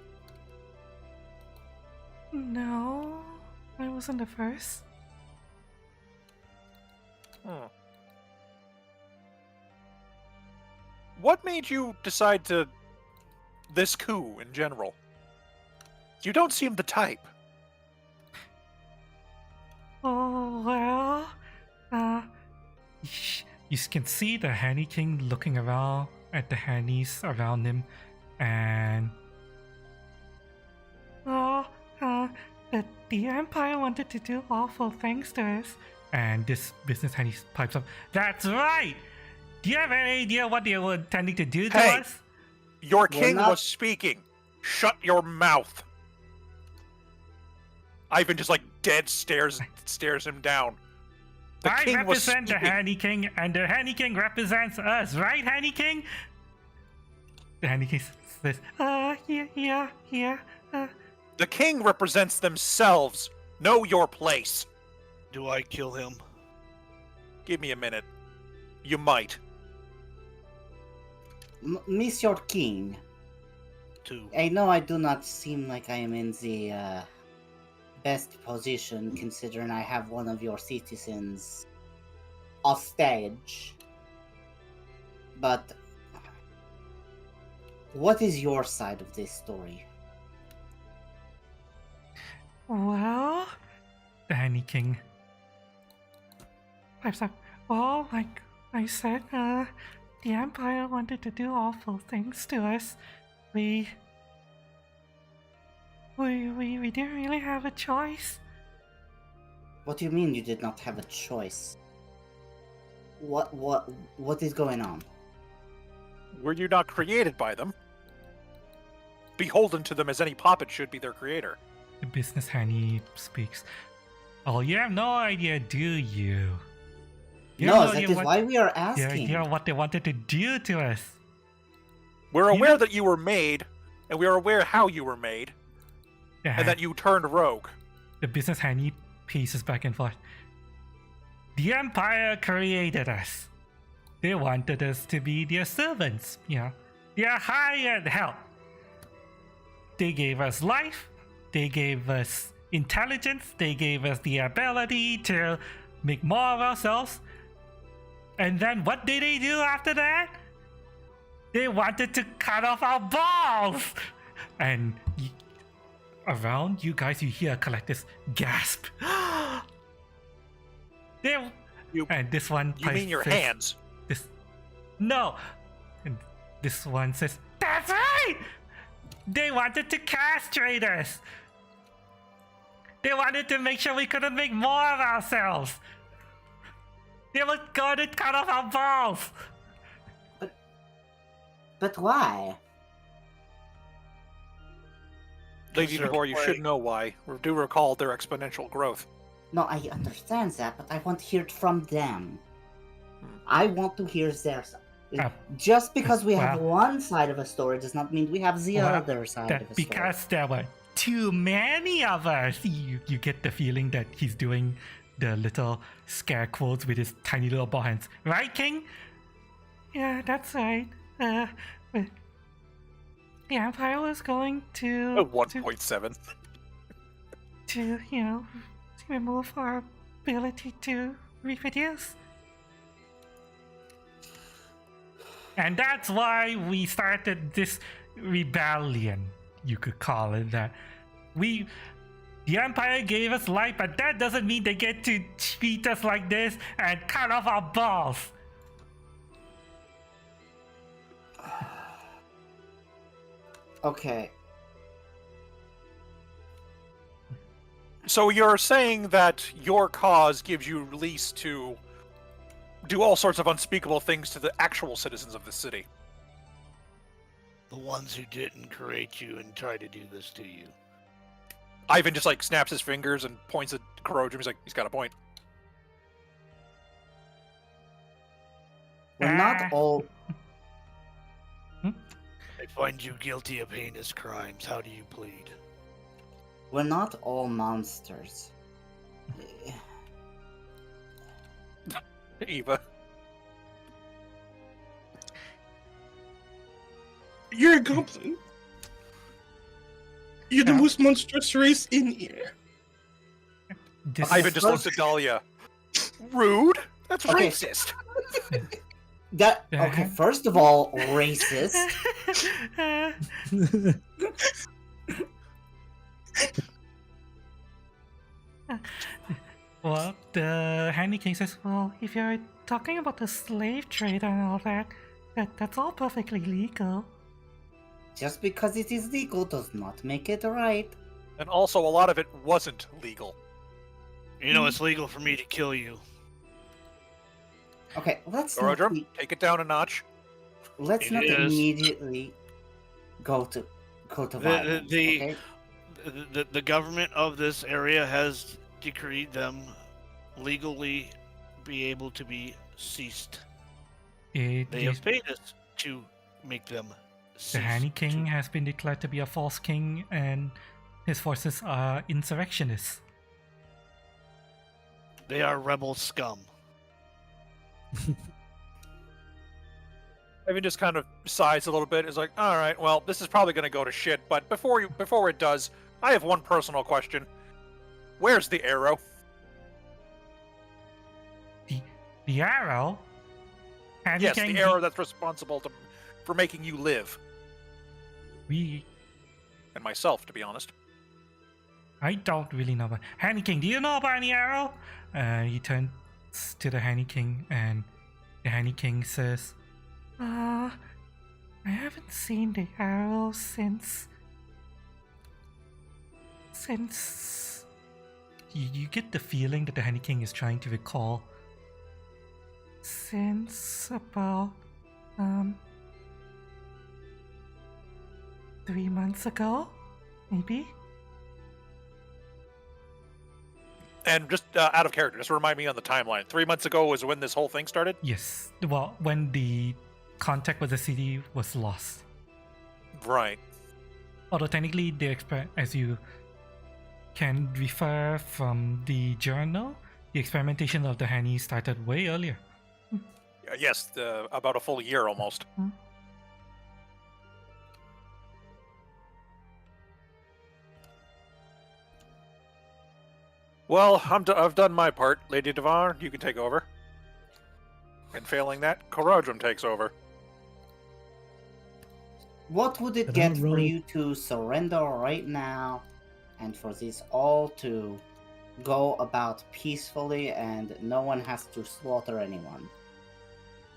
No, I wasn't the first. What made you decide to this coup in general? You don't seem the type. Oh, well, you can see the Hanny King looking around at the Hannies around him, and the Empire wanted to do awful things to us. And this business Hanny pipes up, "That's right! Do you have any idea what they were intending to do to Hey! us?" Your king was speaking. Shut your mouth. Ivan just like dead stares him down. The I king was represent the speaking. Hanny King, and the Hanny King represents us, right, Hanny King? The Hanny King says, yeah. The king represents themselves. Know your place. Do I kill him? Give me a minute. You might. Monsieur King, 2. I know I do not seem like I am in the best position considering I have one of your citizens off stage. But what is your side of this story? Well, the Hanny King pipes up. Well, like I said, the Empire wanted to do awful things to us. We didn't really have a choice. What do you mean you did not have a choice? What is going on? Were you not created by them? Beholden to them as any puppet should be their creator. The business Hanny speaks. Oh, you have no idea, do you? You No, have that idea is what- why we are You have no asking. idea what they wanted to do to us. We're You aware know- that you were made, and we are aware how you were made, and that you turned rogue. The business Hanny paces back and forth. The Empire created us. They wanted us to be their servants, their hired help. They gave us life, they gave us intelligence, they gave us the ability to make more of ourselves. And then what did they do after that? They wanted to cut off our balls! And around you guys, you hear a collector's gasp. And this one You mean your says, hands? No! And this one says, that's right! They wanted to castrate us! They wanted to make sure we couldn't make more of ourselves! They were going to cut off our balls! But why? Lady Sure. DeBoer, you should know why. Do recall their exponential growth. No, I understand that, but I want to hear it from them. I want to hear their side. Just because we have one side of a story does not mean we have the other side of a story. Because there were too many of us. You get the feeling that he's doing the little scare quotes with his tiny little ball hands. Right, King? Yeah, that's right. The Empire was going to... 1.7. To, remove our ability to reproduce. And that's why we started this rebellion, you could call it that. The Empire gave us life, but that doesn't mean they get to treat us like this and cut off our balls. Okay. So you're saying that your cause gives you release to do all sorts of unspeakable things to the actual citizens of the city. The ones who didn't create you and try to do this to you. Ivan just like snaps his fingers and points at Corojum. He's like, he's got a point. We're not all. I find you guilty of heinous crimes. How do you plead? We're not all monsters. Eva. You're a goblin. You're the most monstrous race in here. Ivan just looks at Dahlia. Rude? That's Okay. racist. Okay, first of all, racist. Well, the Handy King says, well, if you're talking about the slave trade and all that's all perfectly legal. Just because it is legal does not make it right. And also, a lot of it wasn't legal. You know, it's legal for me to kill you. Okay, let's not, Corojum, take it down a notch. let's It not is. immediately go to violence. Okay? The government of this area has decreed them legally be able to be ceased. They have paid us to make them cease. The Handy King has been declared to be a false king, and his forces are insurrectionists. They are rebel scum. Ivan just kind of sighs a little bit. Is like, all right, well, this is probably going to go to shit. But before it does, I have one personal question. Where's the arrow? The arrow? Handy Yes, King, the arrow that's responsible for making you live. And myself, to be honest. I don't really know about Handy King. Do you know about any arrow? He turns to the Handy King, and the Handy King says, I haven't seen the arrow since you get the feeling that the Handy King is trying to recall since about 3 months ago, maybe. And just out of character, just remind me on the timeline. 3 months ago was when this whole thing started? Yes. Well, when the contact with the city was lost. Right. Although technically, as you can refer from the journal, the experimentation of the honey started way earlier. Yes, about a full year almost. Well, I've done my part. Lady Devar, you can take over. And failing that, Karadrim takes over. What would it get for you to surrender right now, and for this all to go about peacefully and no one has to slaughter anyone?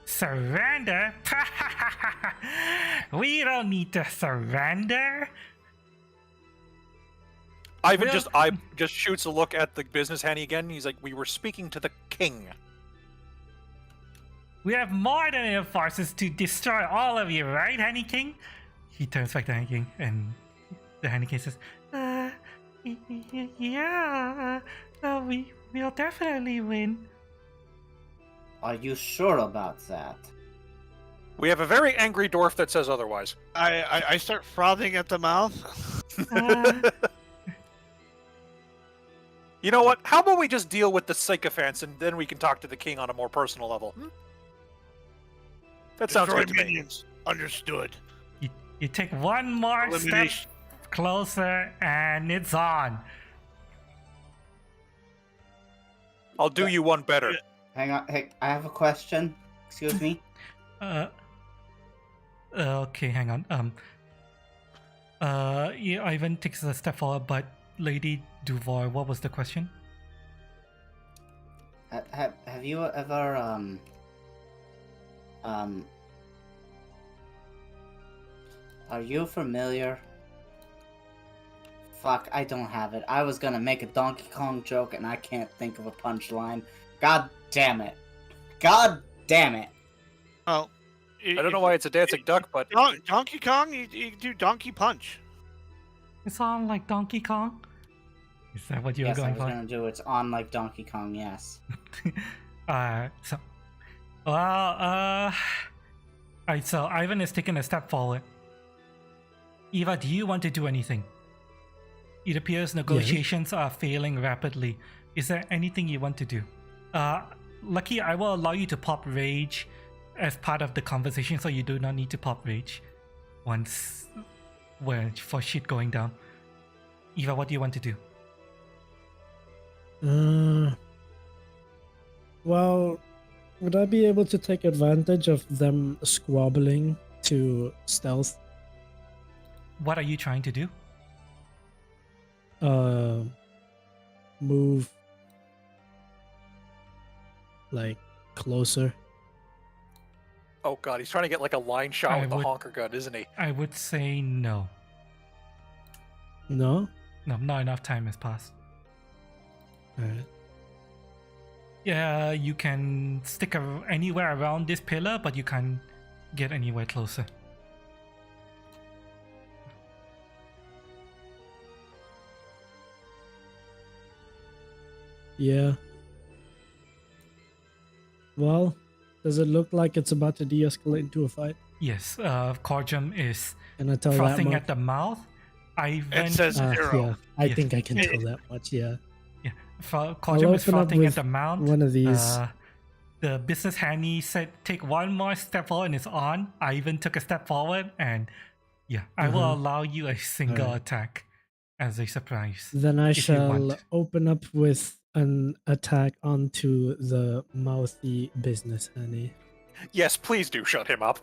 Surrender? We don't need to surrender. Ivan just shoots a look at the business Henny again. He's like, "We were speaking to the king." We have more than enough forces to destroy all of you, right, Henny King? He turns back to Henny King, and the Henny King says, yeah, we'll definitely win. Are you sure about that? We have a very angry dwarf that says otherwise. I start frothing at the mouth. You know what? How about we just deal with the sycophants and then we can talk to the king on a more personal level? That sounds Destroy good to me. minions. Understood. You take one more step Elimination. closer, and it's on. I'll do you one better. Hang on, hey, I have a question. Excuse me. Okay, hang on. Yeah, Ivan takes a step forward, but Lady Duvar, what was the question? Have you ever are you familiar? Fuck, I don't have it. I was gonna make a Donkey Kong joke and I can't think of a punchline. God damn it. God damn it. Well, I don't know why it's a dancing duck, but Donkey Kong, you do Donkey Punch. It's on like Donkey Kong? Is that what you were Yes, I going was for? gonna do it's on like Donkey Kong, yes. Alright, so Ivan is taking a step forward. Eva, do you want to do anything? It appears negotiations are failing rapidly. Is there anything you want to do? Lucky, I will allow you to pop rage as part of the conversation, so you do not need to pop rage for shit going down. Eva, what do you want to do? Well, would I be able to take advantage of them squabbling to stealth? What are you trying to do? Move like closer. oh god, he's trying to get like a line shot I with the would- honker gun, isn't he? I would say no. No? No, not enough time has passed. Alright. Yeah, you can stick anywhere around this pillar, but you can't get anywhere closer. Yeah. Well, does it look like it's about to de-escalate into a fight? Yes, Corjum is Can I tell that frothing much? at the mouth. Ivan, It says zero. Yeah, I Yes. think I can tell that much, yeah. Corjum is open up frothing at with the mouth. one of these. The business handy said, "Take one more step forward," and it's on. Ivan took a step forward, and yeah, I will allow you a single Alright. attack as a surprise. Then I if you shall want. open up with an attack onto the mouthy business honey. Yes, please do shut him up.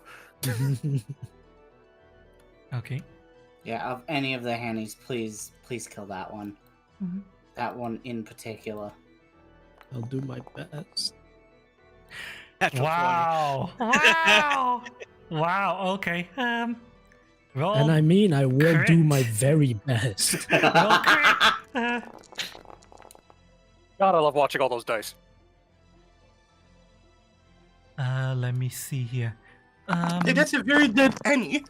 Okay. Yeah, of any of the handies, please kill that one. Mhm. That one in particular. I'll do my best. Natural 20. Wow! Wow! Wow! Okay. Roll. And I mean, I will do crit. my very best. Roll crit. God, I love watching all those dice. Let me see here. Hey, that's a very dead penny.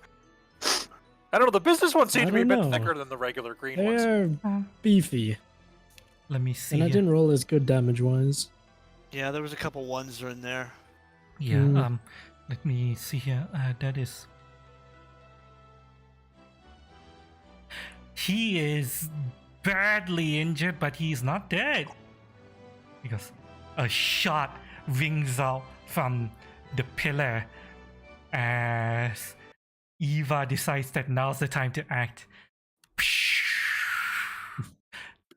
I don't know, the business ones seem I to be a don't bit know. thicker than the regular green ones. They're beefy. Let me see. And I here. didn't roll as good damage-wise. Yeah, there was a couple ones in there. Yeah. Mm. Let me see here. That is. He is badly injured, but he's not dead. Because a shot rings out from the pillar as Eva decides that now's the time to act.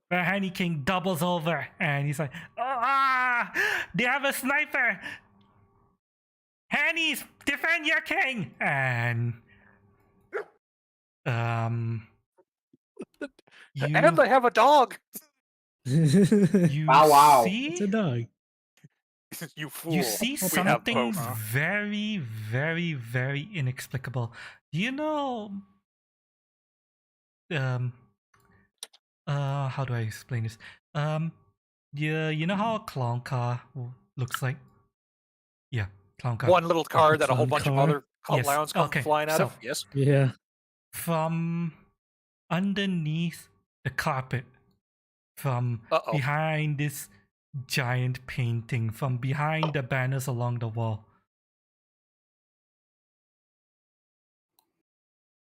The Hanny King doubles over and he's like, they have a sniper! Hannies, defend your king! And and they have a dog. You Wow. see? It's a dog. You fool. You see We have something both. very, very, very inexplicable. Do you know? How do I explain this? Yeah, you know how a clown car looks like? Yeah, clown car. One little car that a whole Clown bunch of car? other Yes, clowns come okay, flying out so- of. Yes. Yeah. From underneath the carpet, from Uh-oh. behind this giant painting, from behind the banners along the wall,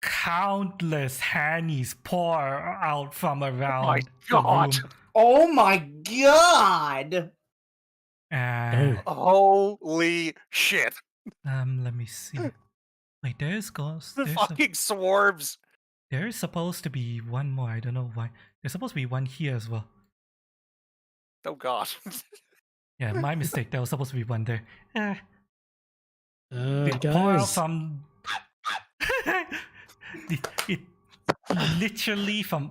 countless Hannies pour out from around the God. room. Oh my god! And Holy shit. let me see. Wait, there's The fucking swarms. there is supposed to be one more. I don't know why. There's supposed to be one here as well. Oh god. Yeah, my mistake. There was supposed to be one there. They pour out Guys. from it literally from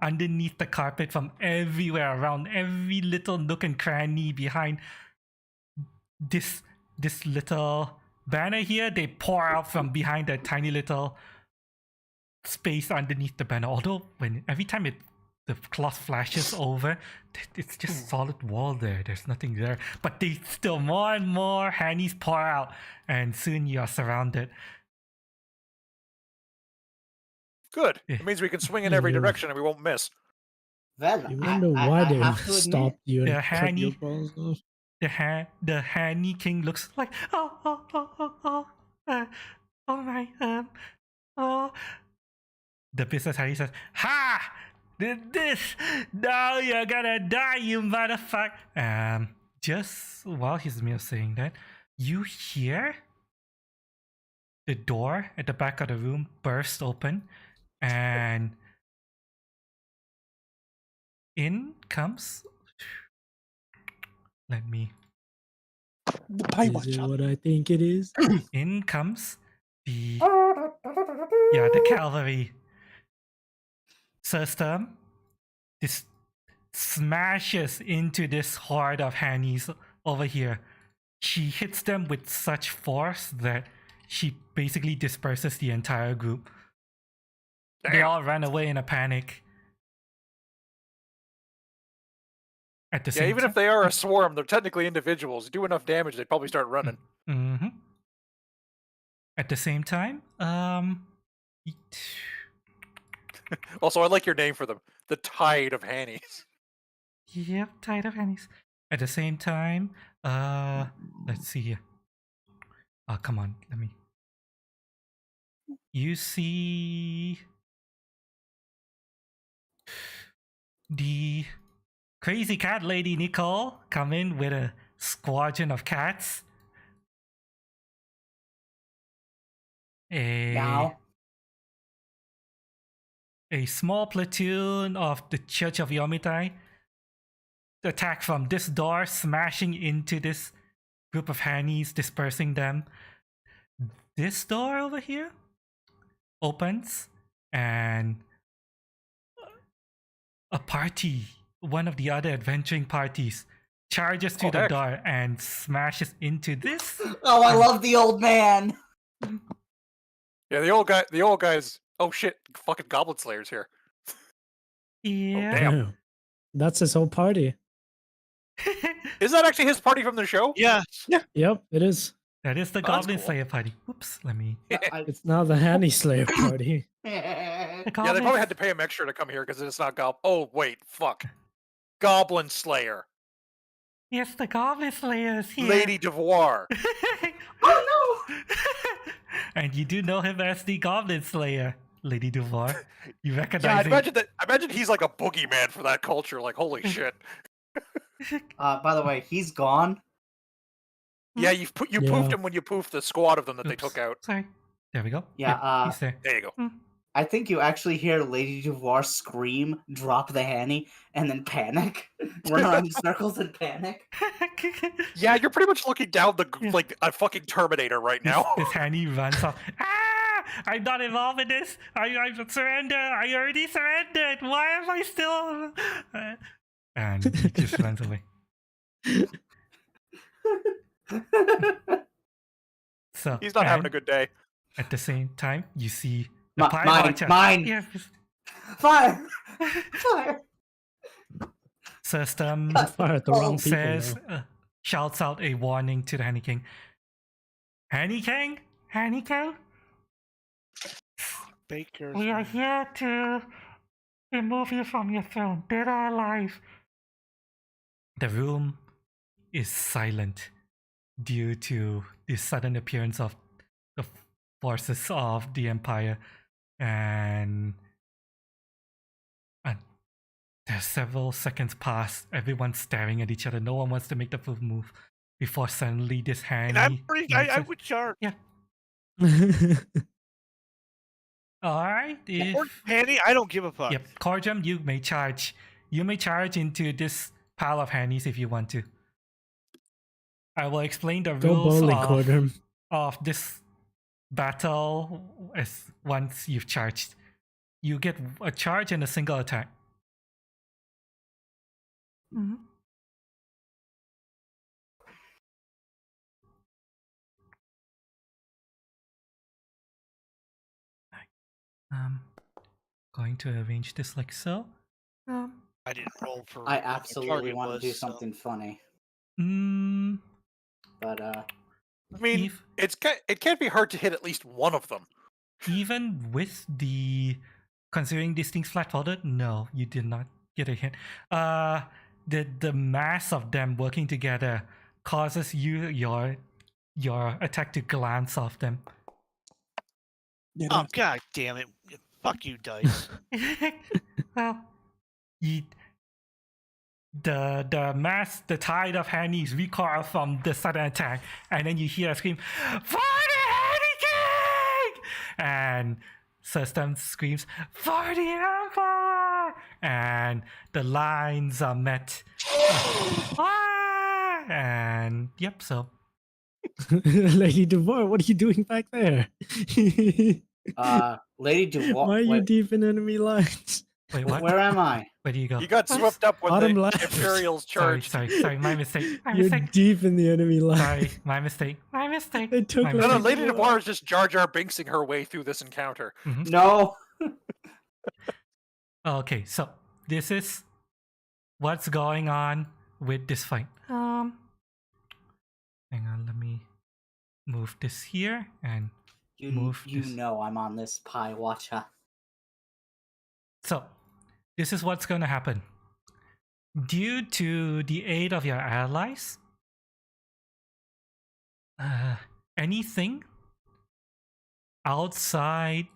underneath the carpet, from everywhere around, every little nook and cranny behind this little banner here. They pour out from behind that tiny little space underneath the banner. Although every time the cloth flashes over, it's just solid wall there. There's nothing there. But they still more and more Hannies pour out, and soon you are surrounded. Good. It means we can swing in every Yeah. direction and we won't miss. Well, You wonder why they have to admit, stopped you and The cut your Hanny- balls off. The Hanny King looks like the business Hanny says, "Ha! Did this? Now you're gonna die, you motherfucker!" Just while he's saying that, you hear the door at the back of the room burst open, and in comes. Let me. Is it what I think it is? In comes the cavalry system. This smashes into this horde of Hannies over here. She hits them with such force that she basically disperses the entire group. They all run away in a panic. At the Yeah, same even if they are a swarm, they're technically individuals. You do enough damage, they'd probably start running. Mm-hmm. At the same time, Also, I like your name for them. The Tide of Hannies. Yep, Tide of Hannies. At the same time, let's see here. Oh, come on, let me. You see the crazy cat lady Nicole come in with a squadron of cats. Now, A small platoon of the Church of Yomitai attack from this door, smashing into this group of Hannies, dispersing them. This door over here opens, and a party, one of the other adventuring parties, charges through the heck. door and smashes into this. oh, I love the old man. Yeah, the old guy's. Oh shit! Fucking Goblin Slayer's here. Yeah. Damn. That's his whole party. Is that actually his party from the show? Yeah. Yep, it is. That is the Oh, that's Goblin cool. Slayer party. Oops, let me. It's now the Hanny Slayer party. The Yeah, they Goblin- probably had to pay him extra to come here because it's not Goblin. Oh wait, fuck. Goblin Slayer, Yes, the Goblin Slayer is here. Lady Devoir. Oh no! And you do know him as the Goblin Slayer, Lady Duvar. You Yeah, recognize him. I imagine he's like a boogeyman for that culture. Like, holy shit. By the way, he's gone. Yeah, you Yeah. poofed him when you poofed the squad of them that they Oops. took out. Sorry. There we go. Yeah, he's there. There you go. I I think you actually hear Lady Duvoir scream, drop the Hanny, and then panic. Run around in circles and panic. Yeah, you're pretty much looking down like a fucking Terminator right now. This Hanny runs off. Ah! I'm not involved in this. I surrender. I already surrendered. Why am I still? And he just runs away. So He's not having a good day. At the same time, you see the pie Mine, watcher. mine. Yeah. Fire! Fire! System Fire at the wrong people says, now. shouts out a warning to the Honey King. Honey King? Honey King? Baker's We are here to remove you from your throne, dead or alive. The room is silent due to the sudden appearance of the forces of the Empire, and there's several seconds pass. Everyone's staring at each other. No one wants to make the full move before suddenly this hand. I would charge. Yeah. All right. Or Hanny, I don't give a fuck. Yep. Corjum, you may charge. You may charge into this pile of hannies if you want to. I will explain the Go rules bowling, Cordrum. of this battle as once you've charged. You get a charge and a single attack. Mm-hmm. Going to arrange this like so. I didn't roll for. I absolutely want to do something funny. But I mean, it can't be hard to hit at least one of them. Even with the considering these things flat-folded, no, you did not get a hit. The mass of them working together causes your attack to glance off them. Oh god damn it! Fuck you, dice. Well, the mass, the tide of hannies recoil from the sudden attack, and then you hear a scream, "For the Hanny King!" And System screams, "For the Emperor!" And the lines are met. And yep, so. Lady Duvoir, what are you doing back there? Lady Duvoir. Why are you deep in enemy lines? Wait, what? Where am I? Where do you go? You got swept up when Bottom the left. Imperials charged. Sorry, my mistake. You're deep in the enemy line. Sorry, my mistake. It took No, Lady Duvoir is just Jar Jar Binksing her way through this encounter. Mm-hmm. No. Okay, so this is what's going on with this fight. Hang on, let me move this here and move You this. know I'm on this pie watcher. So, this is what's going to happen. Due to the aid of your allies, anything outside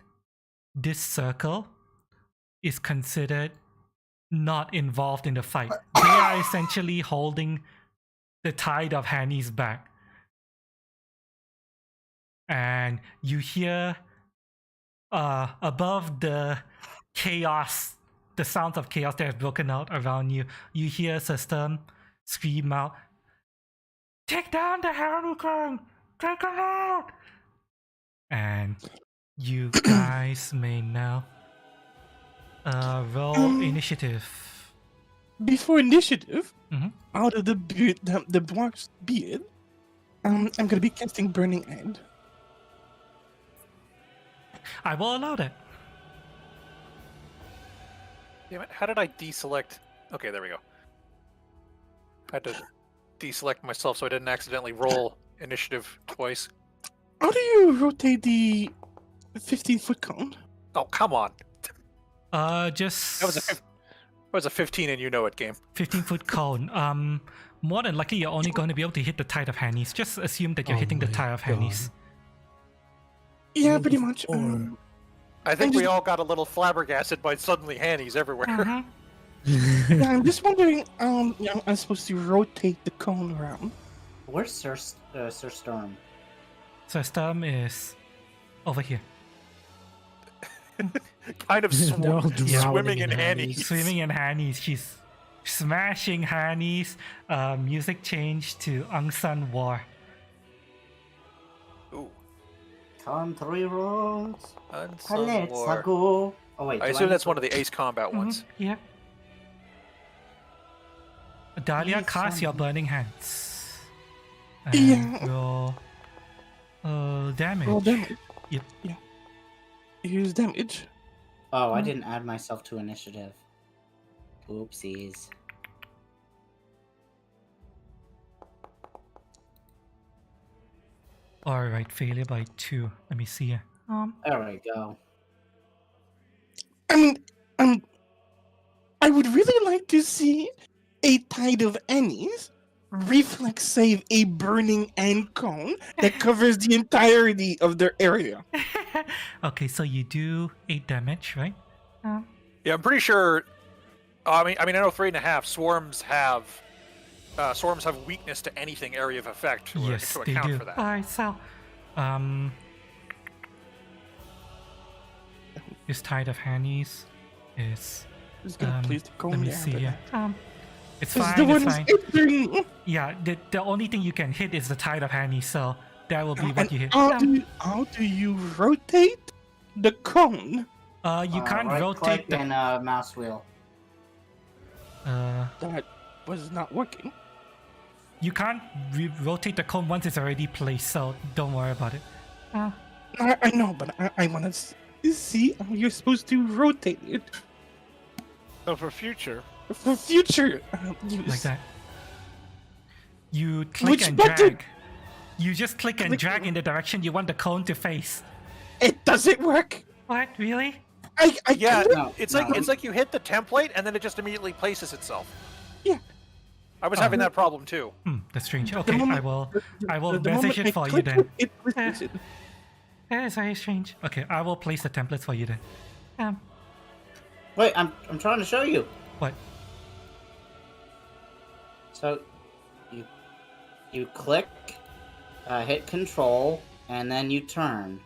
this circle is considered not involved in the fight. They are essentially holding the tide of Hanny's back. And you hear above the chaos, the sounds of chaos that have broken out around you, you hear System scream out, "Take down the Hanny King! Take him out!" And you guys may now roll initiative. Before initiative, Mhm. out of the beard, the dwarf's beard, I'm gonna be casting Burning End. I will allow that. Damn it, how did I deselect? Okay, there we go. I had to deselect myself so I didn't accidentally roll initiative twice. How do you rotate the 15-foot cone? Oh, come on. Just That was a 15 and you know it game. 15-foot cone. More than likely, you're only going to be able to hit the tide of Hannies. Just assume that you're Oh hitting the my tide of God. Hannies. Yeah, pretty much. I think I'm we just- all got a little flabbergasted by suddenly handies everywhere. Mhm. Yeah, I'm just wondering. Yeah, I'm supposed to rotate the cone around. Where's Sir Storm? So Storm is over here. kind of They're all drowning swimming in Hannies. Hannies. Swimming in Hannies. She's smashing Hannies. Music changed to Unsung War. Ooh. Country roads. Unsung Let's War. go. Oh wait, I do assume need that's to- one of the Ace Combat ones. Yeah. Dahlia, Yes, cast your Burning Hands. And Yeah. roll damage. Roll damage. Yep. Yeah. Use damage. Oh, I didn't add myself to initiative. Oopsies. Alright, failure by 2. Let me see. There we go. I mean, I would really like to see a tide of Annies reflex save a burning end cone that covers the entirety of their area. Okay, so you do 8 damage, right? Yeah, I'm pretty sure. I mean, I know 3.5 swarms have weakness to anything area of effect to, Yes, to they account do. for that. Alright, so this tide of Hannies is Who's gonna place the cone let me there? see here. It's This is fine, the one it's who's fine. entering. Yeah, the only thing you can hit is the tide of Hannies, so that will be what And you hit. how do you rotate the cone? You can't right rotate click the and mouse wheel. That was not working. you can't rotate the cone once it's already placed, so don't worry about it. I know, but I want to see how you're supposed to rotate it So for future, for future use. Like that. You click Which and button? drag. You just click and Click- drag in the direction you want the cone to face. It doesn't work. What? Really? I Yeah, click- No, it's no. like you hit the template and then it just immediately places itself. Yeah. I was having that problem too. That's strange. Okay, moment- I will the message moment it I for you click then. It places it. That is very strange. Okay, I will place the templates for you then. Wait, I'm trying to show you. What? So, you click, hit Control, and then you turn.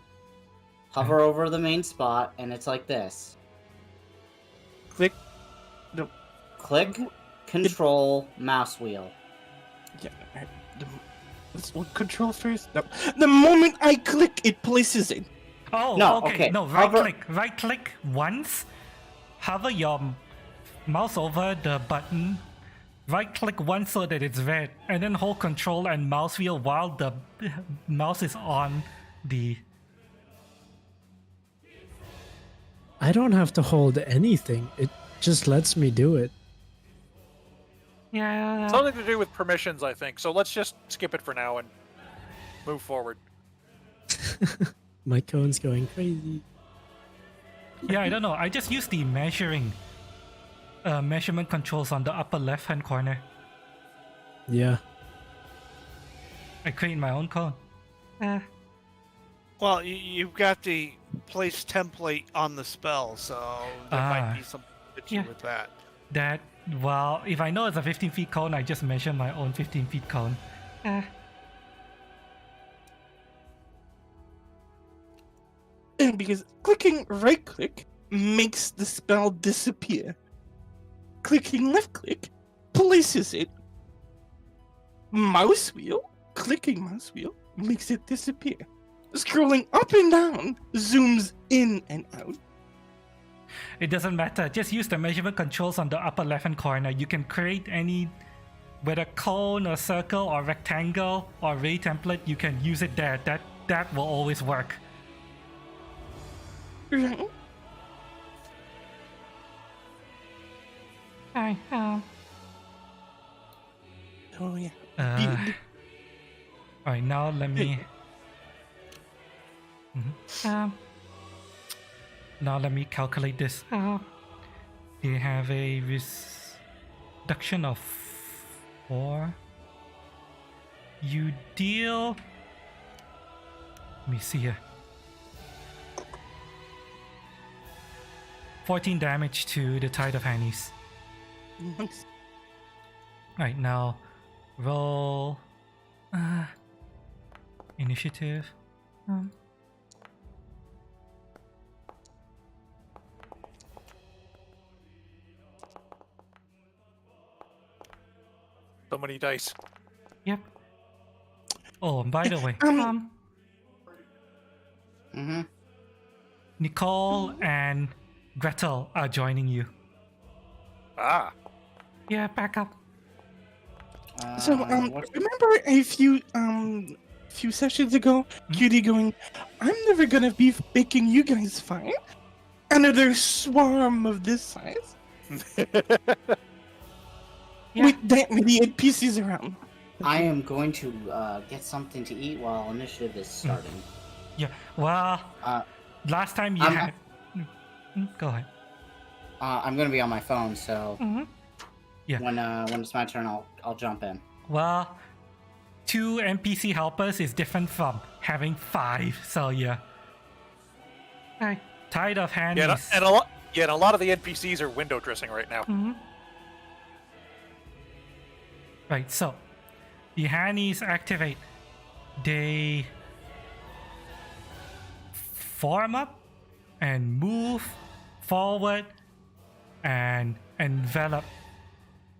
Hover over the main spot, and it's like this. Click. No. Click, Control, mouse wheel. Yeah. Let's control first. No. The moment I click, it places it. Oh, No, okay. okay, No, hover- right click once. Hover your mouse over the button. Right click once so that it's red, and then hold control and mouse wheel while the mouse is on the. I don't have to hold anything. It just lets me do it. Yeah. Something to do with permissions, I think. So let's just skip it for now and move forward. My cone's going crazy. Yeah, I don't know. I just use the measurement controls on the upper left-hand corner. Yeah. I create my own cone. well, you've got the place template on the spell, so there might be some issue yeah. with that. That, well, if I know it's a 15 feet cone, I just measure my own 15 feet cone. And because clicking right click makes the spell disappear. Clicking left click places it. Mouse wheel, clicking mouse wheel makes it disappear. Scrolling up and down zooms in and out. It doesn't matter. Just use the measurement controls on the upper left-hand corner. You can create any, whether cone or circle or rectangle or ray template, you can use it there. That will always work. Right? Oh yeah. Alright, now let me... Now let me calculate this. They have a reduction of 4. You deal... Let me see here. 14 damage to the Tide of Hannies. Nice. Right, now roll initiative. So many dice. Yep. Oh, and by the way, Mm-hmm. Nicole and Gretel are joining you. Ah. Yeah, back up. So, remember a few sessions ago, Cutie going, I'm never gonna be making you guys fight another swarm of this size with that many NPCs around. I am going to get something to eat while initiative is starting. Yeah, well, last time you had... Go ahead. I'm going to be on my phone, so Yeah. when it's my turn, I'll jump in. Well, 2 NPC helpers is different from having 5, so yeah. Hey, tired of handies. Yeah, and a lot of the NPCs are window dressing right now. Right, so the handies activate. They form up and move forward and envelop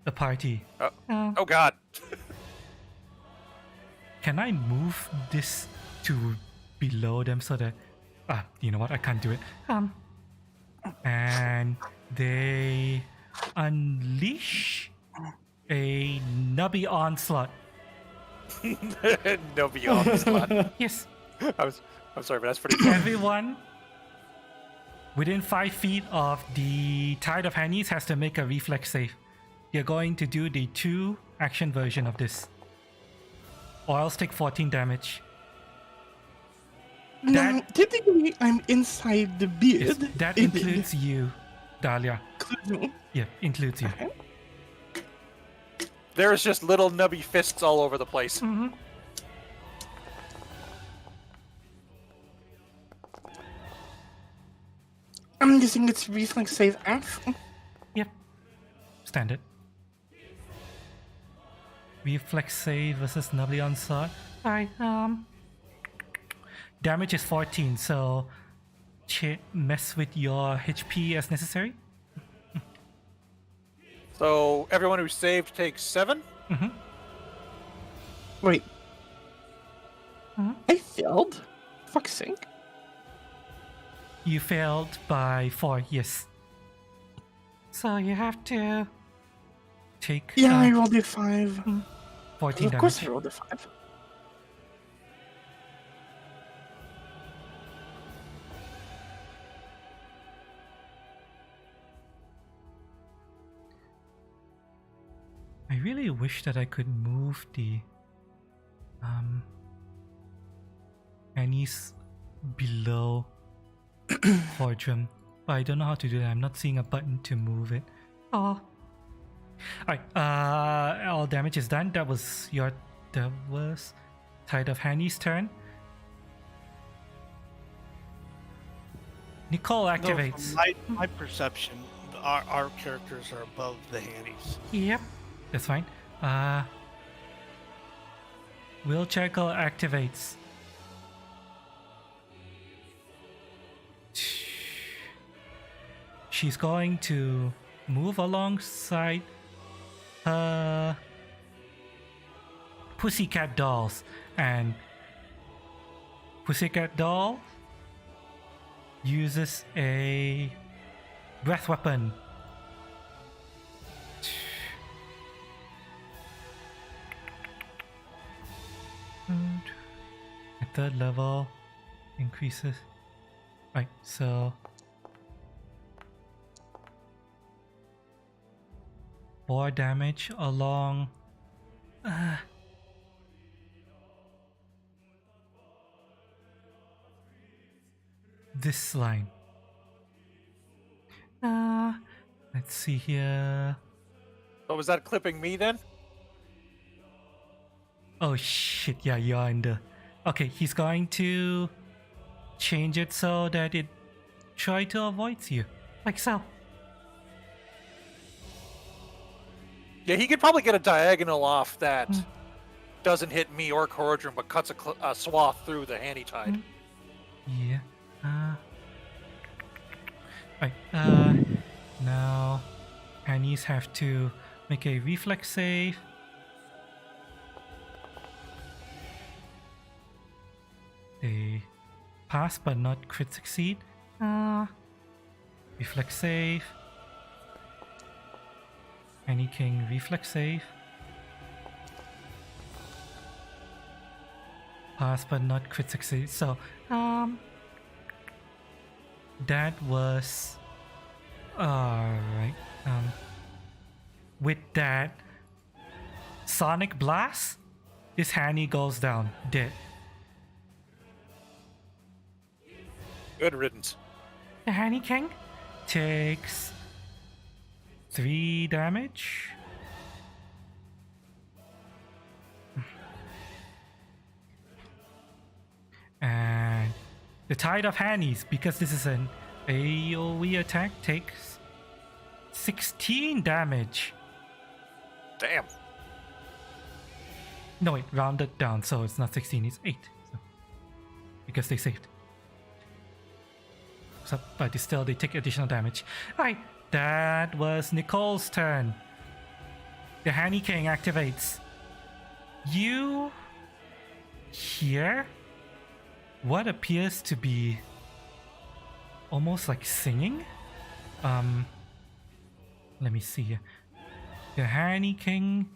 the party. Oh God. Can I move this to below them so that... you know what? I can't do it. And they unleash a nubby onslaught. No beyond onslaught. Yes. I'm sorry, but that's pretty cool. Everyone within 5 feet of the Tide of Handies has to make a reflex save. You're going to do the 2 action version of this. Or else take 14 damage. Now, typically, I'm inside the beard. Yes, that includes you, Dahlia. Yeah, includes you. Okay. There's just little nubby fists all over the place. I'm guessing it's reflex save F. Yep. Standard. Reflex save versus nubbly onslaught. Alright, damage is 14, so mess with your HP as necessary. So everyone who saved takes 7? Wait. I failed? Fuck's sake. You failed by 4, yes. So you have to take... Yeah, I rolled a 5. 14 Of damage. course I rolled a 5. I really wish that I could move the Annie's below Fordrum, but I don't know how to do that. I'm not seeing a button to move it. Oh. Alright, all damage is done. That was Tide of Handy's turn. Nicole activates. No, from my perception, our characters are above the handies. Yep, that's fine. Wheelchair Girl activates. She's going to move alongside her Pussycat dolls, and Pussycat doll uses a breath weapon. At 3rd level increases. Right, so 4 damage along this line. Let's see here. So was that clipping me then? Oh shit, yeah, you're in the... Okay, he's going to change it so that it try to avoid you. Like so. Yeah, he could probably get a diagonal off that doesn't hit me or Corridrum, but cuts a swath through the handy tide. Yeah. Right, now Annies have to make a reflex save. Pass but not crit succeed. Reflex save. Any king reflex save. Pass but not crit succeed. So that was alright. With that sonic blast, this Hanny goes down dead. Good riddance. The Hanny King takes 3 damage. And the Tide of Hannies, because this is an AoE attack, takes 16 damage. Damn. No, wait, rounded down, so it's not 16, it's 8. So, because they saved. So, but still, they take additional damage. Alright, that was Nicole's turn. The Hanny King activates. You hear what appears to be almost like singing. Let me see here. The Hanny King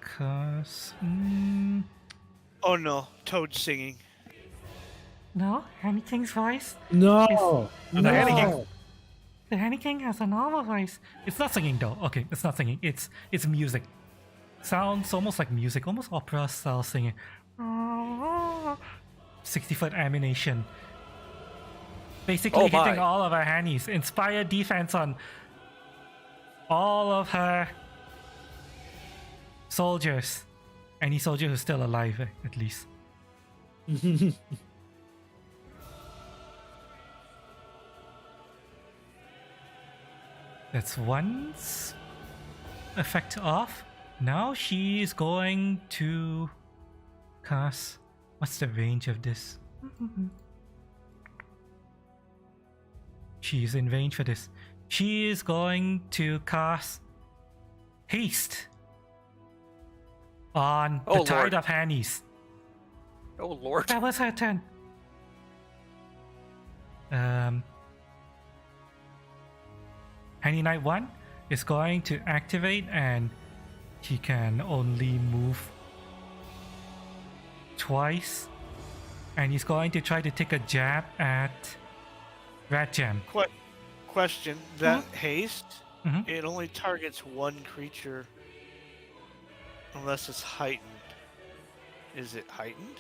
cause Oh no, Toad singing. no, Hanny King's voice. No, The Hanny King. no. The Hanny King has a normal voice. It's not singing though. Okay, it's not singing. It's music. Sounds almost like music, almost opera style singing. 60-foot animation. Basically hitting all of her Hannies. Inspire defense on all of her soldiers. Any soldier who's still alive, at least. That's one's effect off. Now she's going to cast. What's the range of this? She's in range for this. She is going to cast haste on the Tide of Hannies. Oh lord. That was her turn. Hanny Knight 1 is going to activate, and he can only move twice. And he's going to try to take a jab at Rat Jam. Question: that haste, Mhm. it only targets one creature unless it's heightened. Is it heightened?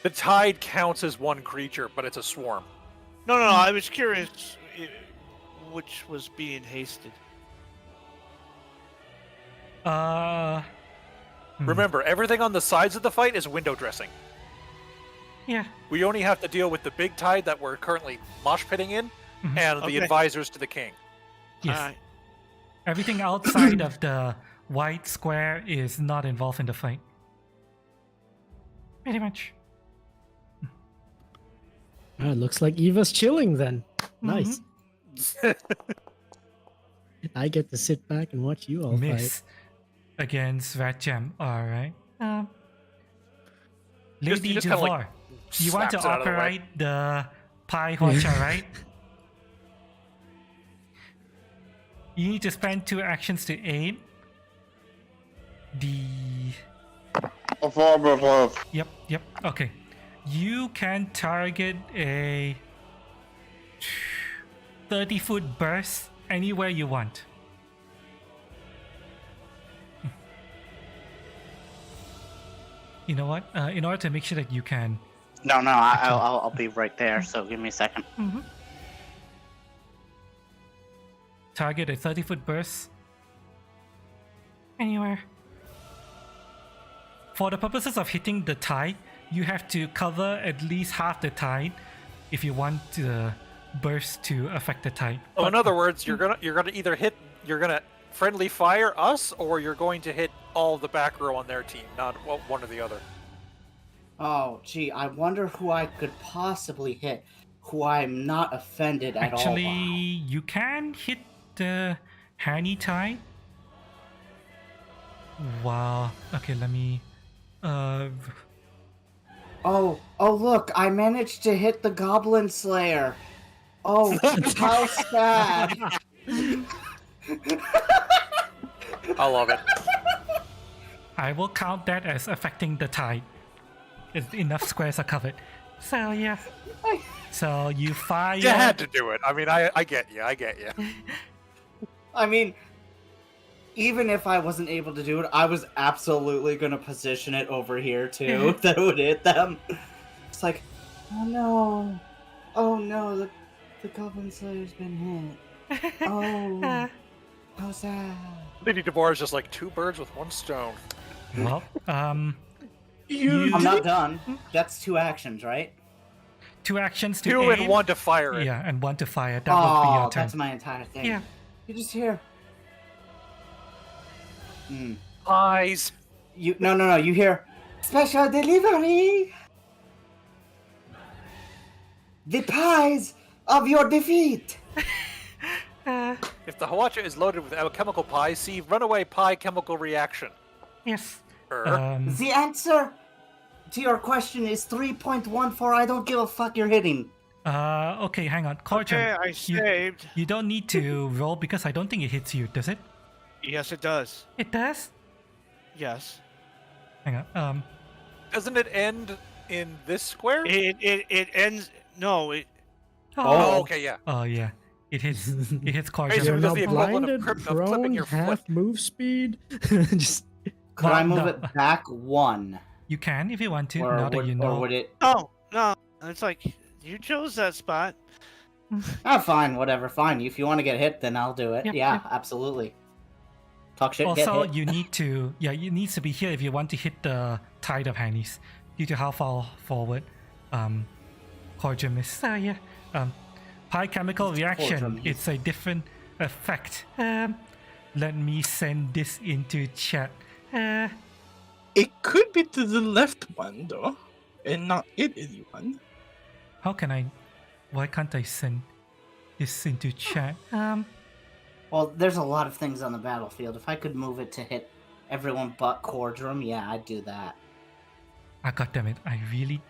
The tide counts as one creature, but it's a swarm. No, I was curious which was being hasted. Remember, everything on the sides of the fight is window dressing. Yeah. We only have to deal with the big tide that we're currently mosh pitting in, and the advisors to the king. Yes. Everything outside of the white square is not involved in the fight. Pretty much. Looks like Eva's chilling then. Nice. I get to sit back and watch you all Miss against Rat Jam. Alright. Lady just kinda, Javar, you want to slaps it out of the way. operate the pie watcher, right? You need to spend 2 actions to aim. Yep. Okay. You can target a 30-foot burst anywhere you want. You know what? In order to make sure that you can... No, I'll be right there, so give me a second. Target a 30-foot burst anywhere. For the purposes of hitting the tide, you have to cover at least half the tide if you want the burst to affect the tide. Oh, in other words, you're gonna either friendly fire us, or you're going to hit all the back row on their team, not one or the other. Oh, gee, I wonder who I could possibly hit, who I'm not offended at all. Actually, you can hit the Hanny tide. Wow. Okay, let me... Oh, look, I managed to hit the Goblin Slayer. Oh, how sad. I love it. I will count that as affecting the tide. It's enough squares are covered. So yeah. So you fire. You had to do it. I mean, I get you. I get you. I mean, even if I wasn't able to do it, I was absolutely going to position it over here too, that would hit them. It's like, oh no, the Goblin Slayer's been hit. Oh, how sad. Lady Deborah is just like 2 birds with 1 stone. Well, I'm not done. That's 2 actions, right? 2 actions to 2 aim. and 1 to fire it. Yeah, and 1 to fire. That would be your turn. That's my entire thing. Yeah. You just hear. Eyes. No. You hear special delivery. The pies of your defeat. If the Hawacha is loaded with alchemical pie, see runaway pie chemical reaction. Yes. The answer to your question is 3.14. I don't give a fuck. You're hitting. Okay, hang on. Corjan, Okay, I saved. You don't need to roll because I don't think it hits you, does it? Yes, it does. It does? Yes. Hang on. Doesn't it end in this square? It ends. No. Oh, okay, yeah. Oh, yeah. It hits. It hits Basically, Corjan. You're does now the equivalent blinded, of clipping prone, your half foot. move speed. Just Could I move no. it back 1? You can if you want to. Or Now that would, you know. or would it? No. It's like you chose that spot. Fine, whatever. Fine. If you want to get hit, then I'll do it. Yep, yeah, yep. Absolutely. Talk shit. Get Also, hit. you need to. Yeah, you need to be here if you want to hit the tide of Hannies due to how far forward Corjan is. So yeah. Pie chemical reaction. It's a different effect. Let me send this into chat. It could be to the left one though, and not anyone. How can I? Why can't I send this into chat? Well, there's a lot of things on the battlefield. If I could move it to hit everyone but Cordrum, yeah, I'd do that. God damn it! I really,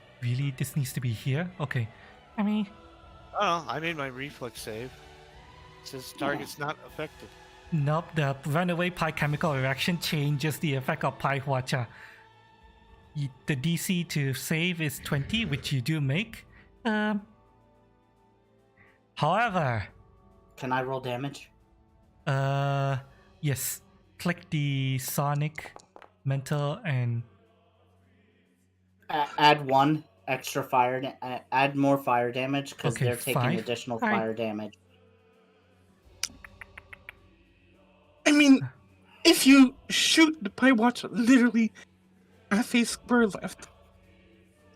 this needs to be here. Okay. I mean, Oh, I made my reflex save. It says target's not affected. nope. The runaway pie chemical reaction changes the effect of pie Hwacha. The DC to save is 20, which you do make. However, Can I roll damage? yes. Click the Sonic, Mental, and Add 1 extra fire. Add more fire damage because Okay, they're taking 5. additional Alright. fire damage. I mean, if you shoot the pie watcher literally half a square left,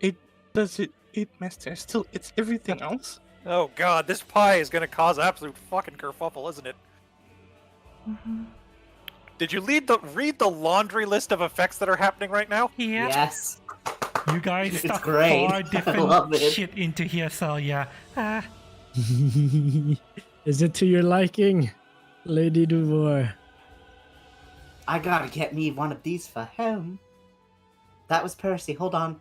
it does it. It masters. Still, it's everything else. Oh god, this pie is gonna cause absolute fucking kerfuffle, isn't it? Did you read the laundry list of effects that are happening right now? yeah. Yes. You guys It's stuck great. far I love different it. shit into here, so yeah. Is it to your liking, Lady Duvour? I gotta get me one of these for home. That was Percy. Hold on.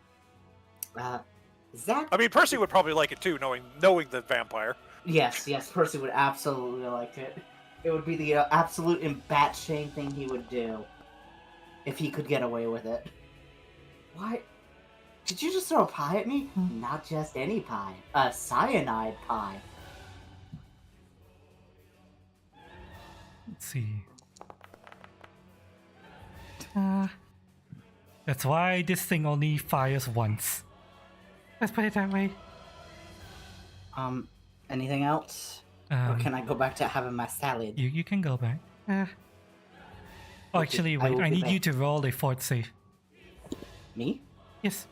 Is that? I mean, Percy would probably like it too, knowing the vampire. Yes, Percy would absolutely like it. It would be the absolute and batshit thing he would do if he could get away with it. Why? Did you just throw a pie at me? Not just any pie. A cyanide pie. Let's see. That's why this thing only fires once. Let's put it that way. Anything else? Or can I go back to having my salad? You can go back. Oh, actually, I wait. will I be need you back. to roll a fort save. Me? Yes.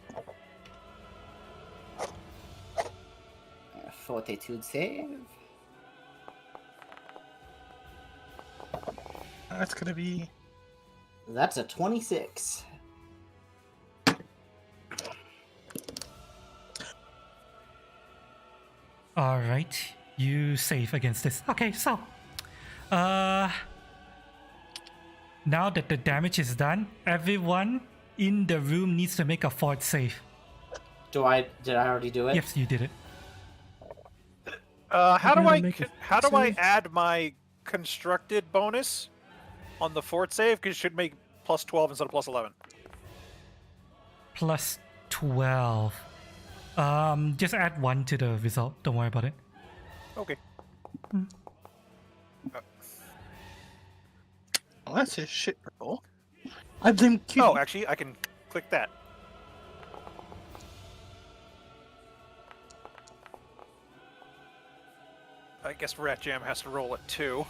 Fortitude save. That's gonna be. That's a 26. All right. You save against this. Okay, so, now that the damage is done, everyone in the room needs to make a fort save. Did I already do it? Yes, you did it. How do gotta I make a how do I save. add my constructed bonus on the fort save? Because it should make plus 12 instead of plus 11. Plus 12. Just add 1 to the result. Don't worry about it. Okay. Well, that's a shit roll. I blame Cutie. Oh, actually, I can click that. I guess Rat Jam has to roll it too.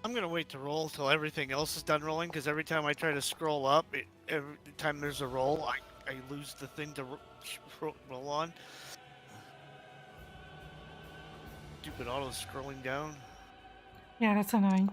I'm gonna wait to roll till everything else is done rolling, because every time I try to scroll up, every time there's a roll, I lose the thing to roll on. Stupid auto scrolling down. Yeah, that's annoying.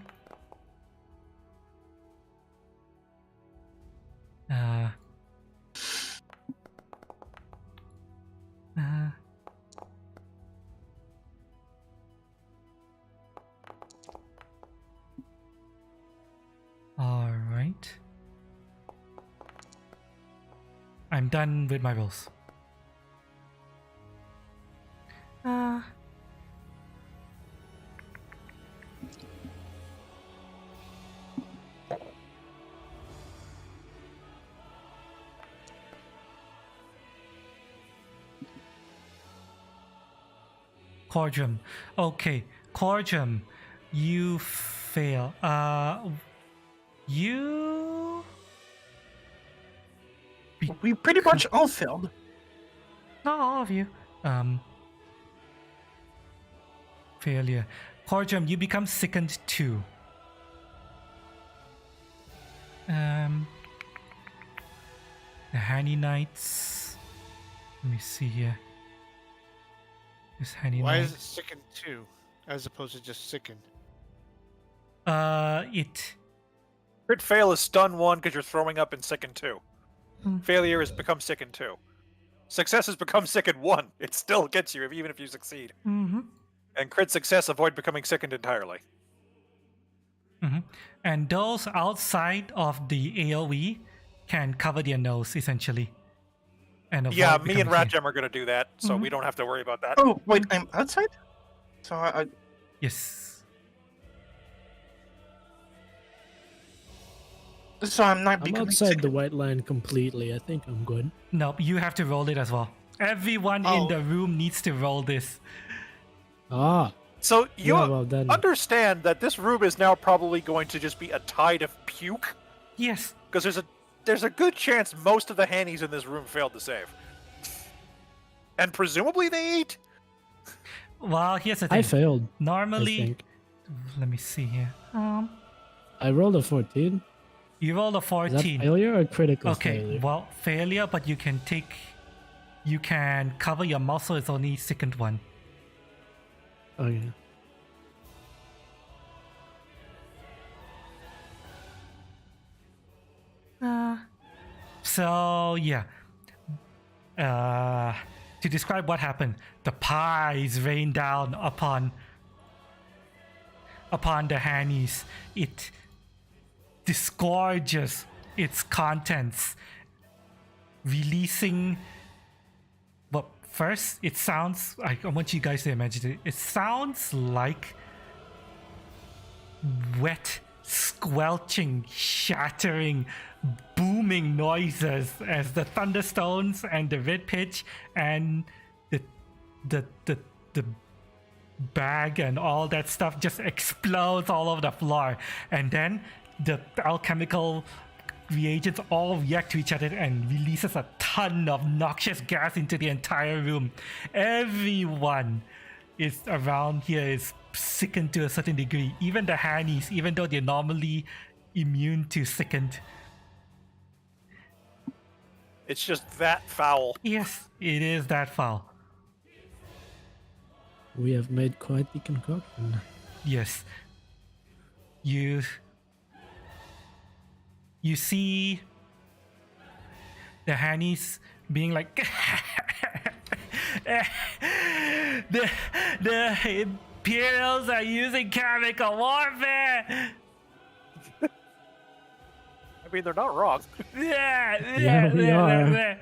All right. I'm done with my rolls. Cordium. Okay, Cordium, you fail. You... We pretty much all failed. Not all of you. Failure. Cordium, you become sickened 2. The Honey Knights. Let me see here. This Honey Why Knight. is it sickened 2 as opposed to just sickened? It... Crit fail is stun 1 because you're throwing up in sicken 2. Failure has become sicken 2. Success has become sicken 1. It still gets you even if you succeed. Mm-hmm. And crit success avoid becoming sickened entirely. Mm-hmm. And those outside of the AoE can cover their nose, essentially. And Yeah, avoid me and becoming sick. Ratjam are going to do that, so we don't have to worry about that. Oh, wait, I'm outside? So I Yes. so I'm not I'm becoming outside sick. the white line completely. I think I'm good. No, you have to roll it as well. Everyone in the room needs to roll this. Ah, So you yeah, well then. understand that this room is now probably going to just be a tide of puke? Yes. Because there's a good chance most of the hannies in this room failed to save. And presumably they ate? Well, here's the thing. I failed. I Normally, think. let me see here. I rolled a 14. You rolled a Is that 14. failure or critical Okay, failure? well, failure, but you can cover your muscle. It's only sickened 1. Okay. So yeah. To describe what happened, the pies rained down upon the Hannies. It disgorges its contents, releasing. But first, it sounds. I want you guys to imagine it. It sounds like wet, squelching, shattering, booming noises as the thunderstones and the red pitch and the bag and all that stuff just explodes all over the floor, and then the alchemical reagents all react to each other and releases a ton of noxious gas into the entire room. Everyone is around here is sickened to a certain degree. Even the Hannies, even though they're normally immune to sickened. It's just that foul. Yes, it is that foul. We have made quite the concoction. Yes. You see the Hannies being like the Imperials are using chemical warfare. I mean, they're not wrong. Yeah, Yeah, we are.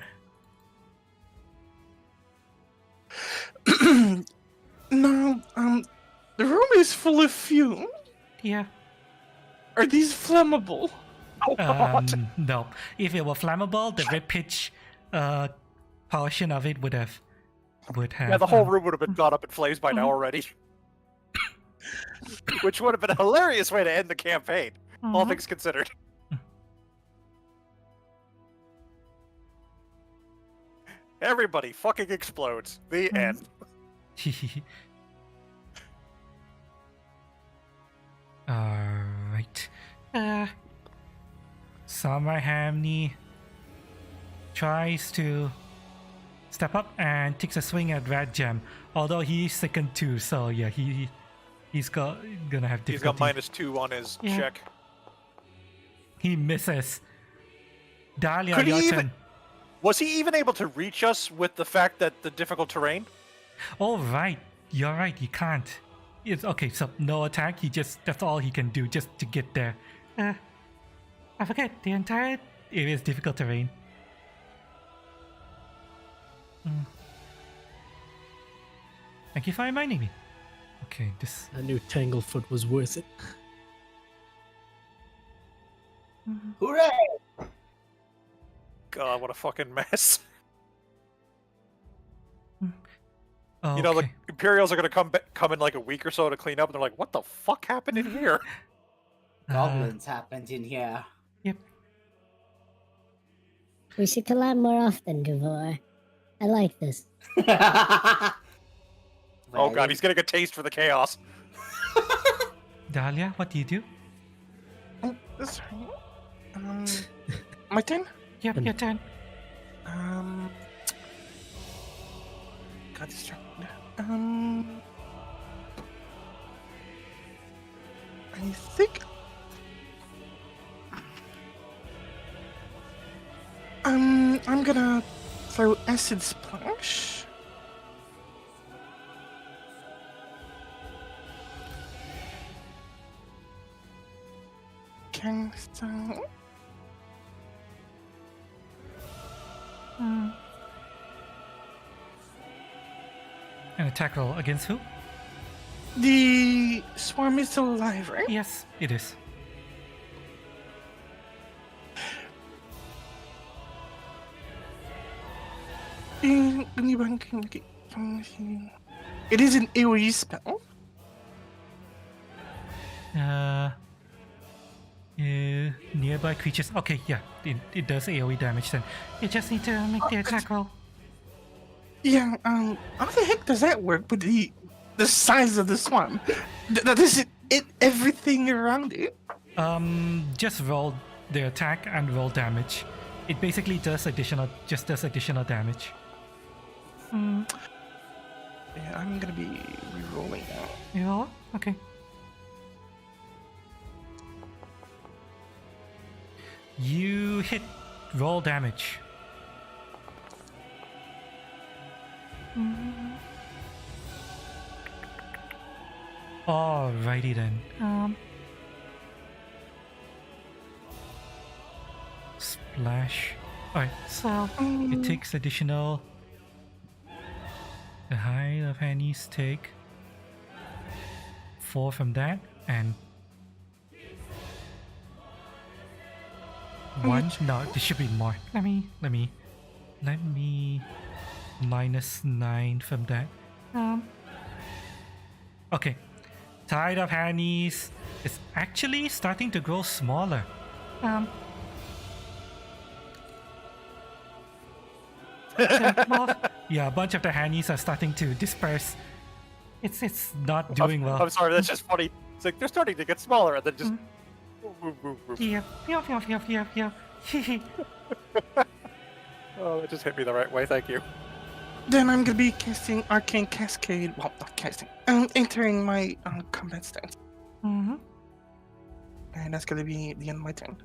No, the room is full of fume. Yeah. Are these flammable? No. If it were flammable, the red pitch portion of it would have Yeah, the whole room would have been gone up in flames by now already. Which would have been a hilarious way to end the campaign, all things considered. Everybody fucking explodes. The end. Alright. Samurai Hamney tries to step up and takes a swing at Red Gem. Although he's second too, so yeah, he's gonna have difficulty. He's got -2 on his check. He misses. Dahlia, Could he your even- turn. Was he even able to reach us with the fact that the difficult terrain? Oh right, you're right. He can't. It's okay. So no attack. That's all he can do just to get there. I forget the entire area is difficult terrain. Thank you for reminding me. Okay, this. I knew Tanglefoot was worth it. Hooray! God, what a fucking mess. Oh, You know, the okay. Imperials are gonna come in like a week or so to clean up, and they're like, "What the fuck happened in here?" Goblins happened in here. Yep. We should collab more often, Gavor. I like this. Oh god, he's getting a taste for the chaos. Dahlia, what do you do? Oh, sorry. My turn? Yep, your turn. Got distracted. I think I'm gonna throw acid splash. Can so. An attack roll against who? The swarm is still alive, right? Yes, it is. It is an AoE spell. Nearby creatures. Okay, yeah, it does AoE damage then. You just need to make the attack roll. Yeah, how the heck does that work with the size of the swarm? Does it everything around it? Just roll the attack and roll damage. It basically does additional damage. Yeah, I'm gonna be re-rolling now. You roll? Okay. You hit roll damage. Alrighty then. Splash. Alright, so it takes additional. The height of Annie's take 4 from that and 1. No, there should be more. Let me -9 from that. Okay. Tide of Annie's is actually starting to grow smaller. Yeah, a bunch of the Hannies are starting to disperse. It's not doing well. I'm sorry, that's just funny. It's like they're starting to get smaller and then just. Yeah. Oh, that just hit me the right way. Thank you. Then I'm gonna be casting Arcane Cascade. Well, not casting. Entering my combat stance. And that's gonna be the end of my turn.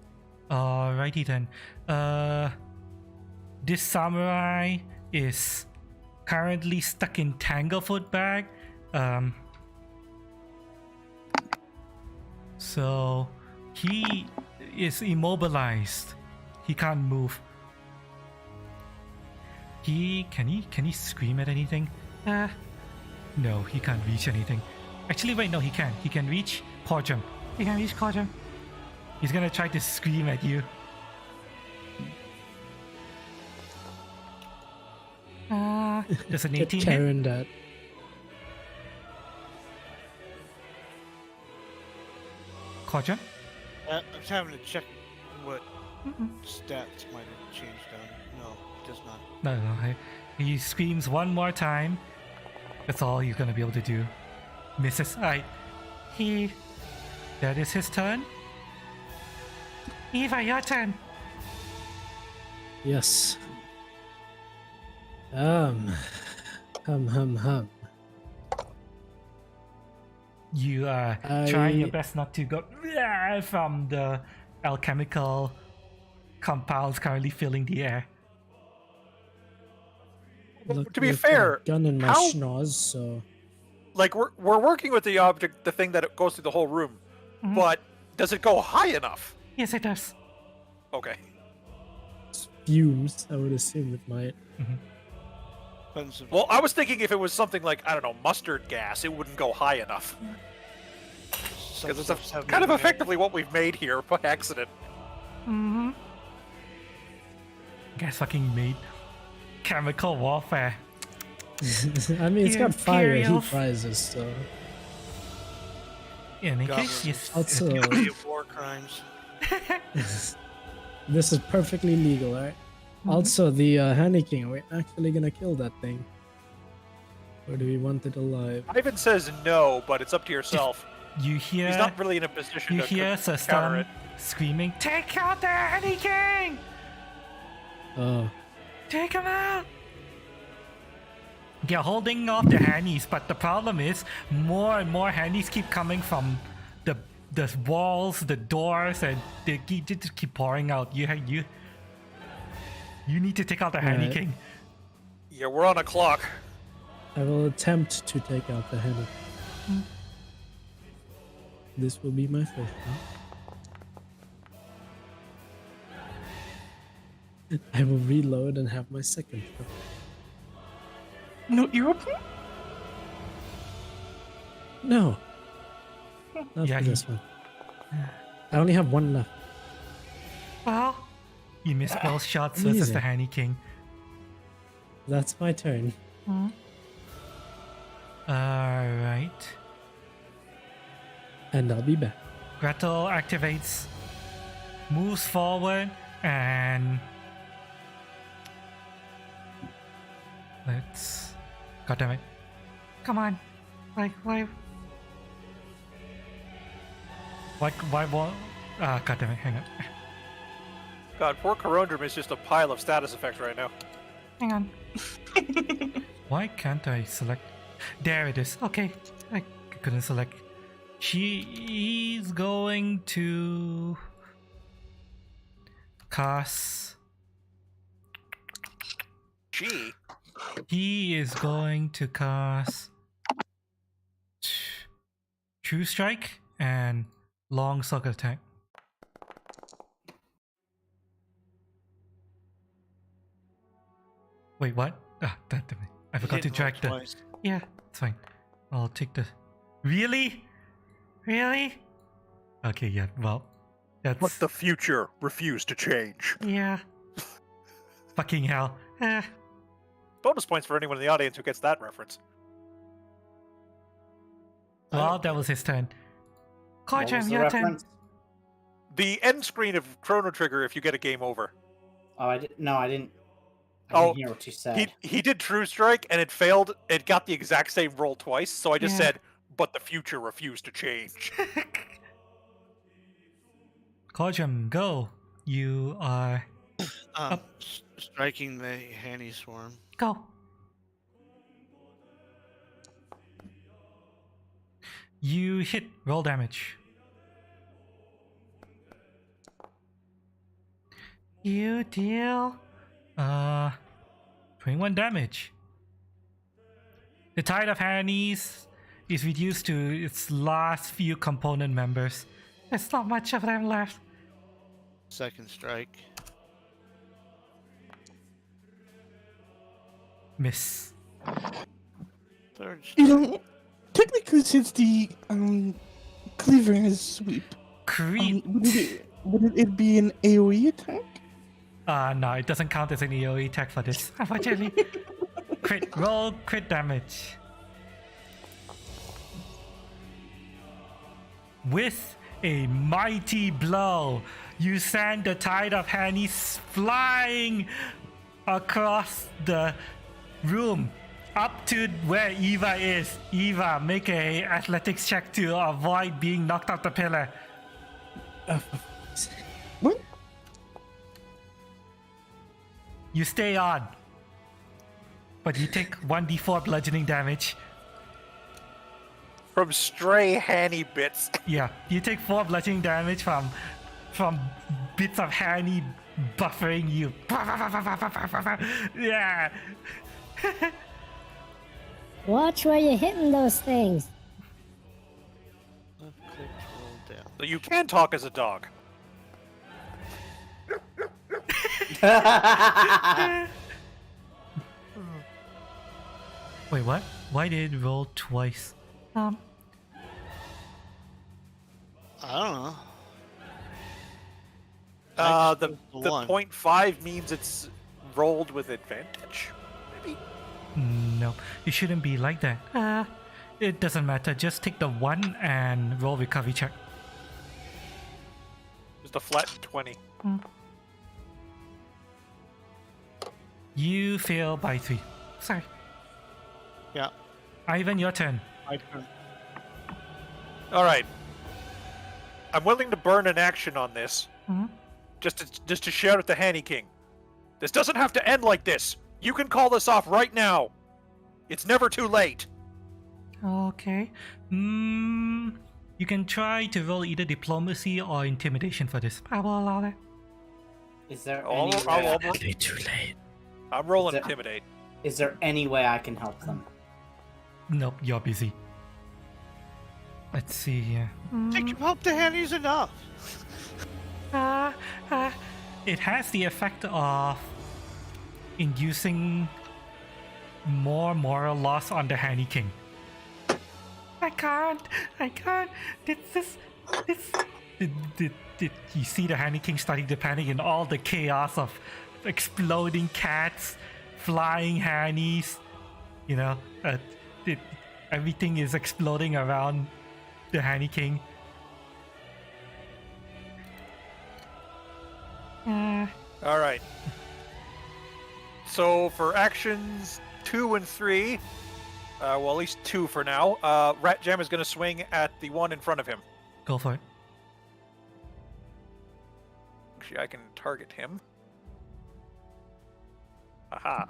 Alrighty then. This samurai is currently stuck in Tanglefoot bag. So he is immobilized. He can't move. Can he scream at anything? No, he can't reach anything. Actually, wait, no, he can. He can reach Corjum. He can reach Corjum. He's gonna try to scream at you. Does an 18 Get hit? Karen that. Corjum? I'm having to check what stats might have changed on. No, it does not. No. He screams one more time. That's all he's gonna be able to do. Misses. Alright. That is his turn. Eva, your turn. Yes. Hum. You are trying your best not to go from the alchemical compounds currently filling the air. To be With fair, a gun in my how- schnoz, so Like we're working with the object, the thing that goes through the whole room, but does it go high enough? Yes, it does. Okay. fumes. I would assume it might. Well, I was thinking if it was something like, I don't know, mustard gas, it wouldn't go high enough. Because it's kind of effectively what we've made here by accident. Guys fucking made chemical warfare. I mean, it's got fire heat Imperials. rises, so In any Government. case, yes. also war crimes. this is perfectly legal, right? Also, the Honey King, are we actually gonna kill that thing? Or do we want it alive? Ivan says no, but it's up to yourself. You hear He's not really in a position you to hear counter Sastan it. screaming, "Take out the Honey King! Oh, Take him out!" They're holding off the Hannies, but the problem is more and more Hannies keep coming from the walls, the doors, and they just keep pouring out. You need to take out the Honey Right. King. Yeah, we're on a clock. I will attempt to take out the Honey. This will be my first one. I will reload and have my second one. No European? No. Not Yeah, for he- this one. I only have one left. Well, you missed both shots versus easy. the Honey King. That's my turn. Alright. And I'll be back. Gretel activates, moves forward, and let's. God damn it! Come on, why? Won't? God damn it! Hang on, God, poor Corondrum is just a pile of status effects right now. hang on. Why can't I select? There it is. Okay, I couldn't select. She's going to cast. Gee. He is going to cast True Strike and Long Circle Attack. Wait, what? Ah, damn it. I forgot to drag the. Twice. Yeah, it's fine. I'll take the. Really? Really? Okay, yeah, well. That's. But the future refused to change. Yeah. Fucking hell. Bonus points for anyone in the audience who gets that reference. Well, that was his turn. What was Kojam, the your turn. reference? The end screen of Chrono Trigger if you get a game over. Oh, I didn't. No, I didn't. I Oh, didn't hear what you said. He did True Strike and it failed. It got the exact same roll twice, so I just Yeah. said, but the future refused to change. Kojam, go. You are. Striking the Hanny Swarm. Go. You hit. Roll damage. You deal 21 damage. The Tide of Hannies is reduced to its last few component members. There's not much of them left. Second strike. Miss. Third You strike. know, technically, since the cleaver has sweep, Crit. would it be an AoE attack? No, it doesn't count as an AoE attack for this, unfortunately. Roll crit damage. With a mighty blow, you send the tide of Hannies flying across the room up to where Eva is. Eva, make a athletics check to avoid being knocked off the pillar. What? You stay on, but you take 1d4 bludgeoning damage. From stray Hanny bits. Yeah, you take 4 bludgeoning damage from bits of Hanny buffering you. Yeah. Watch where you're hitting those things. Left click, roll down. So you can talk as a dog. Wait, what? Why did it roll twice? I don't know. The one. 0.5 means it's rolled with advantage. Maybe. No, it shouldn't be like that. It doesn't matter. Just take the 1 and roll recovery check. Just a flat 20. You fail by 3. Sorry. Yeah. Ivan, your turn. My turn. All right. I'm willing to burn an action on this. Just to shout at the Hanny King. This doesn't have to end like this. You can call this off right now. It's never too late. Okay. You can try to roll either diplomacy or intimidation for this. I will allow that. Is there I'll- any I'll- way? I'll- Too late. I'm rolling Is it- intimidate. Is there any way I can help them? Nope, you're busy. Let's see here. Think you help the Hannies enough. It has the effect of inducing more moral loss on the Hanny King. I can't. You see the Hanny King starting to panic in all the chaos of exploding cats, flying Hannies. You know, everything is exploding around the Hanny King. All right. So for actions 2 and 3, well, at least 2 for now, Rat Jam is going to swing at the one in front of him. Go for it. Actually, I can target him. Aha.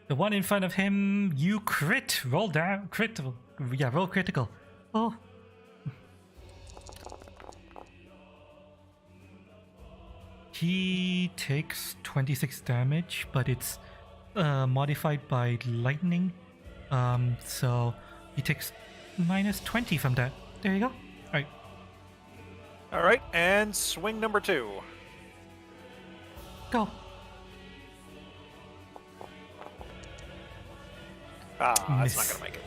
The one in front of him, you crit. Roll down. Critical. Yeah, roll critical. Oh. He takes 26 damage, but it's modified by lightning. So he takes minus 20 from that. There you go. Alright. All right, and swing number 2. Go. That's not Miss. going to make it.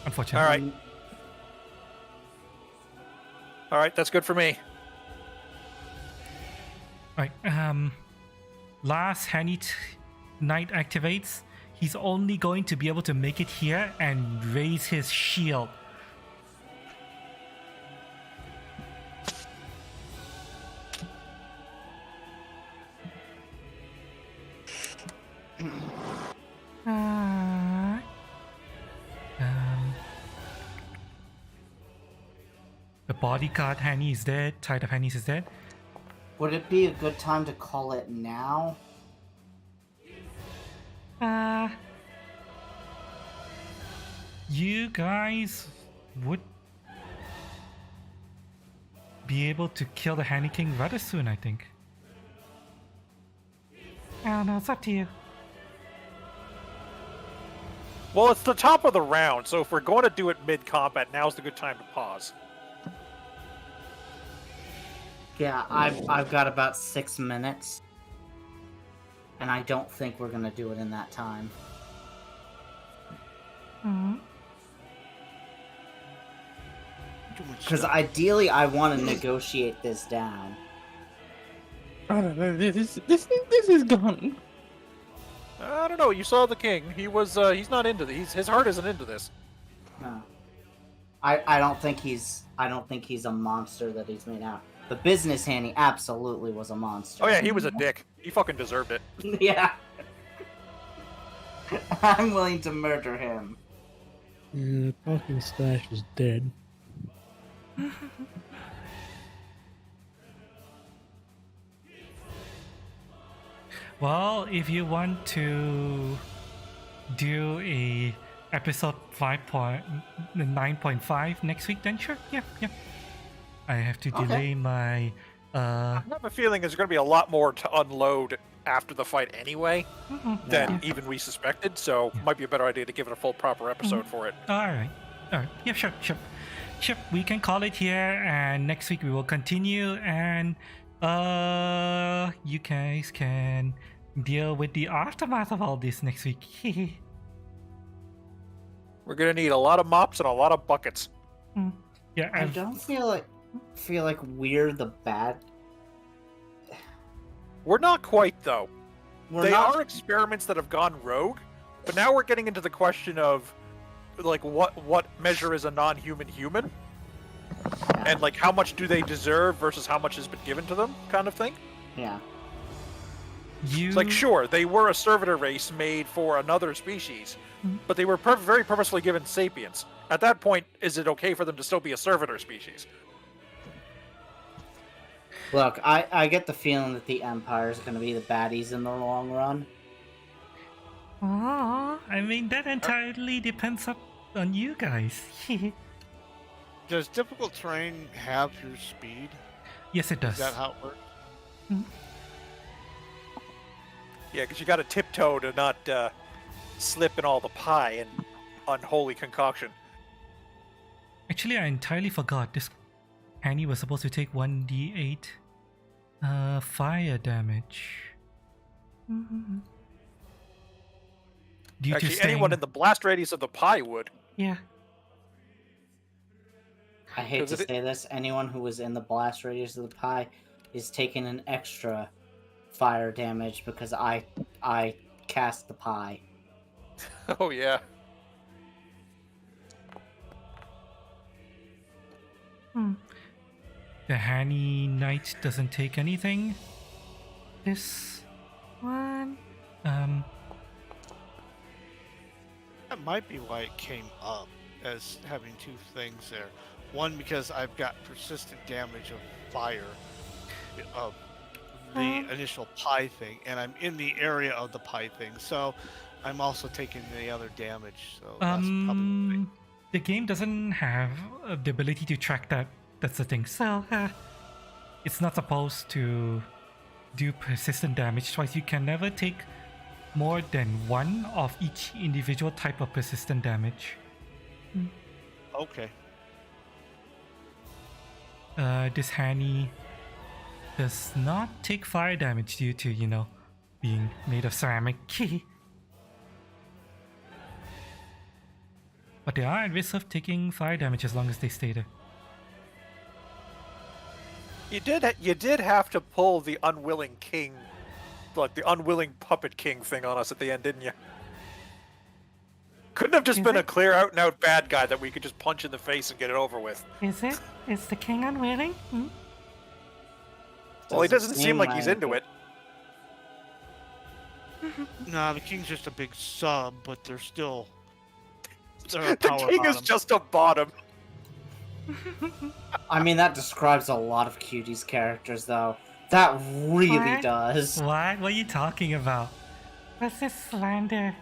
Unfortunately. All right. All right, that's good for me. Alright, last Hanny Knight activates. He's only going to be able to make it here and raise his shield. The bodyguard Hanny is dead. Tide of Hannies is dead. Would it be a good time to call it now? You guys would be able to kill the Hanny King rather soon, I think. I don't know, it's up to you. Well, it's the top of the round, so if we're going to do it mid-combat, now's the good time to pause. Yeah, I've got about 6 minutes. And I don't think we're gonna do it in that time. Because ideally, I want to negotiate this down. I don't know. This is gone. I don't know. You saw the king. He's not into this. His heart isn't into this. No. I don't think he's a monster that he's made out. The business hand, he absolutely was a monster. Oh yeah, he was a dick. He fucking deserved it. Yeah. I'm willing to murder him. Yeah, Talking Stash is dead. Well, if you want to do a episode 9.5 next week, then sure. Yeah. I have to delay my. I have a feeling there's going to be a lot more to unload after the fight anyway than even we suspected. So might be a better idea to give it a full proper episode for it. All right. Yeah, sure. We can call it here, and next week we will continue, and you guys can deal with the aftermath of all this next week. We're going to need a lot of mops and a lot of buckets. Yeah, I don't feel like we're the bad. We're not quite though. They are experiments that have gone rogue, but now we're getting into the question of like what measure is a non-human human, and like how much do they deserve versus how much has been given to them, kind of thing. Yeah. It's like, sure, they were a servitor race made for another species, but they were very purposefully given sapience. At that point, is it okay for them to still be a servitor species? Look, I get the feeling that the Empire is going to be the baddies in the long run. I mean, that entirely depends on you guys. Does difficult terrain have your speed? Yes, it does. Is that how it works? Yeah, because you got to tiptoe to not slip in all the pie and unholy concoction. Actually, I entirely forgot. This Annie was supposed to take 1d8 fire damage. Due Actually, to staying... anyone in the blast radius of the pie would. Yeah. I hate to say this, anyone who was in the blast radius of the pie is taking an extra fire damage because I cast the pie. Oh yeah. The Hanny Knight doesn't take anything. This one. That might be why it came up as having two things there. One, because I've got persistent damage of fire of the initial pie thing, and I'm in the area of the pie thing, so I'm also taking the other damage. So that's probably the game doesn't have the ability to track that. That's the thing. So it's not supposed to do persistent damage twice. You can never take more than one of each individual type of persistent damage. Okay. This Hanny does not take fire damage due to, being made of ceramic. But they are at risk of taking fire damage as long as they stay there. You did have to pull the unwilling king, like the unwilling puppet king thing on us at the end, didn't you? Couldn't have just been a clear out and out bad guy that we could just punch in the face and get it over with. Is it? Is the king unwilling? Well, he doesn't seem like he's into it. Nah, the king's just a big sub, but they're still... The king is just a bottom. I mean, that describes a lot of Cutie's characters, though. That really does. What? What are you talking about? What's this slander?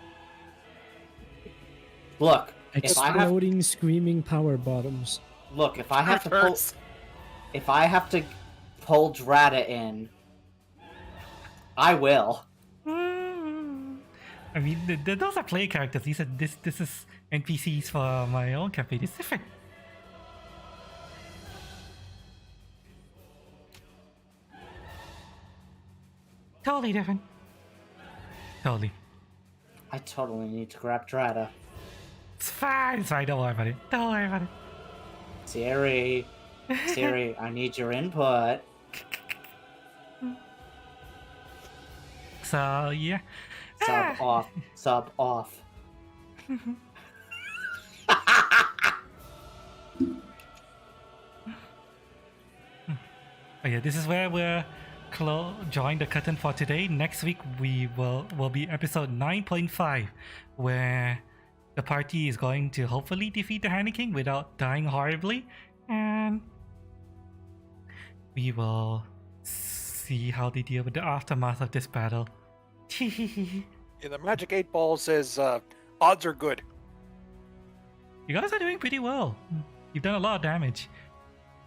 Look, exploding, screaming power bottoms. Look, if I have to pull Drata in, I will. I mean, those are play characters. These are this is NPCs for my own campaign. It's different. Totally different. Totally. I totally need to grab Drata. It's fine. It's fine. Don't worry about it. Don't worry about it. Siri, Siri, I need your input. So yeah. Sub off. Sub off. Oh yeah, this is where we're drawing the curtain for today. Next week we will be episode 9.5, where the party is going to hopefully defeat the Honey King without dying horribly, and we will see how they deal with the aftermath of this battle. Yeah, the Magic 8 Ball says odds are good. You guys are doing pretty well. You've done a lot of damage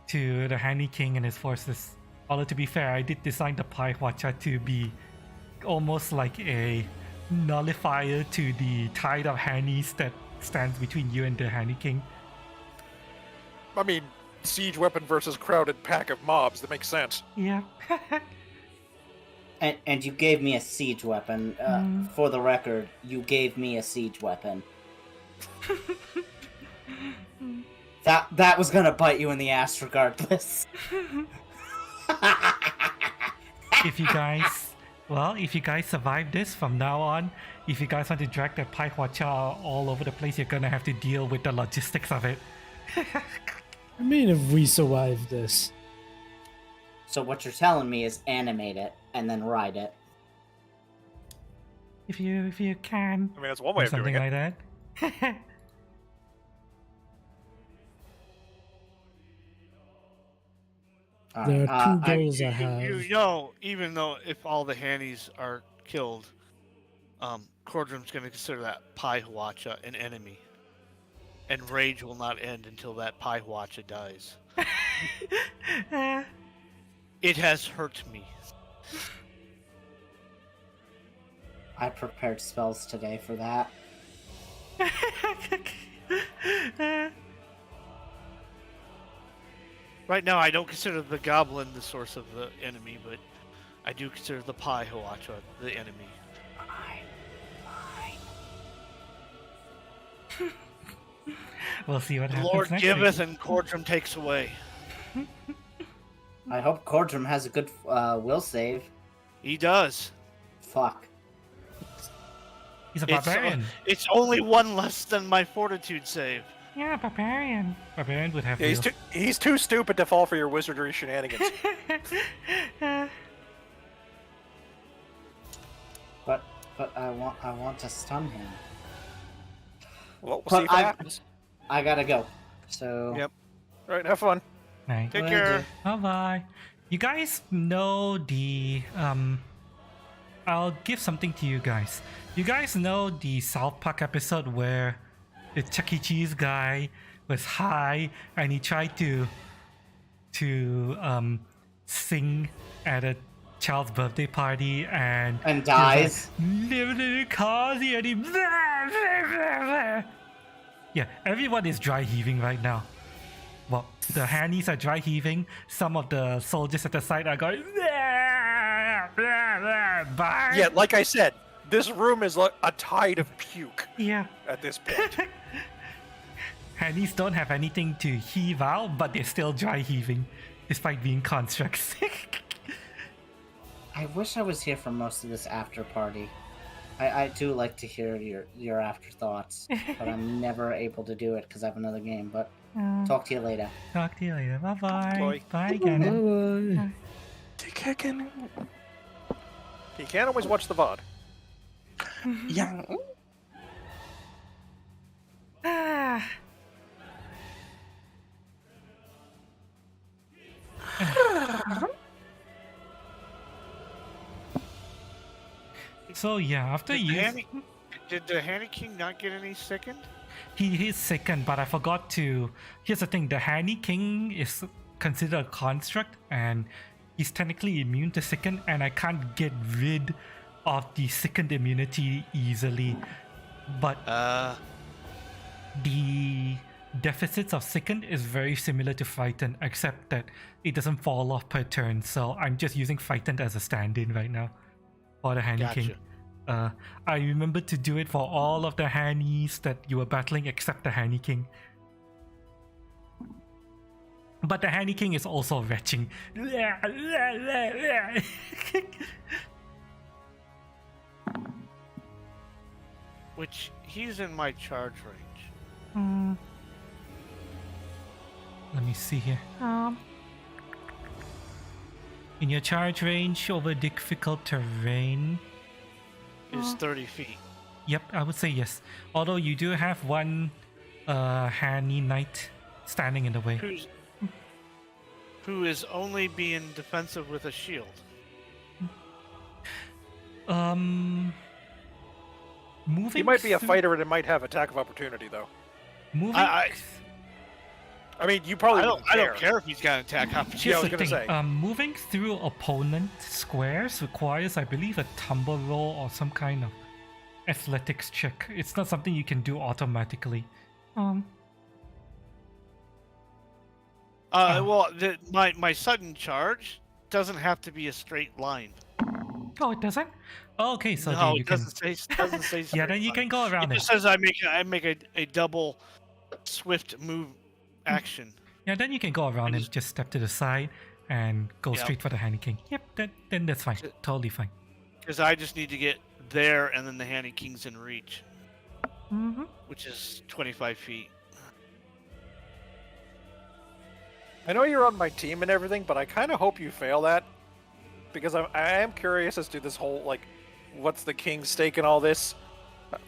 to the Honey King and his forces. Although to be fair, I did design the Pai Hwacha to be almost like a nullifier to the tide of Hannies that stands between you and the Honey King. I mean, siege weapon versus crowded pack of mobs. That makes sense. Yeah. And you gave me a siege weapon. For the record, you gave me a siege weapon. That was gonna bite you in the ass regardless. If you guys survive this from now on, if you guys want to drag that Pai Hwacha all over the place, you're gonna have to deal with the logistics of it. I mean, if we survive this. So what you're telling me is animate it and then ride it. If you can. I mean, that's one way Or of doing something it. like that. There are two I- goals I have. You know, even though if all the Hannies are killed, Cordrum's going to consider that Pai Hwacha an enemy. And rage will not end until that Pai Hwacha dies. It has hurt me. I prepared spells today for that. Right now, I don't consider the goblin the source of the enemy, but I do consider the Pai Hwacha the enemy. We'll see what The happens Lord next giveth week. and Cordrum takes away. I hope Cordrum has a good will save. He does. Fuck. He's a barbarian. It's only one less than my fortitude save. Yeah, barbarian. Barbarian would have Yeah, he's too stupid to fall for your wizardry shenanigans. But I want to stun him. Well, we'll But see if that happens. I gotta go. So Yep. All right, have fun. Right. Take Will care. do. Bye bye. You guys know the I'll give something to you guys. You guys know the South Park episode where the Chuck E. Cheese guy was high and he tried to sing at a child's birthday party and dies. Limited cause and he yeah, everyone is dry heaving right now. Well, the Hannies are dry heaving. Some of the soldiers at the side are going. Bye. Yeah, like I said, this room is like a tide of puke Yeah. at this point. Hannies don't have anything to heave out, but they're still dry heaving, despite being constructs. I wish I was here for most of this after party. I do like to hear your afterthoughts, but I'm never able to do it because I have another game. But talk to you later. Talk to you later. Bye bye. Bye. Bye again. Bye. Take care again. You can't always watch the VOD. Yeah. Ah. So yeah, after Did the Hanny King not get any sickened? he's sickened, but I forgot to. Here's the thing: the Hanny King is considered a construct, and he's technically immune to sicken, and I can't get rid of the sickened immunity easily. But the deficits of sickened is very similar to frightened, except that it doesn't fall off per turn. So I'm just using frightened as a stand-in right now. for the Hanny Gotcha. King. I remember to do it for all of the Hannies that you were battling except the Hanny King. But the Hanny King is also retching. Which he's in my charge range. Let me see here. In your charge range over difficult terrain. Is 30 feet. Yep, I would say yes. Although you do have one Hanny Knight standing in the way. Who is only being defensive with a shield. Moving. He might be a fighter and it might have attack of opportunity though. Moving. I mean, you probably I wouldn't don't care if he's got an attack opportunity. Yeah, I was Here's the gonna thing. say. Moving through opponent squares requires, I believe, a tumble roll or some kind of athletics check. It's not something you can do automatically. Well, my sudden charge doesn't have to be a straight line. Oh, it doesn't? Oh, okay, so No, then you it can. doesn't say straight Yeah, then you line. can go around It it. just says I make a double swift move action. Yeah, then you can go around and just step to the side and go Yep. straight for the Hanny King. Yep, then that's fine. Totally fine. Because I just need to get there and then the Hanny King's in reach. Which is 25 feet. I know you're on my team and everything, but I kind of hope you fail that. Because I am curious as to this whole, like, what's the king's stake in all this?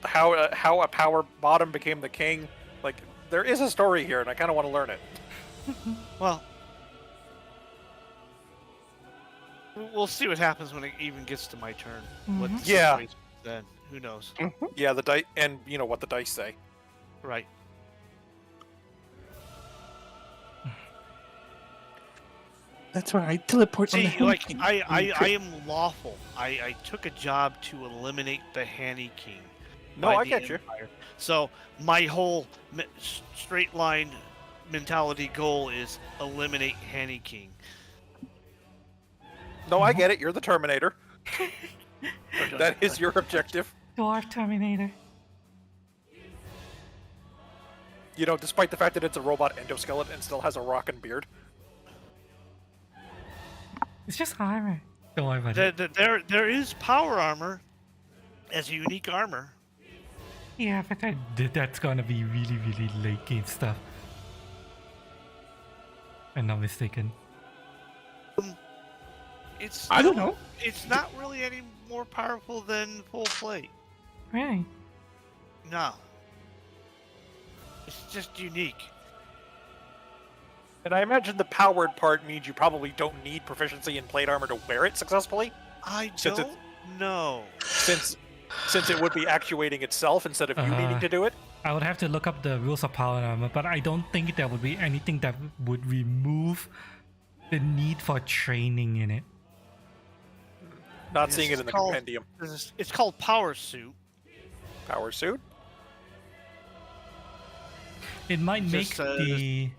How a power bottom became the king? Like, there is a story here, and I kind of want to learn it. Well, we'll see what happens when it even gets to my turn. What the Yeah. situation is then, who knows? Yeah, the dice, and you know what the dice say. Right. That's why I teleport on the See, Hanny like King. I am lawful. I took a job to eliminate the Hanny King. No, by I the get you. Empire. So my whole straight line mentality goal is eliminate Hanny King. No, I get it. You're the Terminator. That is your objective. Dwarf Terminator. You know, despite the fact that it's a robot endoskeleton and still has a rockin' beard. It's just armor. Don't worry about it. There is power armor as a unique armor. Yeah, but that's gonna be really, really late game stuff. If I'm not mistaken. It's I don't know. It's not really any more powerful than full plate. Really? No. It's just unique. And I imagine the powered part means you probably don't need proficiency in plate armor to wear it successfully, I Since don't know. since it would be actuating itself instead of you needing to do it. I would have to look up the rules of power armor, but I don't think there would be anything that would remove the need for training in it. Not Yes, seeing it it's in the called- compendium. It's called Power Suit. Power suit? It might Just make says- the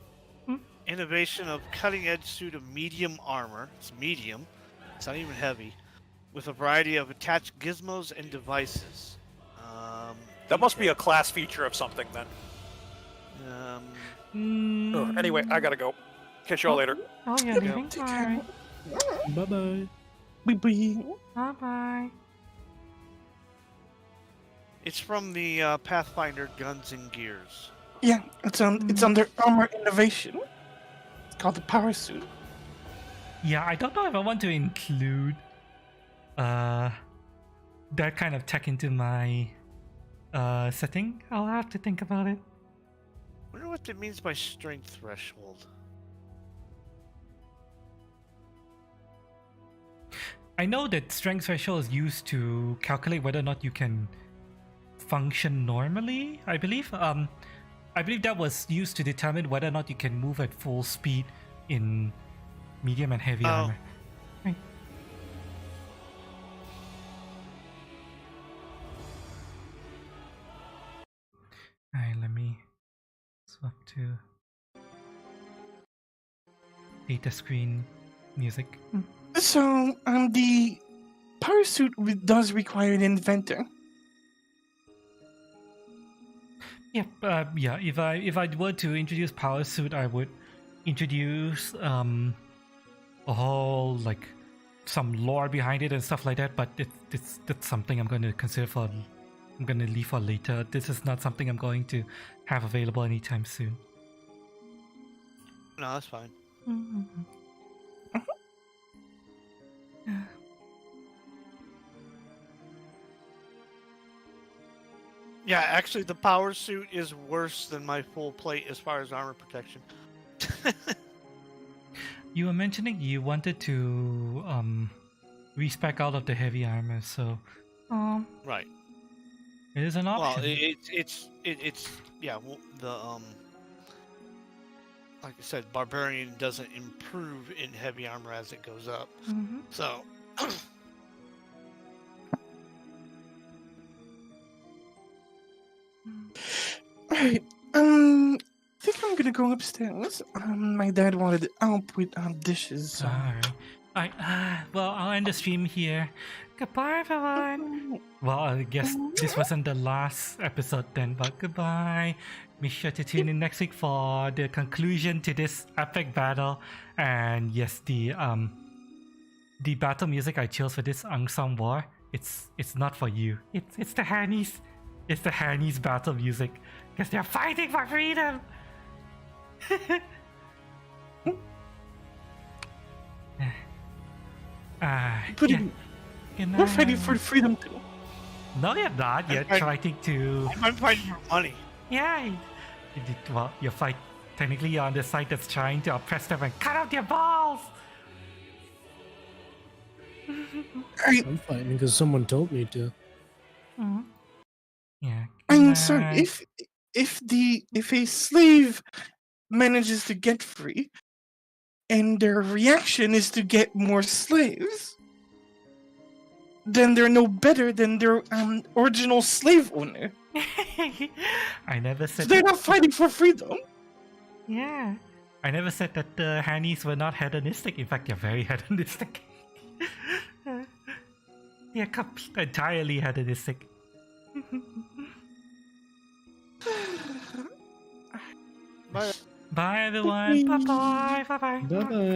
Innovation of cutting edge suit of medium armor. It's medium. It's not even heavy. With a variety of attached gizmos and devices. That must be a class feature of something then. Ugh, anyway, I gotta go. Catch y'all later. Oh, you're leaving? Take care. Alright. Bye bye. Bye-bye. Bye-bye. It's from the Pathfinder Guns and Gears. Yeah, it's under armor innovation. It's called the power suit. Yeah, I don't know if I want to include that kind of tech into my setting. I'll have to think about it. I wonder what it means by strength threshold. I know that strength threshold is used to calculate whether or not you can function normally, I believe. I believe that was used to determine whether or not you can move at full speed in medium and heavy armor. Right. Alright, let me swap to data screen music. So, the power suit does require an inventor. Yeah, yeah. If I were to introduce power suit, I would introduce a whole like some lore behind it and stuff like that. But that's something I'm going to consider for. I'm going to leave for later. This is not something I'm going to have available anytime soon. No, that's fine. Yeah, actually, the power suit is worse than my full plate as far as armor protection. You were mentioning you wanted to respec out of the heavy armor, so Right. it is an option. Well, it's yeah. Well, the like I said, barbarian doesn't improve in heavy armor as it goes up. So. Alright, I think I'm gonna go upstairs. My dad wanted help with dishes. So. Alright. Well, I'll end the stream here. Goodbye, everyone. Well, I guess this wasn't the last episode then, but goodbye. Make sure to tune in next week for the conclusion to this epic battle. And yes, the battle music I chose for this Angsam War, it's not for you. It's the Hannies. It's the Hannies battle music. Because they're fighting for freedom! But yeah. we're fighting for freedom too. No, you're not. You're trying to... I'm fighting for money. Yeah. Well, technically you're on the side that's trying to oppress them and cut out their balls! I'm fighting because someone told me to. Yeah. I'm sorry, if a slave manages to get free, and their reaction is to get more slaves, then they're no better than their original slave owner. I never said So they're not fighting for freedom. Yeah. I never said that the Hannies were not hedonistic. In fact, they're very hedonistic. They're entirely hedonistic. Bye. Bye everyone. Bye bye. Bye bye. Bye bye.